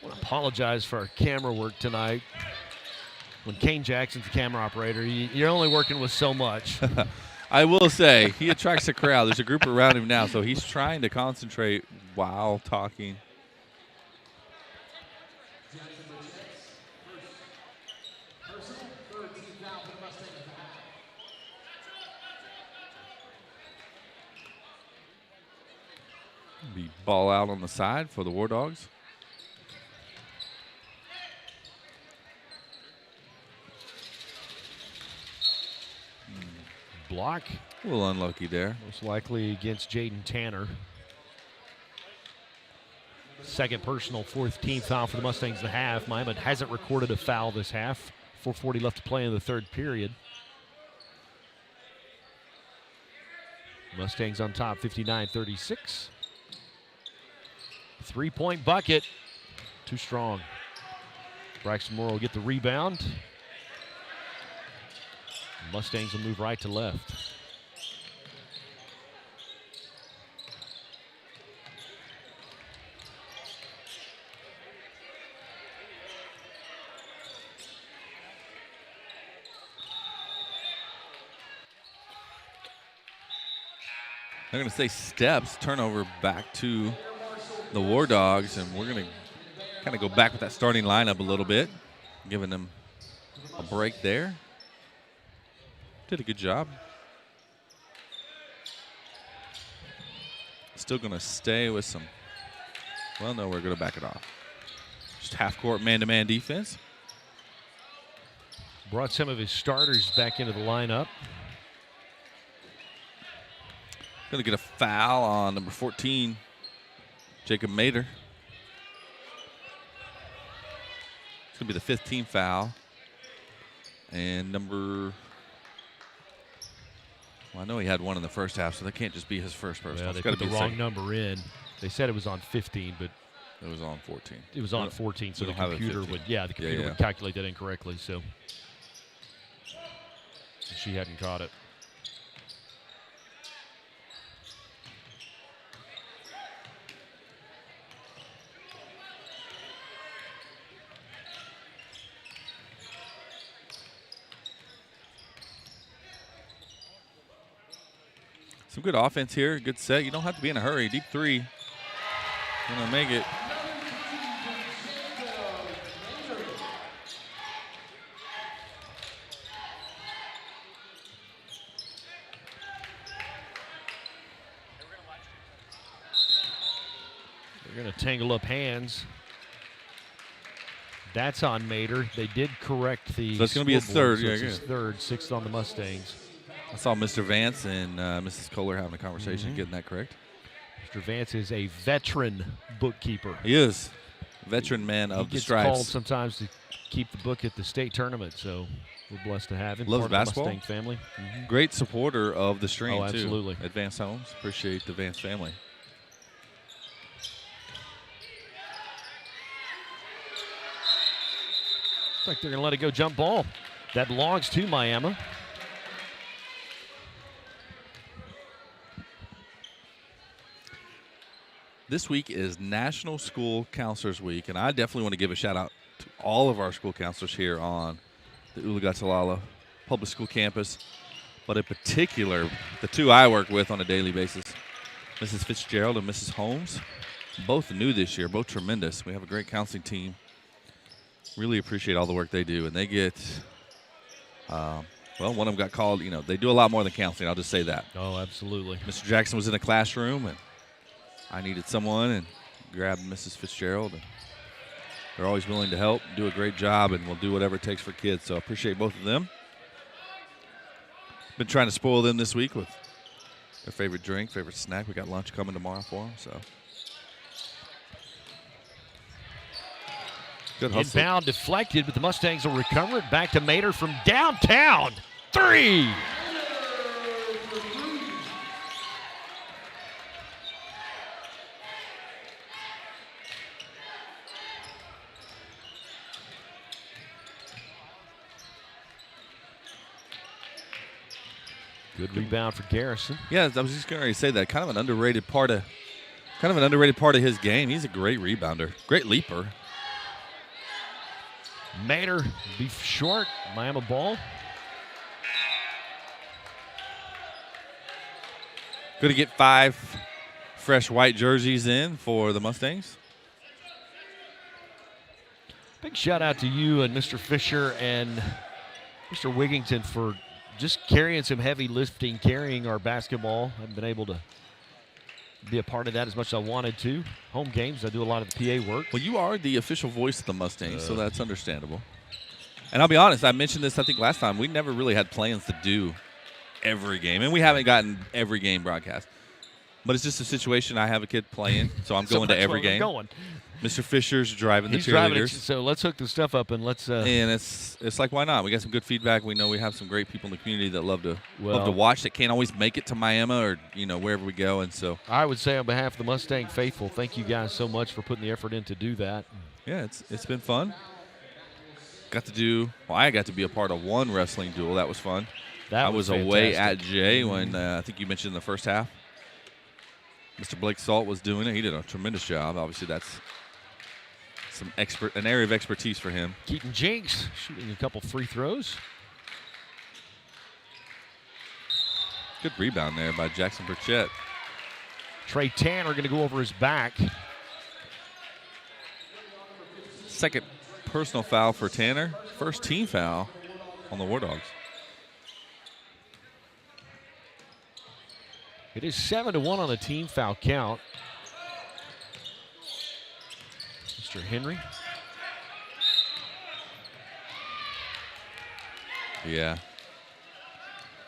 I want to apologize for our camera work tonight. When Kane Jackson's the camera operator, you're only working with so much. I will say, he attracts a crowd. There's a group around him now, so he's trying to concentrate while talking. Be ball out on the side for the Wardogs. Block. A little unlucky there. Most likely against Jaden Tanner. Second personal, fourth team foul for the Mustangs in the half. Miami hasn't recorded a foul this half. 4:40 left to play in the third period. Mustangs on top, 59-36. Three-point bucket. Too strong. Braxton Moore will get the rebound. Mustangs will move right to left. They're going to say steps, turnover back to the Wardogs, and we're going to kind of go back with that starting lineup a little bit, giving them a break there. Did a good job. Still going to stay with some, well, no, we're going to back it off. Just half-court man-to-man defense. Brought some of his starters back into the lineup. Going to get a foul on number 14, Jacob Mater. It's going to be the 5th team foul. And well, I know he had one in the first half, so that can't just be his first person. Well, they put the wrong number in. They said it was on 15, but it was on 14. It was on 14, so the computer would, would calculate that incorrectly. So she hadn't caught it. Some good offense here, good set. You don't have to be in a hurry. Deep three. Gonna make it. They're gonna tangle up hands. That's on Mater. They did correct the. So it's gonna be his third. So it's his third, 6th on the Mustangs. I saw Mr. Vance and Mrs. Kohler having a conversation, getting that correct. Mr. Vance is a veteran bookkeeper. He is. Veteran man of the stripes. He gets called sometimes to keep the book at the state tournament, so we're blessed to have him. Loves part basketball. Of the Mustang family. Great supporter of the stream, too. Absolutely. At Vance Homes. Appreciate the Vance family. Looks like they're going to let it go jump ball. That belongs to Miami. This week is National School Counselors Week, and I definitely want to give a shout-out to all of our school counselors here on the Oologah-Talala Public School campus, but in particular, the two I work with on a daily basis, Mrs. Fitzgerald and Mrs. Holmes. Both new this year, both tremendous. We have a great counseling team. Really appreciate all the work they do, and they get well, one of them got called, they do a lot more than counseling, I'll just say that. Oh, absolutely. Mr. Jackson was in a classroom, and I needed someone and grabbed Mrs. Fitzgerald. And they're always willing to help, do a great job, and will do whatever it takes for kids. So I appreciate both of them. Been trying to spoil them this week with their favorite drink, favorite snack. We got lunch coming tomorrow for them. So good hustle. Inbound deflected, but the Mustangs will recover it back to Mater from downtown. 3. Good rebound for Garrison. Yeah, I was just going to say that. Kind of an underrated part of his game. He's a great rebounder, great leaper. Mater be short. Miami ball. Going to get 5 fresh white jerseys in for the Mustangs. Big shout out to you and Mr. Fisher and Mr. Wigington for just carrying some heavy lifting, carrying our basketball. I haven't been able to be a part of that as much as I wanted to. Home games, I do a lot of the PA work. Well, you are the official voice of the Mustangs, so that's understandable. And I'll be honest, I mentioned this, I think, last time. We never really had plans to do every game, and we haven't gotten every game broadcast. But it's just a situation. I have a kid playing, so I'm going to every game. Mr. Fisher's driving the cheerleaders. So let's hook the stuff up and let's. And it's like, why not? We got some good feedback. We know we have some great people in the community that love to watch, that can't always make it to Miami or wherever we go. And so I would say on behalf of the Mustang faithful, thank you guys so much for putting the effort in to do that. Yeah, it's been fun. I got to be a part of one wrestling duel. That was fun. I was away at Jay when I think you mentioned in the first half. Mr. Blake Salt was doing it. He did a tremendous job. Obviously, that's an area of expertise for him. Keaton Jinks shooting a couple free throws. Good rebound there by Jackson Burchett. Trey Tanner going to go over his back. Second personal foul for Tanner. First team foul on the Wardogs. It is 7-1 on the team foul count. Mr. Henry. Yeah.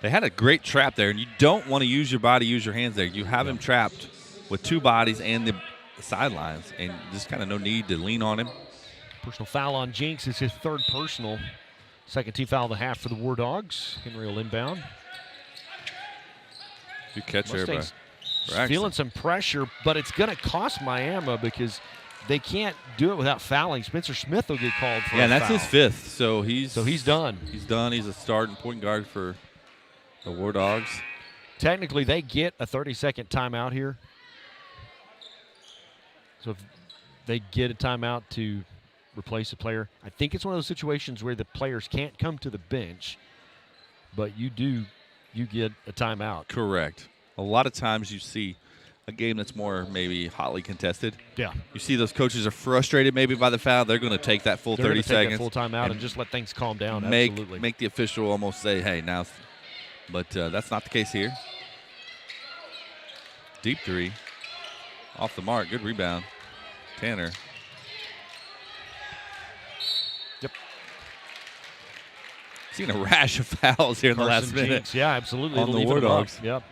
They had a great trap there, and you don't want to use your body, use your hands there. You have him trapped with two bodies and the sidelines, and just kind of no need to lean on him. Personal foul on Jinx is his third personal. Second team foul of the half for the Wardogs. Henry will inbound. Good catch there, Mustangs feeling some pressure, but it's going to cost Miami because they can't do it without fouling. Spencer Smith will get called for a that's foul. his fifth, so he's done. He's done. He's a starting point guard for the Wardogs. Technically, they get a 30-second timeout here. So if they get a timeout to replace a player, I think it's one of those situations where the players can't come to the bench, but you get a timeout. Correct. A lot of times you see a game that's more maybe hotly contested. Yeah. You see those coaches are frustrated maybe by the foul. They're going to take that full 30 seconds. Full timeout and just let things calm down. Absolutely. Make the official almost say, hey, now. But that's not the case here. Deep three. Off the mark. Good rebound. Tanner. Yep. Seen a rash of fouls here in the last minute. Jinx. Yeah, absolutely. On the Wardogs. Yep.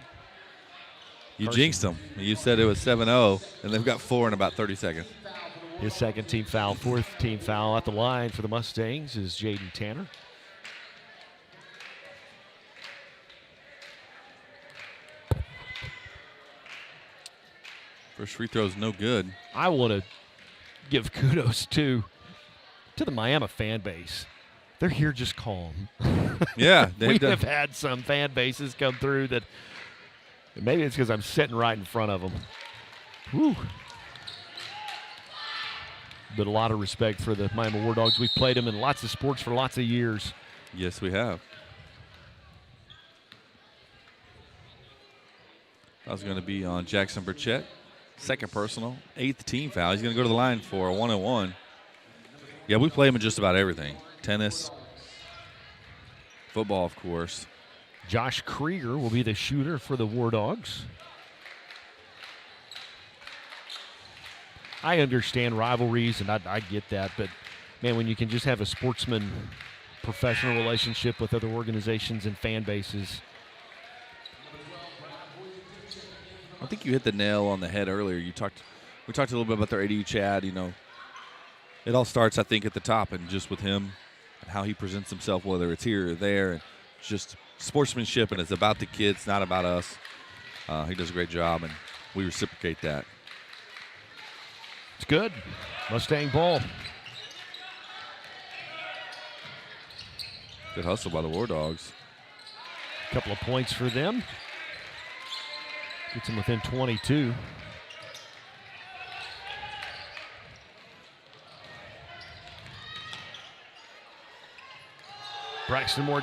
You jinxed them. You said it was 7-0, and they've got 4 in about 30 seconds. His second team foul, fourth team foul at the line for the Mustangs is Jaden Tanner. First free throw is no good. I want to give kudos to the Miami fan base. They're here just calm. Yeah. We have had some fan bases come through that maybe it's because I'm sitting right in front of them. Woo. But a lot of respect for the Miami Wardogs. We've played them in lots of sports for lots of years. Yes, we have. I was going to be on Jackson Burchett. Second personal, 8th team foul. He's going to go to the line for a 1-on-1. Yeah, we play him in just about everything. Tennis, football, of course. Josh Krieger will be the shooter for the Wardogs. I understand rivalries, and I get that, but, man, when you can just have a sportsman, professional relationship with other organizations and fan bases. I think you hit the nail on the head earlier. We talked a little bit about their AD Chad. You know, it all starts, I think, at the top and just with him and how he presents himself, whether it's here or there. And just sportsmanship, and it's about the kids, not about us. He does a great job, and we reciprocate that. It's good. Mustang ball. Good hustle by the Wardogs. A couple of points for them. Gets him within 22. Braxton Moore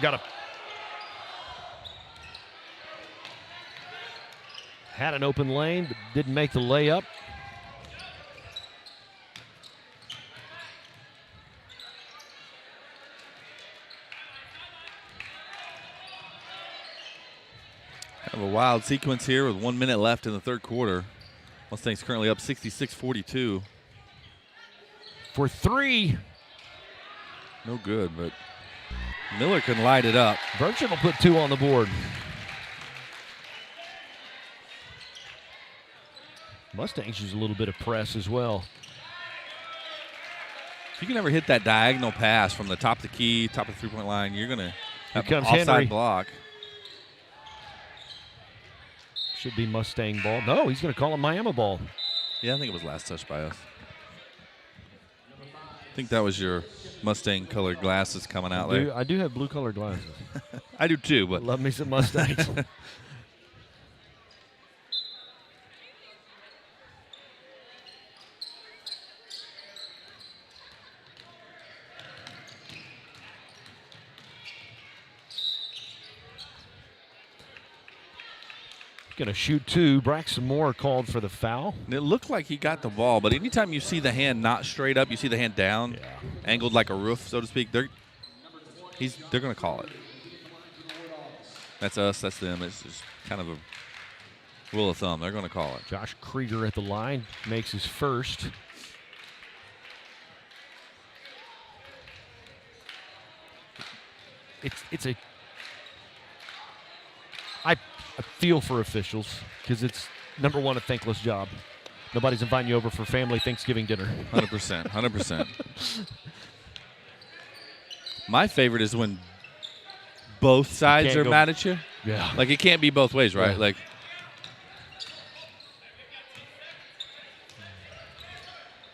had an open lane, but didn't make the layup. Kind of a wild sequence here with 1 minute left in the third quarter. Mustangs currently up 66-42. For three. No good, but Miller can light it up. Burchett will put 2 on the board. Mustangs use a little bit of press as well. If you can ever hit that diagonal pass from the top of the key, top of the three-point line, you're going to have an offside Henry. block. Should be Mustang ball. No, he's going to call it Miami ball. Yeah, I think it was last touch by us. I think that was your Mustang-colored glasses coming out there. I do have blue-colored glasses. I do too, but love me some Mustangs. Going to shoot 2. Braxton Moore called for the foul. And it looked like he got the ball, but anytime you see the hand not straight up, you see the hand down, angled like a roof, so to speak, they're going to call it. That's us, that's them. It's just kind of a rule of thumb. They're going to call it. Josh Krieger at the line makes his first. I feel for officials because it's, number one, a thankless job. Nobody's inviting you over for family Thanksgiving dinner. 100%. 100%. My favorite is when both sides are mad at you. Yeah. Like, it can't be both ways, right? Yeah. Like,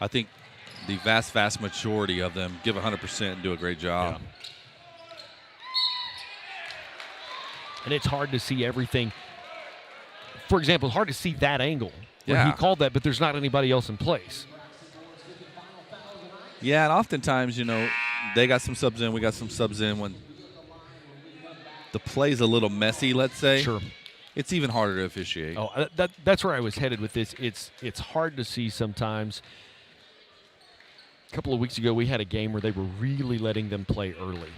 I think the vast majority of them give 100% and do a great job. Yeah. And it's hard to see everything. For example, it's hard to see that angle where he called that, but there's not anybody else in place. Yeah, and oftentimes, they got some subs in, we got some subs in. When the play's a little messy, let's say, sure, it's even harder to officiate. Oh, that's where I was headed with this. It's hard to see sometimes. A couple of weeks ago, we had a game where they were really letting them play early,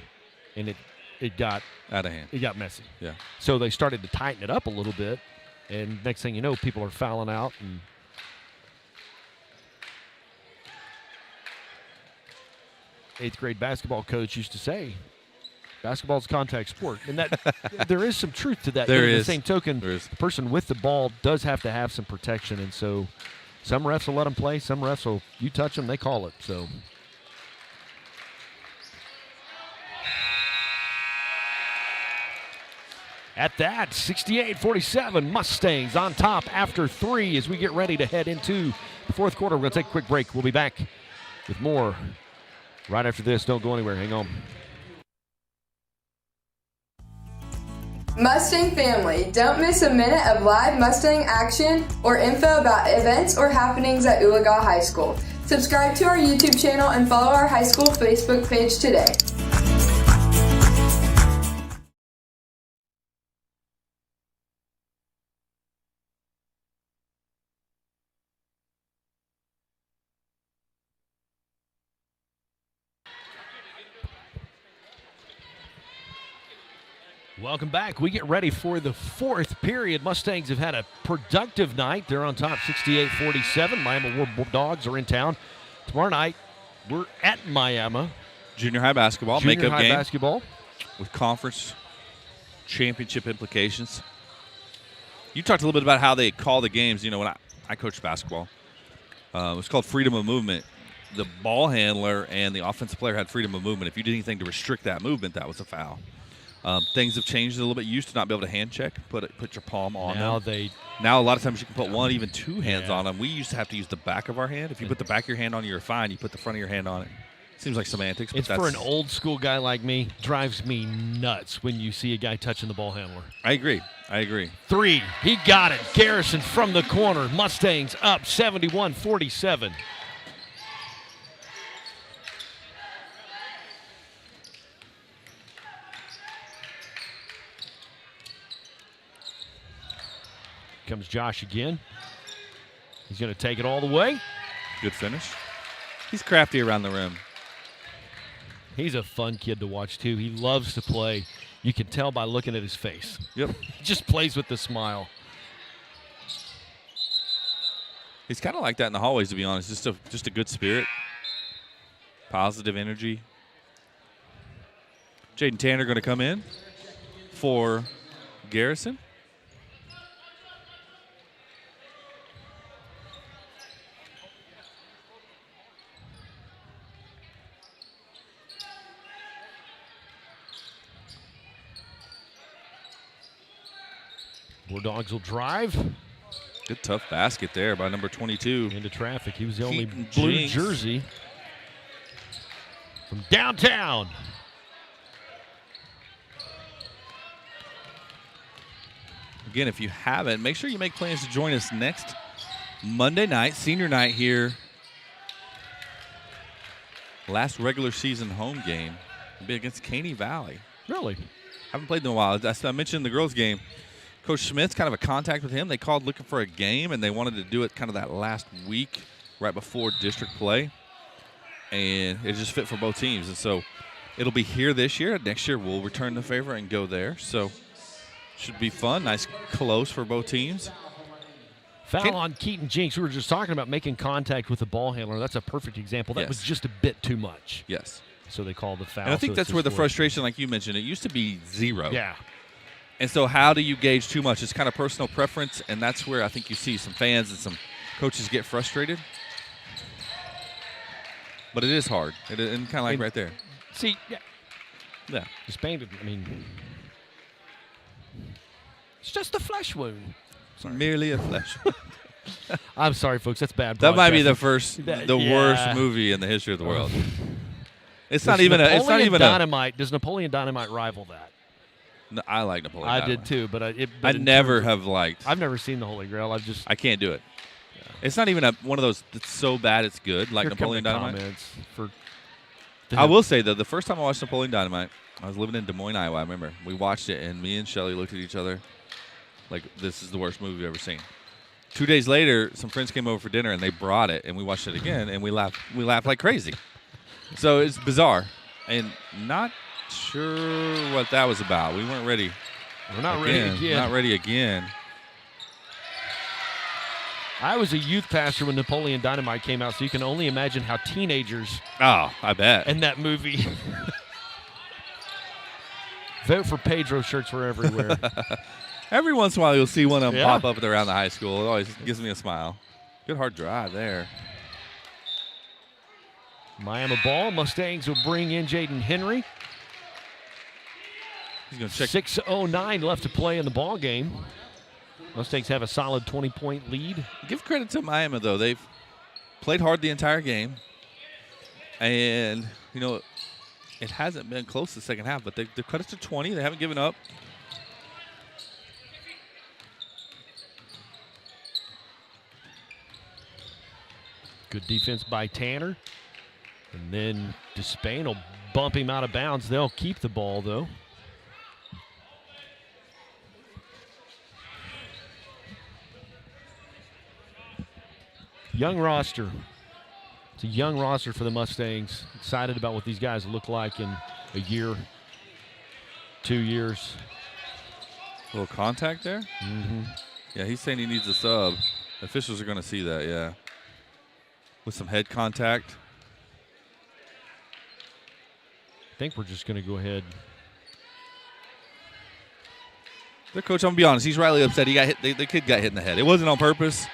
and it got out of hand. It got messy. Yeah. So they started to tighten it up a little bit, and next thing you know, people are fouling out. And eighth grade basketball coach used to say, basketball's a contact sport. And that there is some truth to that. There is. is. The same token, the person with the ball does have to have some protection. And so some refs will let them play. Some refs will, you touch them, they call it. So at that, 68-47, Mustangs on top after 3 as we get ready to head into the fourth quarter. We're going to take a quick break. We'll be back with more right after this. Don't go anywhere. Hang on. Mustang family, don't miss a minute of live Mustang action or info about events or happenings at Oologah High School. Subscribe to our YouTube channel and follow our high school Facebook page today. Welcome back. We get ready for the fourth period. Mustangs have had a productive night. They're on top 68-47. Miami Wardogs are in town. Tomorrow night, we're at Miami. Junior high basketball, Junior makeup high game basketball with conference championship implications. You talked a little bit about how they call the games. When I coached basketball, it was called freedom of movement. The ball handler and the offensive player had freedom of movement. If you did anything to restrict that movement, that was a foul. Things have changed a little bit. You used to not be able to hand check, put your palm on them. Now a lot of times you can put one, even two hands on them. We used to have to use the back of our hand. If you put the back of your hand on, you're fine. You put the front of your hand on it. Seems like semantics. But it's for an old school guy like me. Drives me nuts when you see a guy touching the ball handler. I agree. 3. He got it. Garrison from the corner. Mustangs up 71-47. Comes Josh again. He's going to take it all the way. Good finish. He's crafty around the rim. He's a fun kid to watch, too. He loves to play. You can tell by looking at his face. Yep. He just plays with the smile. He's kind of like that in the hallways, to be honest. Just a good spirit. Positive energy. Jaden Tanner going to come in for Garrison. Wardogs will drive. Good tough basket there by number 22. Into traffic. He was the only blue Jinx. jersey from downtown. Again, if you haven't, make sure you make plans to join us next Monday night, senior night here. Last regular season home game will be against Caney Valley. Really? Haven't played in a while. I mentioned the girls' game. Coach Smith's kind of a contact with him. They called looking for a game, and they wanted to do it kind of that last week right before district play. And it just fit for both teams. And so it'll be here this year. Next year we'll return the favor and go there. So should be fun. Nice close for both teams. Foul on Keaton Jinx. We were just talking about making contact with the ball handler. That's a perfect example. That was just a bit too much. Yes. So they called the foul. And I think that's where the frustration, like you mentioned, it used to be 0. Yeah. And so how do you gauge too much? It's kind of personal preference, and that's where I think you see some fans and some coaches get frustrated. But it is hard. And kind of like right there. See, yeah. Spain, I mean, it's just a flesh wound. Sorry. Merely a flesh wound. I'm sorry, folks. That's bad. That might be the worst movie in the history of the world. It's not even Dynamite. Does Napoleon Dynamite rival that? No, I like Napoleon. I Dynamite. did too, but I never have liked. I've never seen the Holy Grail. I can't do it. Yeah. It's not even one of those that's so bad it's good, like Napoleon Dynamite. I will say though, the first time I watched Napoleon Dynamite, I was living in Des Moines, Iowa. I remember we watched it, and me and Shelly looked at each other like, "This is the worst movie we've ever seen." 2 days later, some friends came over for dinner, and they brought it, and we watched it again, and we laughed like crazy. So it's bizarre, and not sure what that was about. We weren't ready. We're not ready again. Not ready again. I was a youth pastor when Napoleon Dynamite came out, so you can only imagine how teenagers. Oh, I bet. And that movie. Vote for Pedro shirts were everywhere. Every once in a while, you'll see one of them pop up around the high school. It always gives me a smile. Good hard drive there. Miami ball. Mustangs will bring in Jaden Henry. He's going to check. 6:09 left to play in the ball game. Mustangs have a solid 20-point lead. Give credit to Miami, though. They've played hard the entire game. And, it hasn't been close the second half, but they've cut it to 20. They haven't given up. Good defense by Tanner. And then Despain will bump him out of bounds. They'll keep the ball, though. Young roster. It's a young roster for the Mustangs. Excited about what these guys look like in a year, 2 years. A little contact there? Mm-hmm. Yeah, he's saying he needs a sub. Officials are going to see that, yeah. With some head contact. I think we're just going to go ahead. The coach, I'm going to be honest, he's rightly upset. He got hit. The kid got hit in the head. It wasn't on purpose,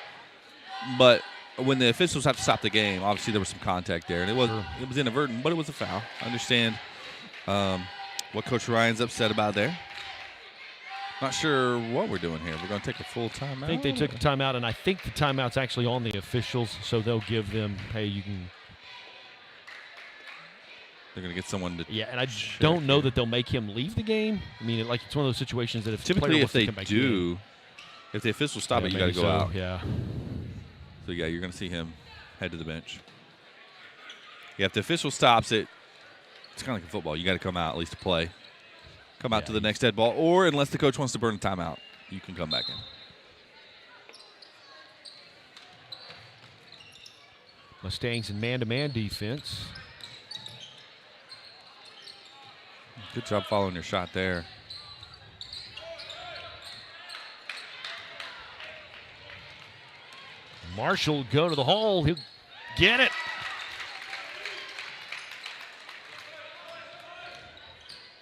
but when the officials have to stop the game, obviously there was some contact there, and it was inadvertent, but it was a foul. I understand what Coach Ryan's upset about there. Not sure what we're doing here. We're going to take a full timeout. I think they took a timeout, and I think the timeout's actually on the officials, so they'll give them, hey, you can. They're going to get someone to. Yeah, and I don't know that they'll make him leave the game. I mean, it's one of those situations that if typically if they do, if the officials stop it, you got to go out. Yeah. So yeah, you're going to see him head to the bench. Yeah, if the official stops it, it's kind of like in football. You got to come out at least to play. Come out to the next dead ball, or unless the coach wants to burn a timeout, you can come back in. Mustangs in man-to-man defense. Good job following your shot there. Marshall will go to the hole. He'll get it.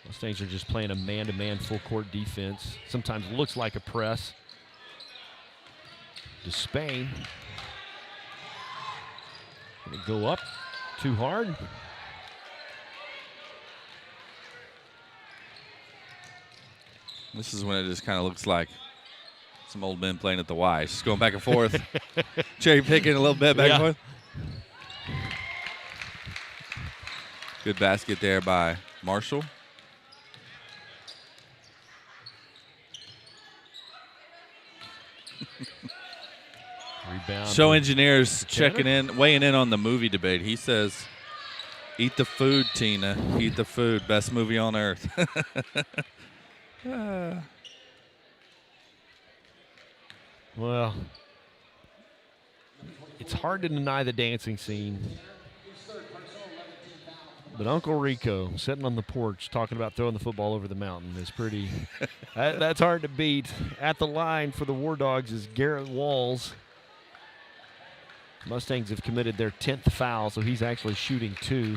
Mustangs are just playing a man-to-man full-court defense. Sometimes looks like a press. Despain. Going to go up too hard. This is when it just kind of looks like some old men playing at the Y. Just going back and forth. Cherry picking a little bit back and forth. Good basket there by Marshall. Rebound. Show engineers weighing in on the movie debate. He says, "Eat the food, Tina. Eat the food. Best movie on earth." Well, it's hard to deny the dancing scene. But Uncle Rico sitting on the porch talking about throwing the football over the mountain is pretty. That's hard to beat. At the line for the Wardogs is Garrett Walls. Mustangs have committed their 10th foul, so he's actually shooting 2.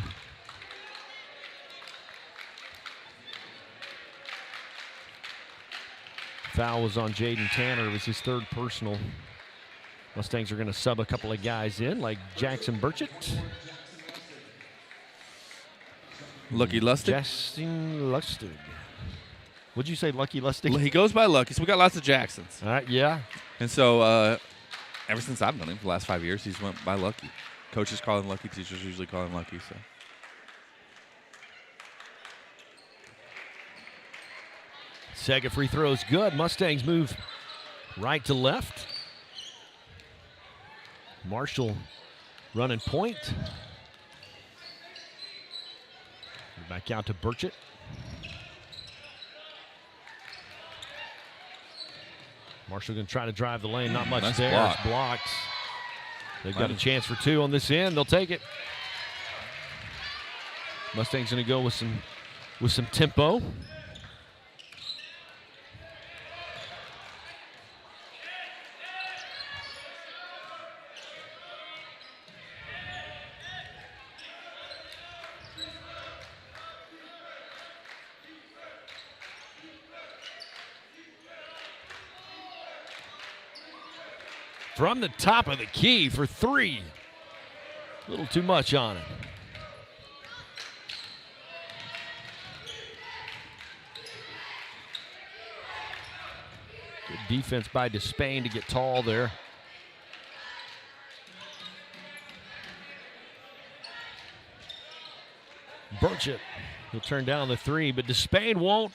Foul was on Jaden Tanner. It was his third personal. Mustangs are going to sub a couple of guys in, like Jackson Burchett. Lucky Lustig. Jackson Lustig. Would you say Lucky Lustig? He goes by Lucky, so we got lots of Jacksons. All right, yeah. And so ever since I've known him, for the last 5 years, he's went by Lucky. Coaches call him Lucky. Teachers usually call him Lucky. So. Second free throw is good. Mustangs move right to left. Marshall running point. Back out to Burchett. Marshall going to try to drive the lane. Not much nice there. block. It's blocked. They've got a chance for two on this end. They'll take it. Mustangs going to go with some tempo. From the top of the key for three. A little too much on it. Good defense by Despain to get tall there. Burchett, he'll turn down the three, but Despain won't.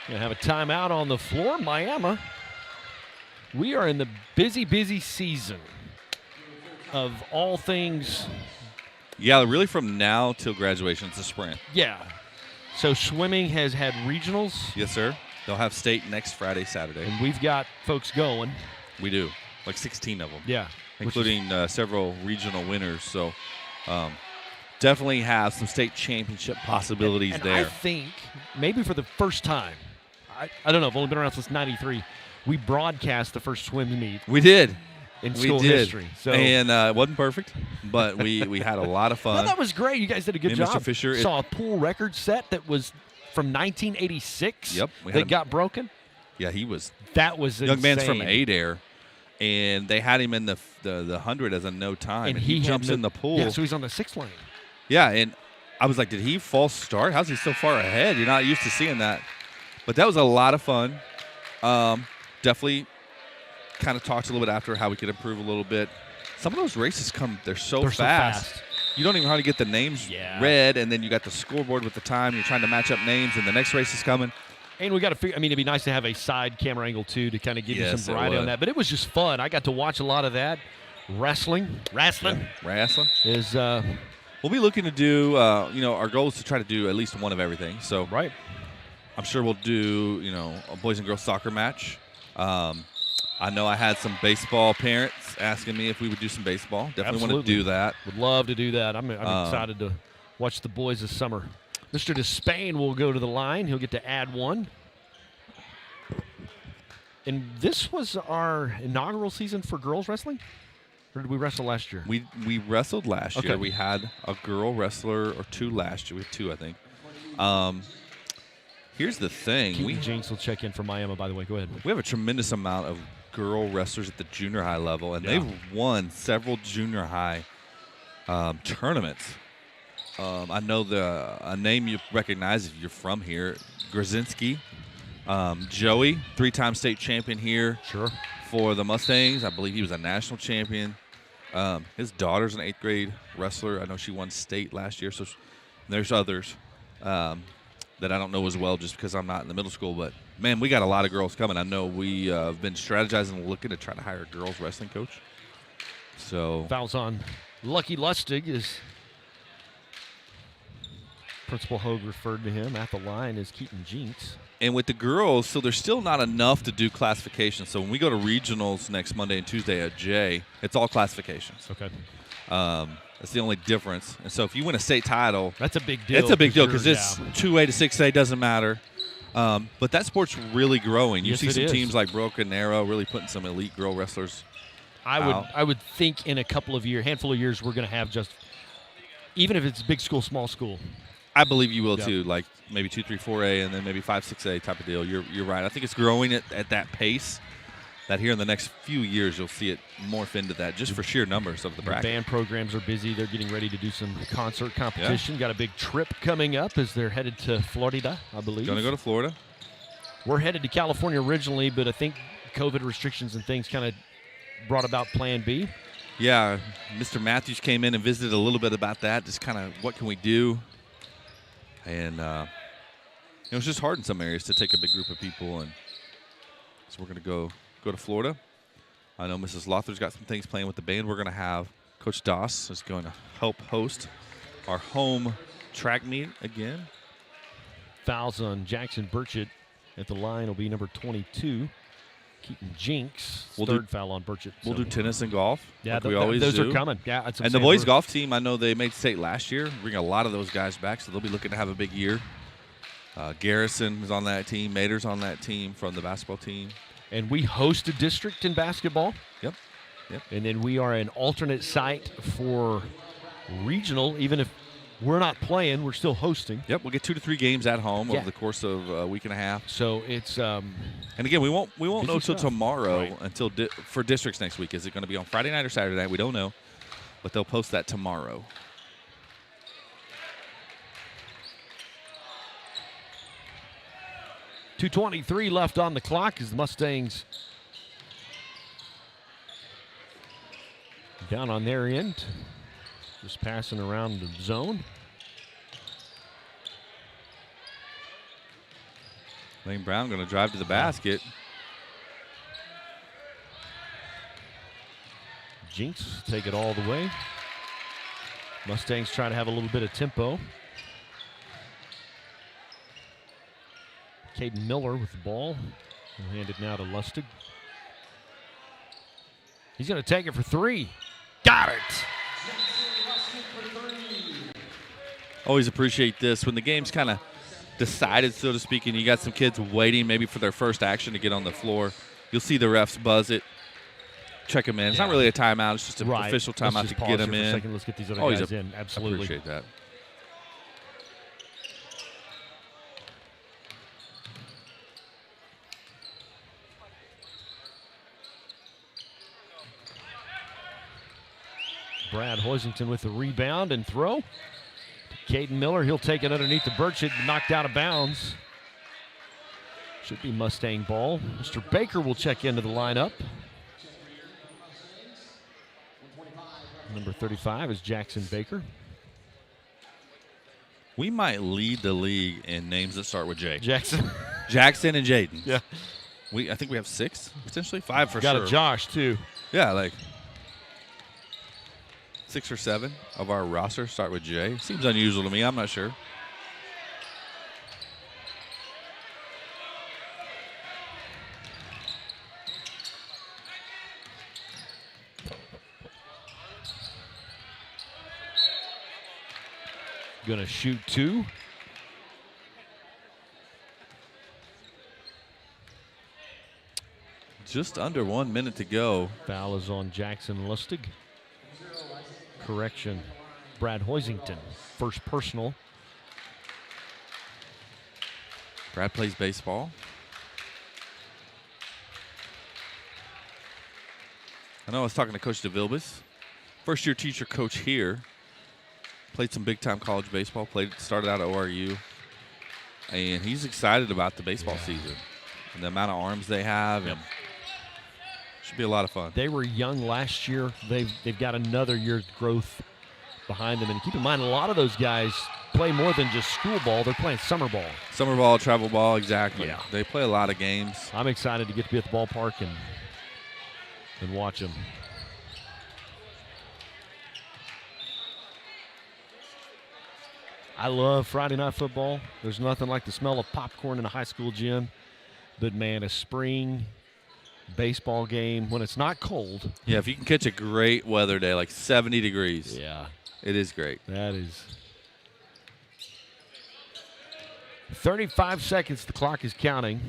Gonna have a timeout on the floor. Miami. We are in the busy season of all things. Yeah, really from now till graduation, it's a sprint. Yeah. So swimming has had regionals. Yes, sir. They'll have state next Friday, Saturday. And we've got folks going. We do. Like 16 of them. Yeah. Including several regional winners. So definitely have some state championship possibilities and there. I think maybe for the first time, I don't know, I've only been around since '93. We broadcast the first swim meet. We did. In school history. So. And it wasn't perfect, but we had a lot of fun. Well, that was great. You guys did a good job. Mr. Fisher. Saw a pool record set that was from 1986. Yep. That got broken. Yeah, he was. That was young insane. man's from Adair, and they had him in the 100 as a no time, and he jumps in the pool. Yeah, so he's on the 6th lane. Yeah, and I was like, did he false start? How's he so far ahead? You're not used to seeing that. But that was a lot of fun. Definitely kind of talked a little bit after how we could improve a little bit. Some of those races they're so fast. You don't even hardly get the names read, and then you got the scoreboard with the time. You're trying to match up names, and the next race is coming. And we got to figure, I mean, it'd be nice to have a side camera angle, too, to kind of give you some variety on that. But it was just fun. I got to watch a lot of that. Wrestling. Is we'll be looking to do, our goal is to try to do at least one of everything. So right. I'm sure we'll do, a boys and girls soccer match. I know I had some baseball parents asking me if we would do some baseball. Definitely want to do that. Would love to do that. I'm excited to watch the boys this summer. Mr. Despain will go to the line. He'll get to add one. And this was our inaugural season for girls wrestling? Or did we wrestle last year? We wrestled last year. We had a girl wrestler or two last year. We had two, I think. Here's the thing. Jinx will check in from Miami, by the way. Go ahead. We have a tremendous amount of girl wrestlers at the junior high level, and they've won several junior high tournaments. I know a name you recognize if you're from here, Grzinski. Joey, 3-time state champion here for the Mustangs. I believe he was a national champion. His daughter's an 8th grade wrestler. I know she won state last year. So there's others that I don't know as well just because I'm not in the middle school. But, man, we got a lot of girls coming. I know we have been strategizing and looking to try to hire a girls wrestling coach. So fouls on Lucky Lustig is Principal Hogue referred to him at the line as Keaton Jinx. And with the girls, so there's still not enough to do classification. So when we go to regionals next Monday and Tuesday at J, it's all classifications. Okay. That's the only difference. And so if you win a state title, that's a big deal. It's a big deal because it's 2A to 6A, doesn't matter. But that sport's really growing. You see some teams like Broken Arrow really putting some elite girl wrestlers I would think in a handful of years, we're going to have just, even if it's big school, small school. I believe you will too, like maybe 2, 3, 4A, and then maybe 5, 6A type of deal. You're right. I think it's growing at that pace that here in the next few years you'll see it morph into that just for sheer numbers of the bracket. Band programs are busy. They're getting ready to do some concert competition. Got a big trip coming up as they're headed to Florida, I believe. Going to go to Florida. We're headed to California originally, but I think COVID restrictions and things kind of brought about Plan B. Yeah, Mr. Matthews came in and visited a little bit about that, just kind of what can we do. And it's just hard in some areas to take a big group of people, and so we're going to go to Florida. I know Mrs. Lother's got some things playing with the band. We're going to have Coach Doss is going to help host our home track meet again. Fouls on Jackson Burchett at the line will be number 22. Keaton Jinks, third foul on Burchett. We'll do tennis and golf. Yeah, like we always those do. are coming. Yeah, that's and the boys golf team, I know they made state last year. Bring a lot of those guys back, so they'll be looking to have a big year. Garrison is on that team. Mater's on that team from the basketball team. And we host a district in basketball. Yep. And then we are an alternate site for regional, even if we're not playing, we're still hosting. Yep, we'll get 2 to 3 games at home over the course of a week and a half. So it's and again, we won't know until tomorrow, right. until for districts next week. Is it going to be on Friday night or Saturday night? We don't know, but they'll post that tomorrow. .223 left on the clock as the Mustangs down on their end. Just passing around the zone. Lane Brown going to drive to the basket. Jinx take it all the way. Mustangs try to have a little bit of tempo. Caden Miller with the ball. He'll hand it now to Lustig. He's going to take it for 3. Got it! Always appreciate this when the game's kind of decided, so to speak, and you got some kids waiting maybe for their first action to get on the floor. You'll see the refs buzz it, check them in. It's not really a timeout. It's just an official timeout to get them in. Let's get these other Always guys in. Absolutely. Appreciate that. Brad Hoisington with the rebound and throw. Caden Miller, he'll take it underneath the Burchett, knocked out of bounds. Should be Mustang ball. Mr. Baker will check into the lineup. Number 35 is Jackson Baker. We might lead the league in names that start with J. Jackson. Jackson and Jaden. Yeah. I think we have 6, potentially 5 for Got sure. a Josh, too. Yeah, like 6 or 7 of our roster start with J. Seems unusual to me. I'm not sure. Gonna shoot 2. Just under 1 minute to go. Foul is on Jackson Lustig. Correction, Brad Hoisington. First personal. Brad plays baseball. I know I was talking to Coach DeVilbus. First-year teacher coach here. Played some big-time college baseball. Started out at ORU. And he's excited about the baseball season and the amount of arms they have. And should be a lot of fun. They were young last year. They've got another year's growth behind them. And keep in mind, a lot of those guys play more than just school ball. They're playing summer ball. Summer ball, travel ball, exactly. Yeah. They play a lot of games. I'm excited to get to be at the ballpark and watch them. I love Friday night football. There's nothing like the smell of popcorn in a high school gym. But, man, a spring baseball game when it's not cold. Yeah, if you can catch a great weather day, like 70 degrees. Yeah. It is great. That is. 35 seconds, the clock is counting.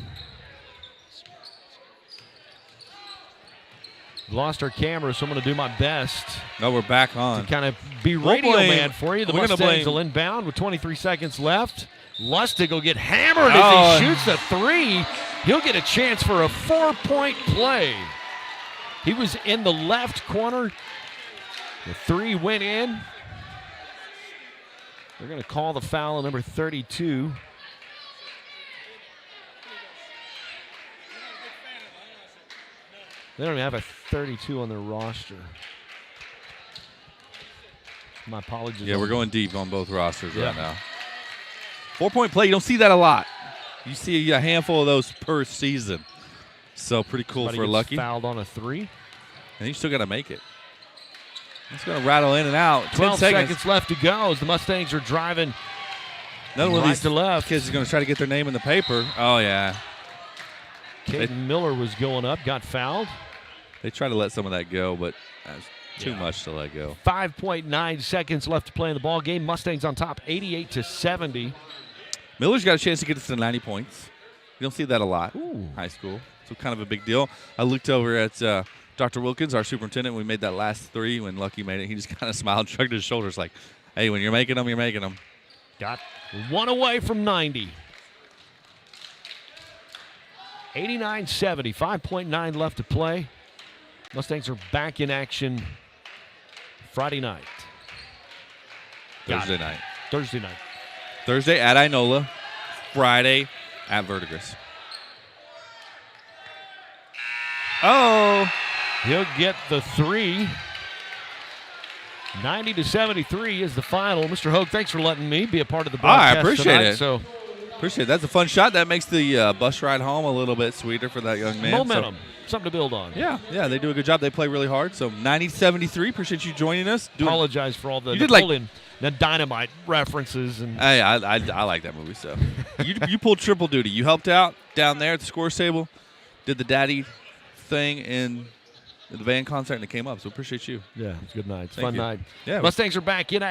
Lost our camera, so I'm going to do my best. No, we're back on. To kind of be radio man for you. The Mustangs will inbound with 23 seconds left. Lustig will get hammered as he shoots a three. He'll get a chance for a 4-point play. He was in the left corner. The three went in. They're going to call the foul on number 32. They don't even have a 32 on their roster. My apologies. Yeah, we're going deep on both rosters right now. 4-point play, you don't see that a lot. You see a handful of those per season. So pretty cool for Lucky. Fouled on a three. And you still got to make it. It's going to rattle in and out. 12 seconds left to go as the Mustangs are driving. Another one of these to left. Kids is going to try to get their name in the paper. Oh, yeah. Caden Miller was going up, got fouled. They tried to let some of that go, but that was too much to let go. 5.9 seconds left to play in the ball game. Mustangs on top, 88-70. Miller's got a chance to get us to 90 points. You don't see that a lot. Ooh. High school. So kind of a big deal. I looked over at Dr. Wilkins, our superintendent. We made that last three when Lucky made it. He just kind of smiled, shrugged his shoulders like, hey, when you're making them, you're making them. Got one away from 90. 89-70, 5.9 left to play. Mustangs are back in action Friday night. Thursday night. Thursday at Inola. Friday at Verdigris. Oh. He'll get the three. 90-73 is the final. Mr. Hogue, thanks for letting me be a part of the broadcast I appreciate tonight. it. So appreciate it. That's a fun shot. That makes the bus ride home a little bit sweeter for that young man. Momentum. Something to build on. Yeah, they do a good job. They play really hard. So 90-73. Appreciate you joining us. Apologize for all the the Dynamite references. And hey, I like that movie. So you pulled triple duty. You helped out down there at the scores table, did the daddy thing in the band concert, and it came up. So appreciate you. Yeah, it's a good night. It's a Thank fun you. night. Yeah, Mustangs are back in action.